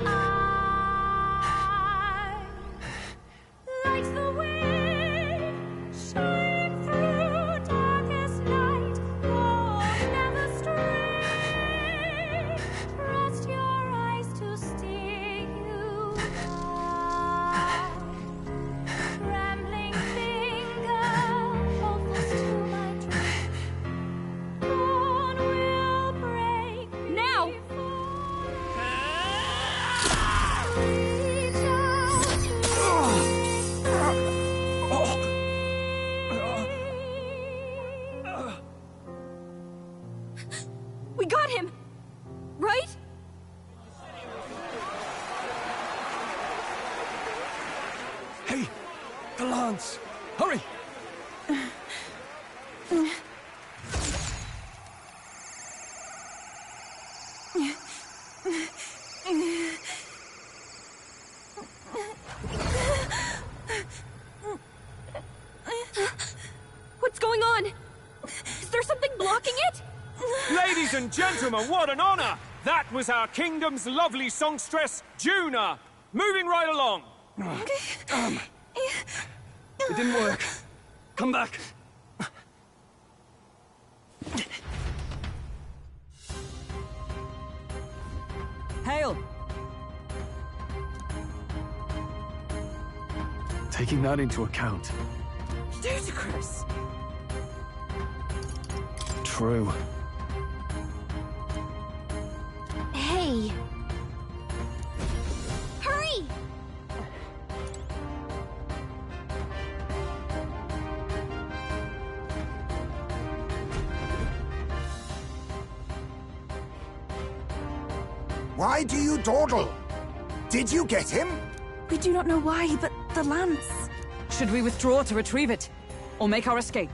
Hey! The lance! Hurry! What's going on? Is there something blocking it? Ladies and gentlemen, what an honor! That was our kingdom's lovely songstress, Juna. Moving right along. It didn't work. Come back. Hail! Taking that into account. Ludicrous! True. Hey! Hurry! Why do you dawdle? Did you get him? We do not know why, but the lance... Should we withdraw to retrieve it? Or make our escape?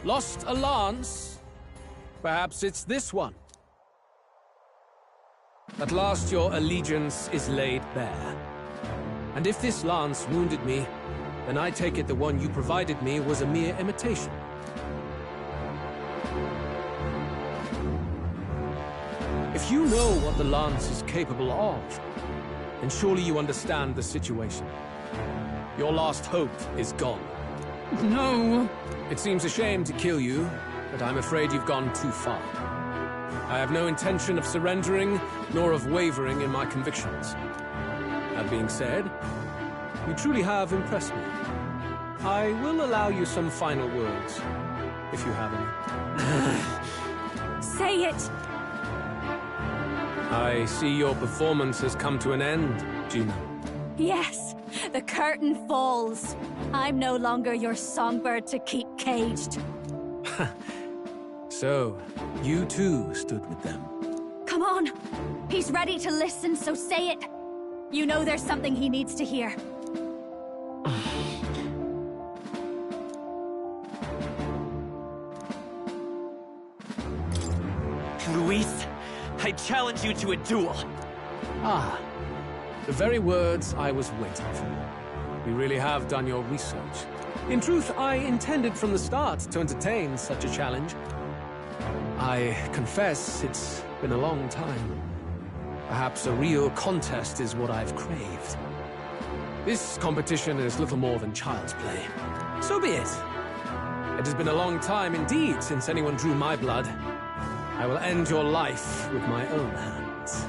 Lost a lance? Perhaps it's this one. At last your allegiance is laid bare. And if this lance wounded me, then I take it the one you provided me was a mere imitation. If you know what the lance is capable of, then surely you understand the situation. Your last hope is gone. No! It seems a shame to kill you, but I'm afraid you've gone too far. I have no intention of surrendering, nor of wavering in my convictions. That being said, you truly have impressed me. I will allow you some final words, if you have any. Say it! I see your performance has come to an end, Gina. Yes, the curtain falls. I'm no longer your songbird to keep caged. So, you too stood with them. Come on! He's ready to listen, so say it! You know there's something he needs to hear. Luis, I challenge you to a duel. Ah, the very words I was waiting for. You really have done your research. In truth, I intended from the start to entertain such a challenge. I confess it's been a long time. Perhaps a real contest is what I've craved. This competition is little more than child's play. So be it. It has been a long time indeed since anyone drew my blood. I will end your life with my own hands.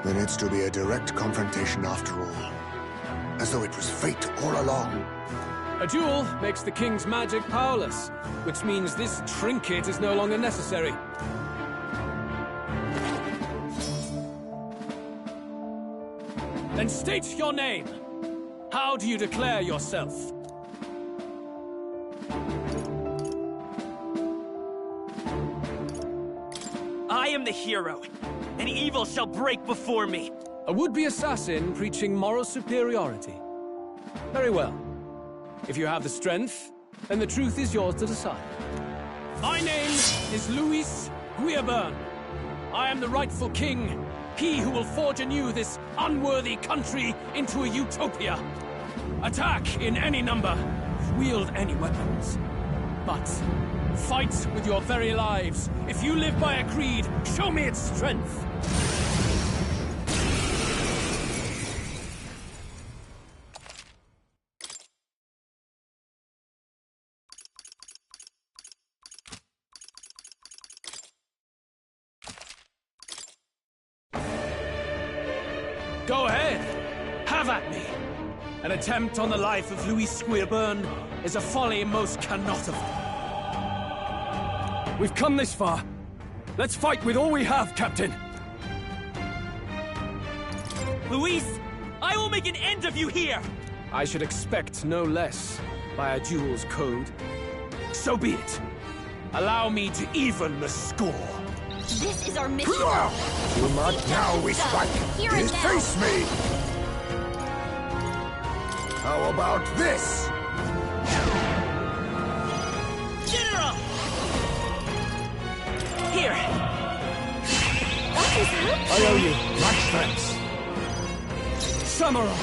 Then it's to be a direct confrontation after all. As though it was fate all along. A duel makes the king's magic powerless, which means this trinket is no longer necessary. Then state your name. How do you declare yourself? I am the hero, and evil shall break before me. A would-be assassin preaching moral superiority. Very well. If you have the strength, then the truth is yours to decide. My name is Luis Guillaburn. I am the rightful king, he who will forge anew this unworthy country into a utopia. Attack in any number, wield any weapons. But fight with your very lives. If you live by a creed, show me its strength. Go ahead. Have at me. An attempt on the life of Luis Guillaburn is a folly most cannot avoid. We've come this far. Let's fight with all we have, Captain. Luis, I will make an end of you here. I should expect no less by a duel's code. So be it. Allow me to even the score. This is our mission. You must now we strike. Here and now. Face me! How about this? General! Here! What is happening? I owe you. Much thanks. Samurai!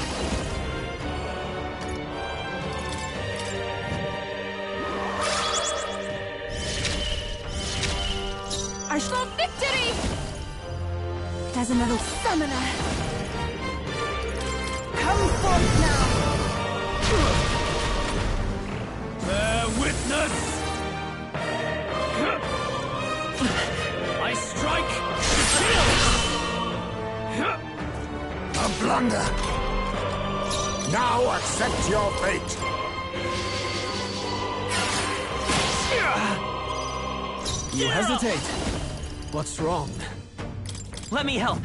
I saw victory! There's another summoner. Come forth now! Bear witness! I strike! A blunder. Now accept your fate. You hesitate. What's wrong? Let me help.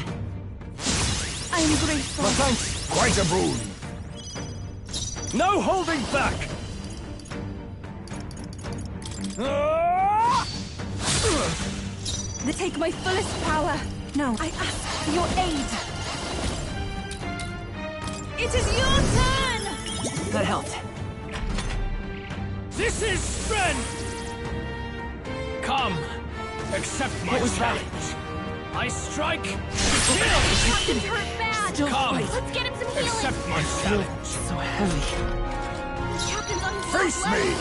I am grateful. My thanks. Quite a boon. No holding back! They take my fullest power. No, I ask for your aid. It is your turn! That helped. This is strength! Come, accept my challenge. I strike, kill! Captain's hurt bad! Come, Let's get him some healing! accept my challenge. So heavy. Captain's on his Face last leg. me!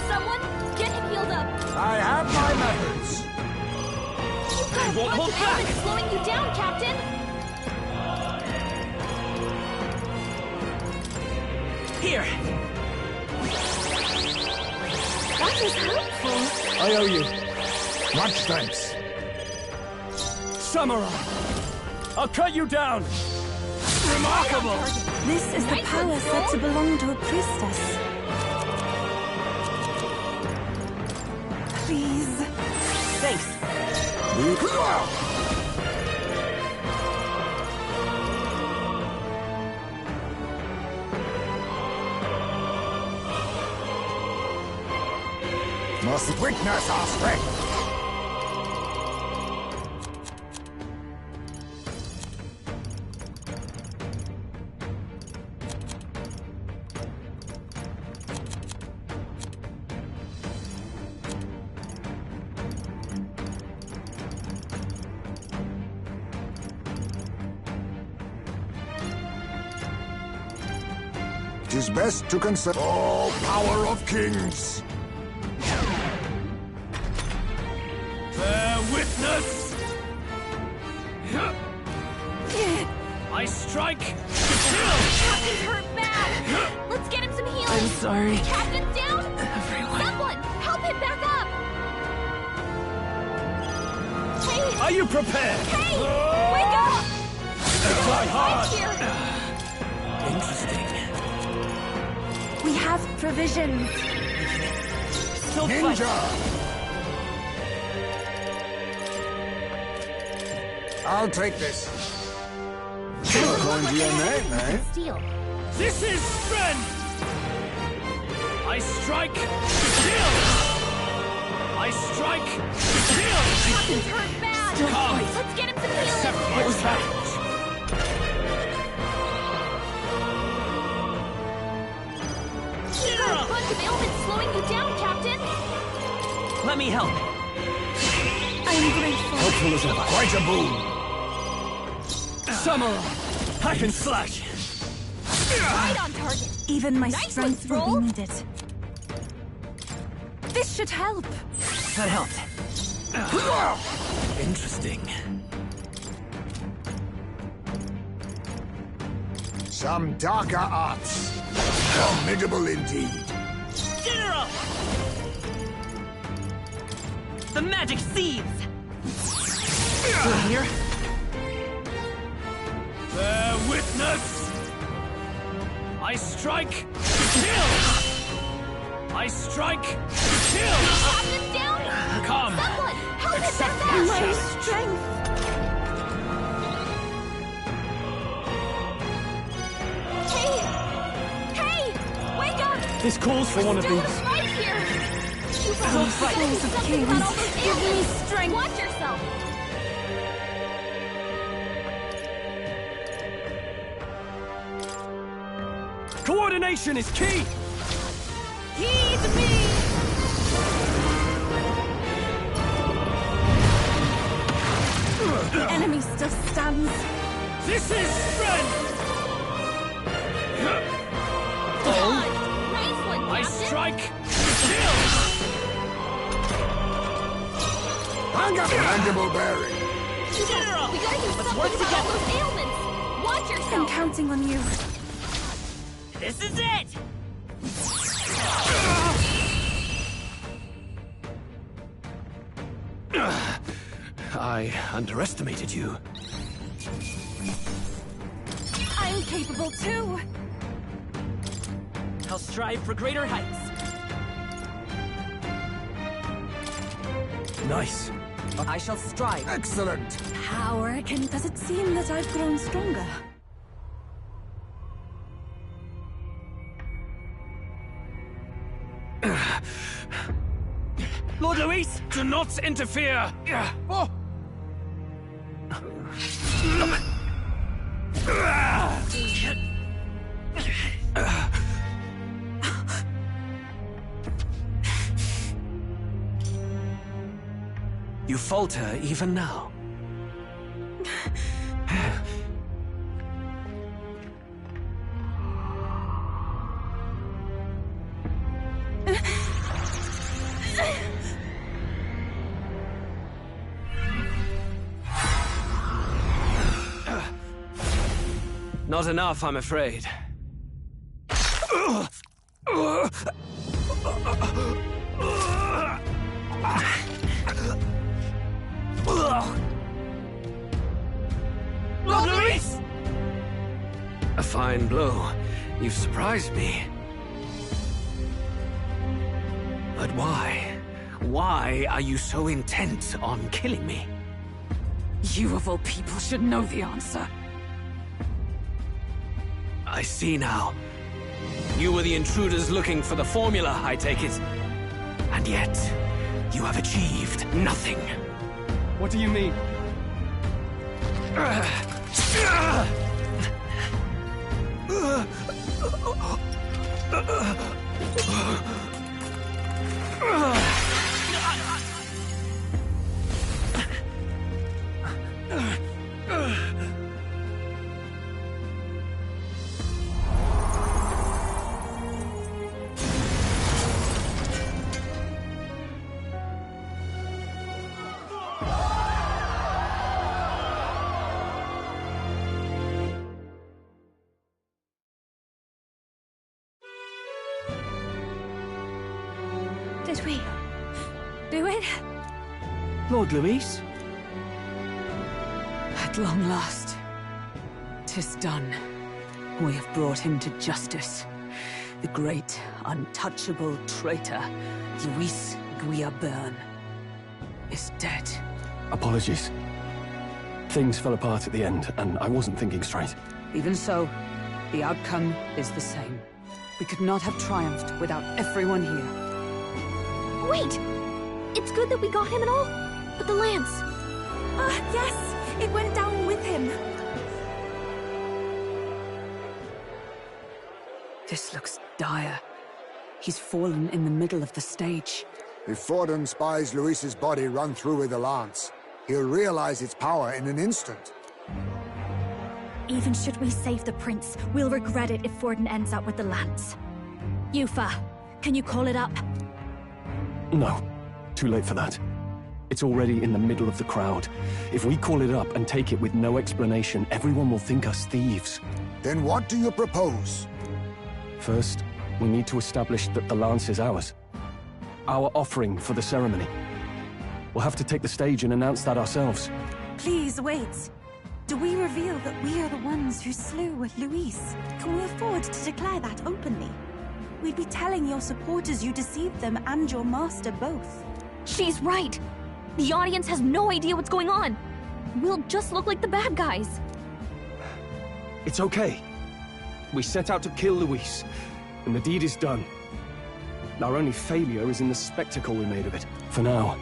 Someone, get him healed up! I have my methods. You've got a won't bunch hold of back. elements slowing you down, Captain! Here! That is helpful. I owe you. Much thanks. Samurai! I'll cut you down! Remarkable! This is the Nice power one, said to belong to a priestess. Please. Thanks. Must witness our strength. It is best to consider all power of kings. Bear witness! I strike, kill! Captain's hurt bad! Let's get him some healing! I'm sorry. Captain's down! Everyone. Someone, help him back up! Hey! Are you prepared? Hey! Wake up! Try hard! Here! Interesting. We have provisions. So Ninja! I'll take this. According to your name, eh? Steel. This is strength! I strike, kill! I strike, kill! Captain's hurt bad! Come, Let's get him some healing! accept my challenge. You've got a bunch of ailments slowing you down, Captain! Let me help. I am grateful. Helpful as ever. Quite a boon. Samurai! Hack and slash! Right on target! Even my Nice strength one, will Stroll. be needed. This should help. That helped. Interesting. Some darker arts. Formidable indeed. General! The magic seeds! Here? Bear witness! I strike, kill! I strike, kill! Captain's down! Come, Someone, help him accept back my up! My challenge. strength. Hey! Hey! Wake up! This calls for one of Still these. right here! You Souls gotta of do something kings, about all those give me ailments! strength. Watch yourself! Coordination is key! Heed me! The enemy still stands. This is strength! Nice one, I Captain. strike! Kill! Hang up! Mandible bearing. General! We gotta do something work about all those ailments! Watch I'm yourself! counting on you. This is it! I underestimated you. I'm capable too. I'll strive for greater heights. Nice. I shall strive. Excellent. How arrogant does it seem that I've grown stronger? Lord Luis, do not interfere! Oh. You falter even now. Not enough, I'm afraid. Lord Luis! A fine blow. You've surprised me. But why? Why are you so intent on killing me? You of all people should know the answer. I see now. You were the intruders looking for the formula, I take it. And yet, you have achieved nothing. What do you mean? Did we do it? Lord Luis? At long last, 'tis done. We have brought him to justice. The great, untouchable traitor, Luis Guillaburn, is dead. Apologies. Things fell apart at the end, and I wasn't thinking straight. Even so, the outcome is the same. We could not have triumphed without everyone here. Wait! It's good that we got him and all, but the lance... Ah, yes! It went down with him. This looks dire. He's fallen in the middle of the stage. If Forden spies Luis's body run through with a lance, he'll realize its power in an instant. Even should we save the prince, we'll regret it if Forden ends up with the lance. Yufa, can you call it up? No. Too late for that. It's already in the middle of the crowd. If we call it up and take it with no explanation, everyone will think us thieves. Then what do you propose? First, we need to establish that the lance is ours. Our offering for the ceremony. We'll have to take the stage and announce that ourselves. Please, wait. Do we reveal that we are the ones who slew Luis? Can we afford to declare that openly? We'd be telling your supporters you deceived them and your master both. She's right! The audience has no idea what's going on! We'll just look like the bad guys. It's okay. We set out to kill Luis, and the deed is done. Our only failure is in the spectacle we made of it. For now,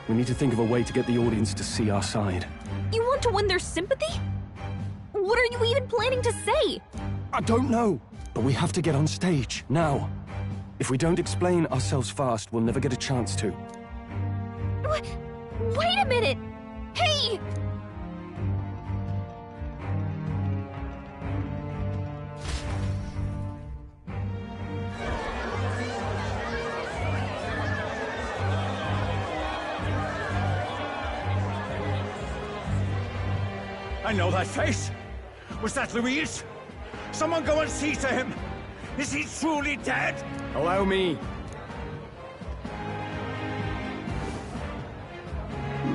we need to think of a way to get the audience to see our side. You want to win their sympathy? What are you even planning to say? I don't know, But we have to get on stage, now. If we don't explain ourselves fast, we'll never get a chance to. Wait a minute! Hey! I know that face. Was that Louise? Someone go and see to him. Is he truly dead? Allow me.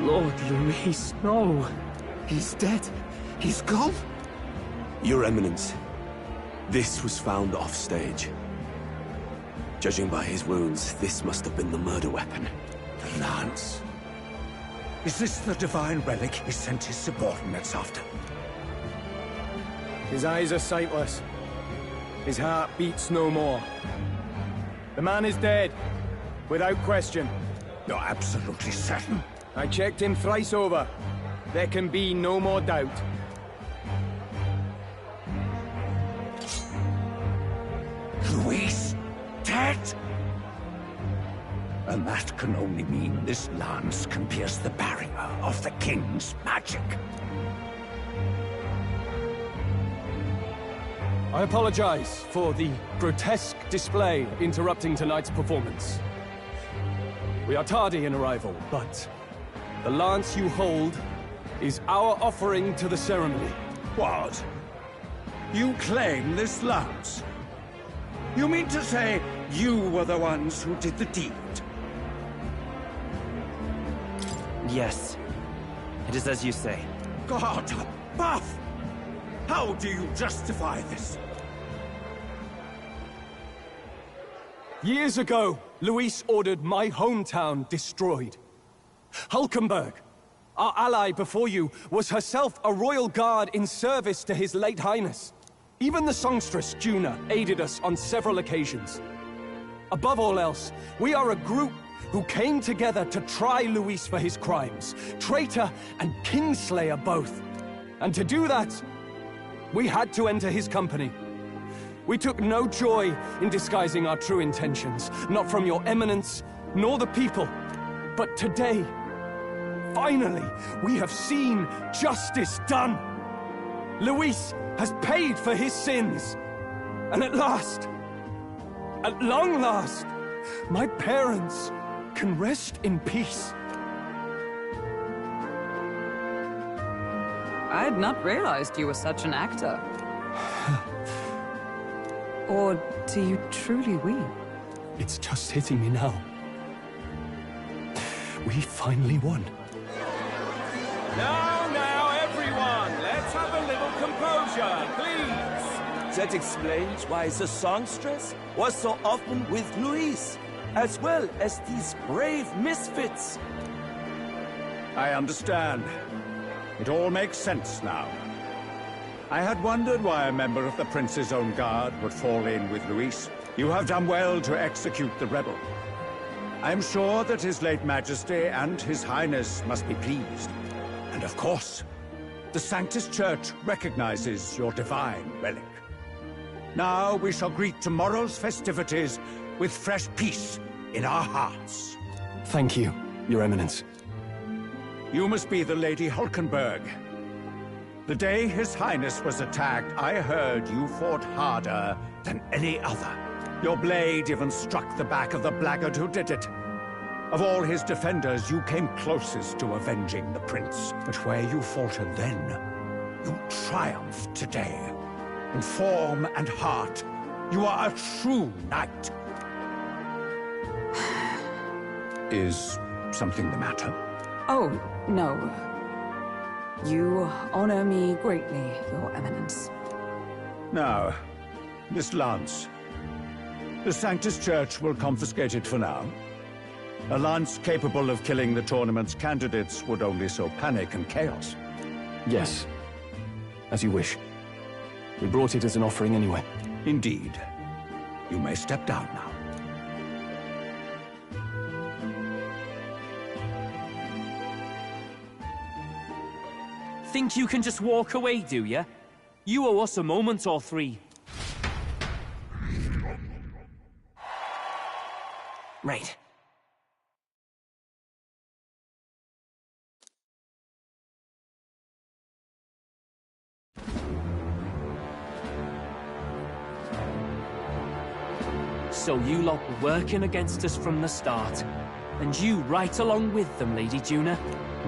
Lord Louis, no. He's dead. He's gone. Your Eminence, this was found offstage. Judging by his wounds, this must have been the murder weapon. The lance. Is this the divine relic he sent his subordinates after? His eyes are sightless. His heart beats no more. The man is dead, without question. You're absolutely certain? I checked him thrice over. There can be no more doubt. Louis, dead? And that can only mean this lance can pierce the barrier of the King's magic. I apologize for the grotesque display interrupting tonight's performance. We are tardy in arrival, but the lance you hold is our offering to the ceremony. What? You claim this lance? You mean to say you were the ones who did the deed? Yes. It is as you say. God above! How do you justify this? Years ago, Luis ordered my hometown destroyed. Hulkenberg, our ally before you, was herself a royal guard in service to his late highness. Even the songstress, Juna, aided us on several occasions. Above all else, we are a group who came together to try Luis for his crimes. Traitor and Kingslayer both. And to do that, we had to enter his company. We took no joy in disguising our true intentions, not from your eminence, nor the people. But today, finally, we have seen justice done. Luis has paid for his sins. And at last, at long last, my parents can rest in peace. I had not realized you were such an actor. Or do you truly weep? It's just hitting me now. We finally won. Now, everyone, let's have a little composure, please. That explains why the songstress was so often with Louise, as well as these brave misfits. I understand. It all makes sense now. I had wondered why a member of the Prince's own guard would fall in with Luis. You have done well to execute the rebel. I am sure that His late Majesty and His Highness must be pleased. And of course, the Sanctus Church recognizes your divine relic. Now we shall greet tomorrow's festivities with fresh peace in our hearts. Thank you, Your Eminence. You must be the Lady Hulkenberg. The day His Highness was attacked, I heard you fought harder than any other. Your blade even struck the back of the blackguard who did it. Of all his defenders, you came closest to avenging the prince. But where you faltered then, you triumphed today. In form and heart, you are a true knight. Is something the matter? Oh, no. You honor me greatly, Your Eminence. Now, this lance. The Sanctus Church will confiscate it for now. A lance capable of killing the tournament's candidates would only sow panic and chaos. Yes, as you wish. We brought it as an offering anyway. Indeed. You may step down now. Think you can just walk away, do ya? You owe us a moment or three. Right. So you lot were working against us from the start. And you right along with them, Lady Juna?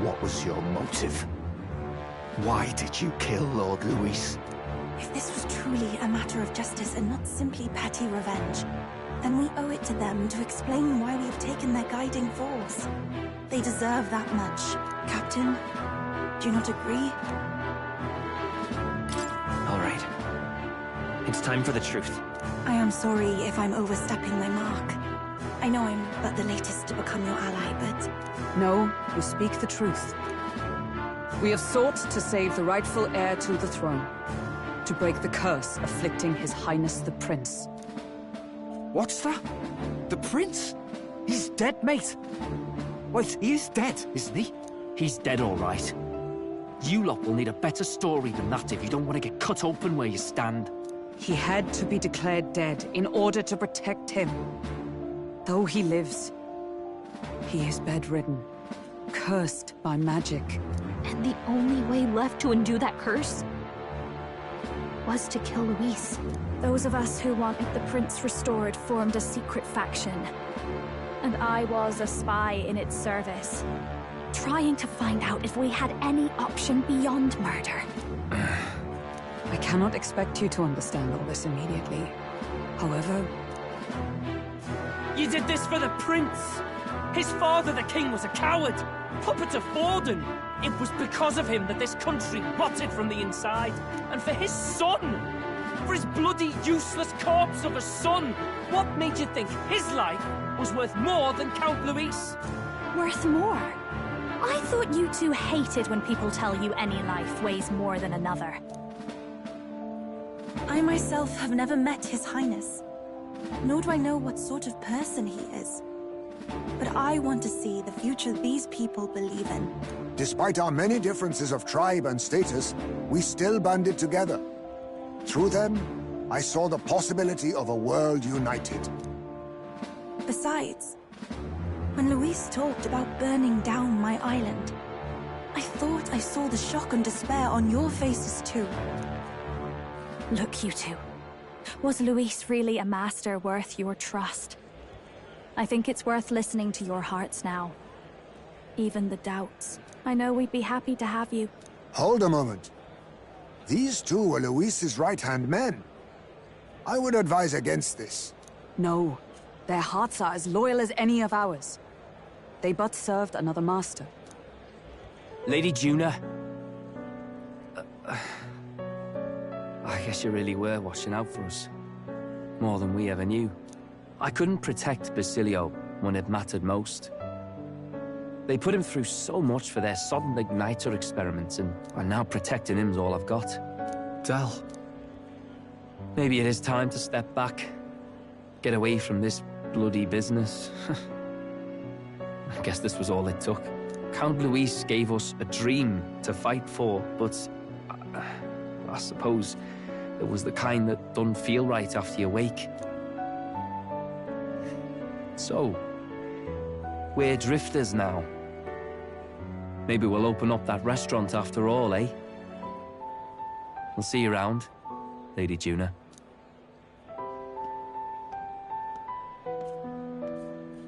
What was your motive? Why did you kill Lord Luis? If this was truly a matter of justice and not simply petty revenge, then we owe it to them to explain why we have taken their guiding force. They deserve that much. Captain, do you not agree? All right. It's time for the truth. I am sorry if I'm overstepping my mark. I know I'm but the latest to become your ally, but... No, you speak the truth. We have sought to save the rightful heir to the throne. To break the curse afflicting His Highness the Prince. What's that? The Prince? He's dead, mate. Wait, he is dead, isn't he? He's dead, all right. You lot will need a better story than that if you don't want to get cut open where you stand. He had to be declared dead in order to protect him. Though he lives, he is bedridden, cursed by magic. And the only way left to undo that curse was to kill Luis. Those of us who wanted the prince restored formed a secret faction. And I was a spy in its service, trying to find out if we had any option beyond murder. I cannot expect you to understand all this immediately. However... You did this for the prince! His father, the king, was a coward! Puppet of Forden! It was because of him that this country rotted from the inside. And for his son! For his bloody, useless corpse of a son! What made you think his life was worth more than Count Luis? Worth more? I thought you two hated when people tell you any life weighs more than another. I myself have never met His Highness, nor do I know what sort of person he is. But I want to see the future these people believe in. Despite our many differences of tribe and status, we still banded together. Through them, I saw the possibility of a world united. Besides, when Luis talked about burning down my island, I thought I saw the shock and despair on your faces too. Look, you two. Was Luis really a master worth your trust? I think it's worth listening to your hearts now. Even the doubts. I know we'd be happy to have you. Hold a moment. These two were Luis's right-hand men. I would advise against this. No. Their hearts are as loyal as any of ours. They but served another master. Lady Juna. I guess you really were watching out for us. More than we ever knew. I couldn't protect Basilio when it mattered most. They put him through so much for their sodden igniter experiments, and now protecting him's all I've got. Del. Maybe it is time to step back. Get away from this bloody business. I guess this was all it took. Count Luis gave us a dream to fight for, but I suppose it was the kind that don't feel right after you wake. So, we're drifters now. Maybe we'll open up that restaurant after all, eh? We'll see you around, Lady Juna.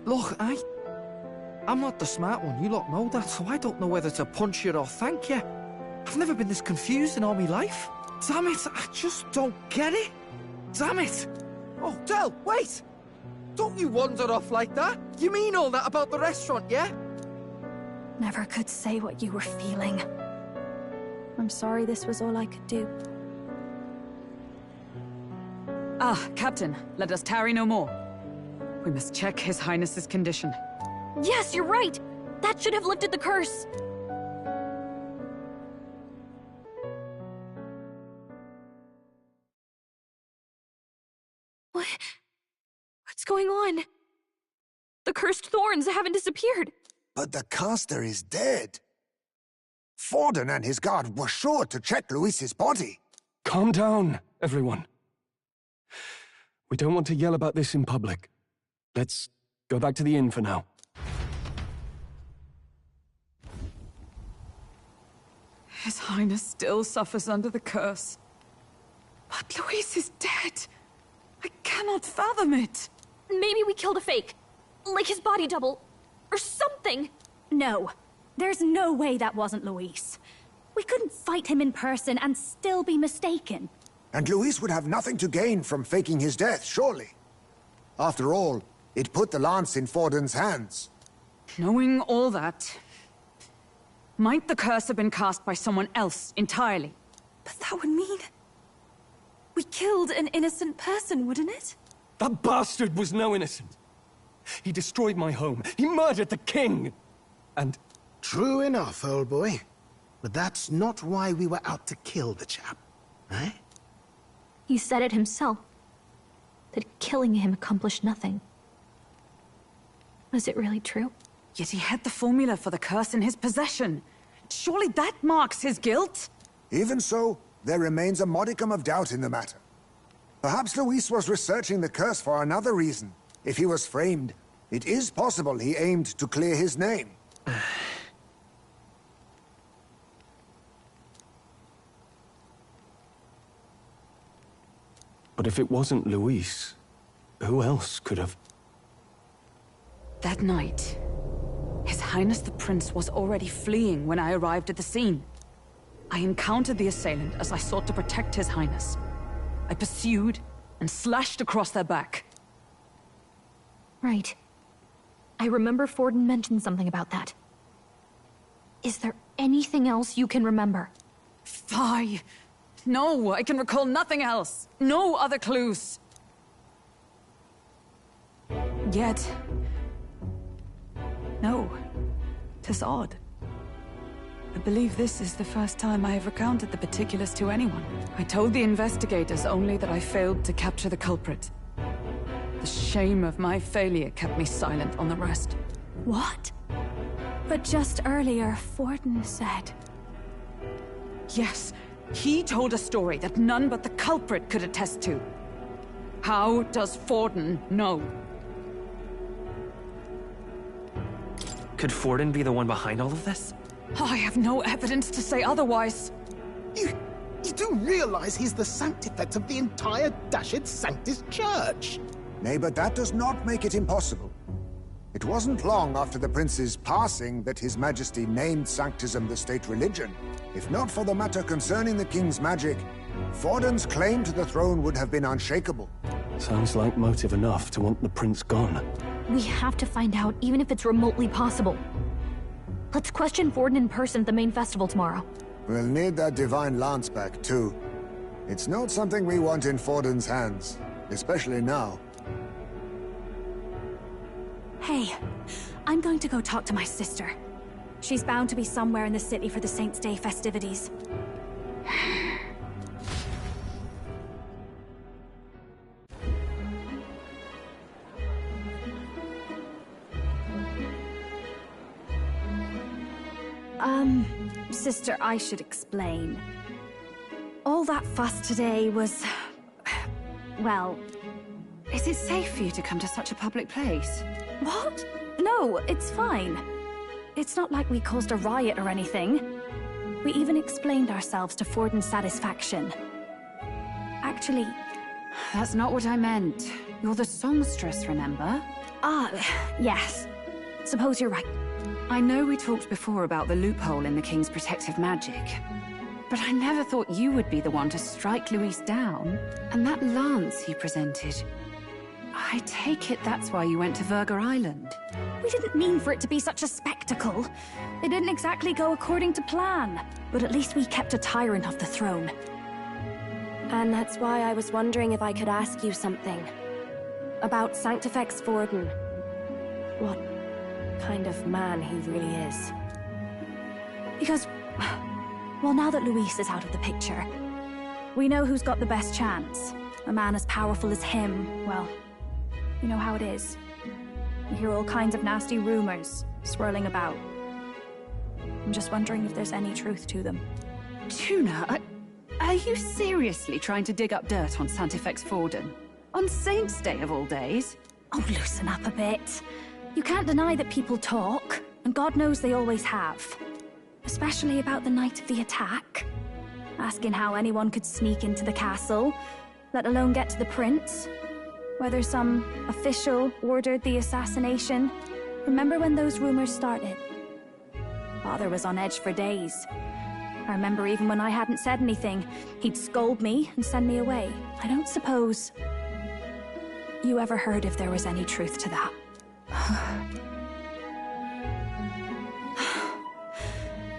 Look, I'm not the smart one, you lot know that, so I don't know whether to punch you or thank you. I've never been this confused in all my life. Damn it, I just don't get it. Damn it. Oh, Del, wait! Don't you wander off like that? You mean all that about the restaurant, yeah? Never could say what you were feeling. I'm sorry this was all I could do. Ah, Captain, let us tarry no more. We must check His Highness's condition. Yes, you're right! That should have lifted the curse! What's going on? The cursed thorns haven't disappeared. But the caster is dead. Forden and his guard were sure to check Luis's body. Calm down, everyone. We don't want to yell about this in public. Let's Go back to the inn for now. His Highness still suffers under the curse. But Luis is dead. I cannot fathom it. Maybe we killed a fake. Like his body double. Or something. No. There's no way that wasn't Luis. We couldn't fight him in person and still be mistaken. And Luis would have nothing to gain from faking his death, surely. After all, it put the lance in Forden's hands. Knowing all that, might the curse have been cast by someone else entirely? But that would mean... we killed an innocent person, wouldn't it? That bastard was no innocent. He destroyed my home. He murdered the king. And... True enough, old boy. But that's not why we were out to kill the chap, eh? He said it himself. That killing him accomplished nothing. Was it really true? Yet he had the formula for the curse in his possession. Surely that marks his guilt? Even so, there remains a modicum of doubt in the matter. Perhaps Luis was researching the curse for another reason. If he was framed, it is possible he aimed to clear his name. But if it wasn't Luis, who else could have... That night, His Highness the Prince was already fleeing when I arrived at the scene. I encountered the assailant as I sought to protect His Highness. I pursued and slashed across their back. Right. I remember Forden mentioned something about that. Is there anything else you can remember? Fie! No, I can recall nothing else. No other clues. Yet... no. 'Tis odd. I believe this is the first time I have recounted the particulars to anyone. I told the investigators only that I failed to capture the culprit. The shame of my failure kept me silent on the rest. What? But just earlier, Forden said... Yes, he told a story that none but the culprit could attest to. How does Forden know? Could Forden be the one behind all of this? I have no evidence to say otherwise. You do realize he's the sanctifex of the entire Dashed Sanctus Church? Nay, but that does not make it impossible. It wasn't long after the prince's passing that His Majesty named Sanctism the state religion. If not for the matter concerning the king's magic, Forden's claim to the throne would have been unshakable. Sounds like motive enough to want the prince gone. We have to find out, even if it's remotely possible. Let's question Forden in person at the main festival tomorrow. We'll need that divine lance back, too. It's not something we want in Forden's hands, especially now. Hey, I'm going to go talk to my sister. She's bound to be somewhere in the city for the Saints' Day festivities. Sister, I should explain. All that fuss today was... well... Is it safe for you to come to such a public place? What? No, it's fine. It's not like we caused a riot or anything. We even explained ourselves to Forden's satisfaction. Actually... That's not what I meant. You're the songstress, remember? Ah, yes. Suppose you're right. I know we talked before about the loophole in the King's protective magic, but I never thought you would be the one to strike Luis down. And that lance he presented... I take it that's why you went to Verger Island. We didn't mean for it to be such a spectacle. It didn't exactly go according to plan. But at least we kept a tyrant off the throne. And that's why I was wondering if I could ask you something. About Sanctifex Forden. What kind of man he really is. Because... well, now that Luis is out of the picture, we know who's got the best chance. A man as powerful as him, well... you know how it is. You hear all kinds of nasty rumors swirling about. I'm just wondering if there's any truth to them. Tuna, are you seriously trying to dig up dirt on Sanctifex Forden? On Saints' Day of all days? Oh, loosen up a bit. You can't deny that people talk, and God knows they always have. Especially about the night of the attack. Asking how anyone could sneak into the castle, let alone get to the prince. Whether some official ordered the assassination. Remember when those rumors started? Father was on edge for days. I remember even when I hadn't said anything, he'd scold me and send me away. I don't suppose you ever heard if there was any truth to that.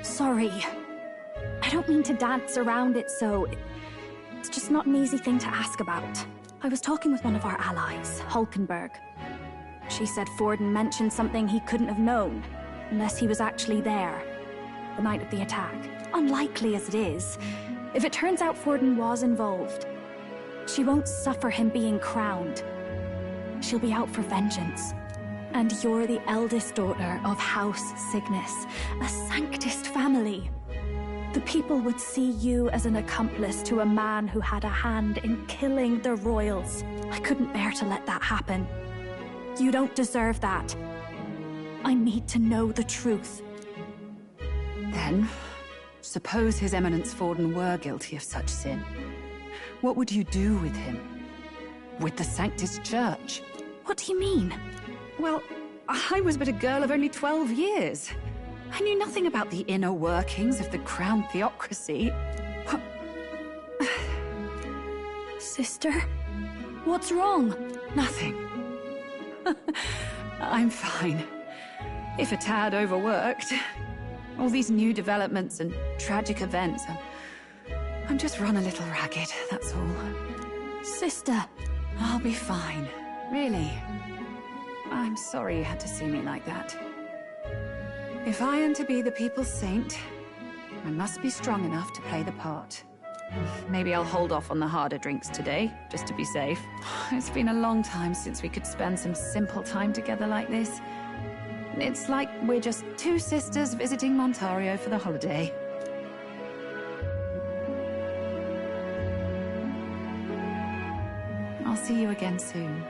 Sorry. I don't mean to dance around it, so it's just not an easy thing to ask about. I was talking with one of our allies, Hulkenberg. She said Forden mentioned something he couldn't have known, unless he was actually there, the night of the attack. Unlikely as it is, if it turns out Forden was involved, she won't suffer him being crowned. She'll be out for vengeance. And you're the eldest daughter of House Cygnus, a Sanctist family. The people would see you as an accomplice to a man who had a hand in killing the royals. I couldn't bear to let that happen. You don't deserve that. I need to know the truth. Then, suppose His Eminence Forden were guilty of such sin. What would you do with him? With the Sanctist Church? What do you mean? Well, I was but a girl of only 12 years. I knew nothing about the inner workings of the crown theocracy. Sister? What's wrong? Nothing. I'm fine. If a tad overworked. All these new developments and tragic events. I'm just run a little ragged, that's all. Sister! I'll be fine. Really. I'm sorry you had to see me like that. If I am to be the people's saint, I must be strong enough to play the part. Maybe I'll hold off on the harder drinks today, just to be safe. It's been a long time since we could spend some simple time together like this. It's like we're just two sisters visiting Montario for the holiday. I'll see you again soon.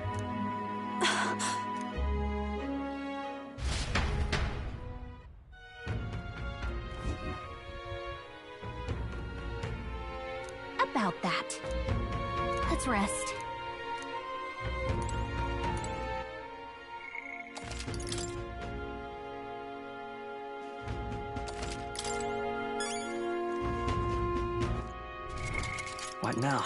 About that. Let's rest. What now?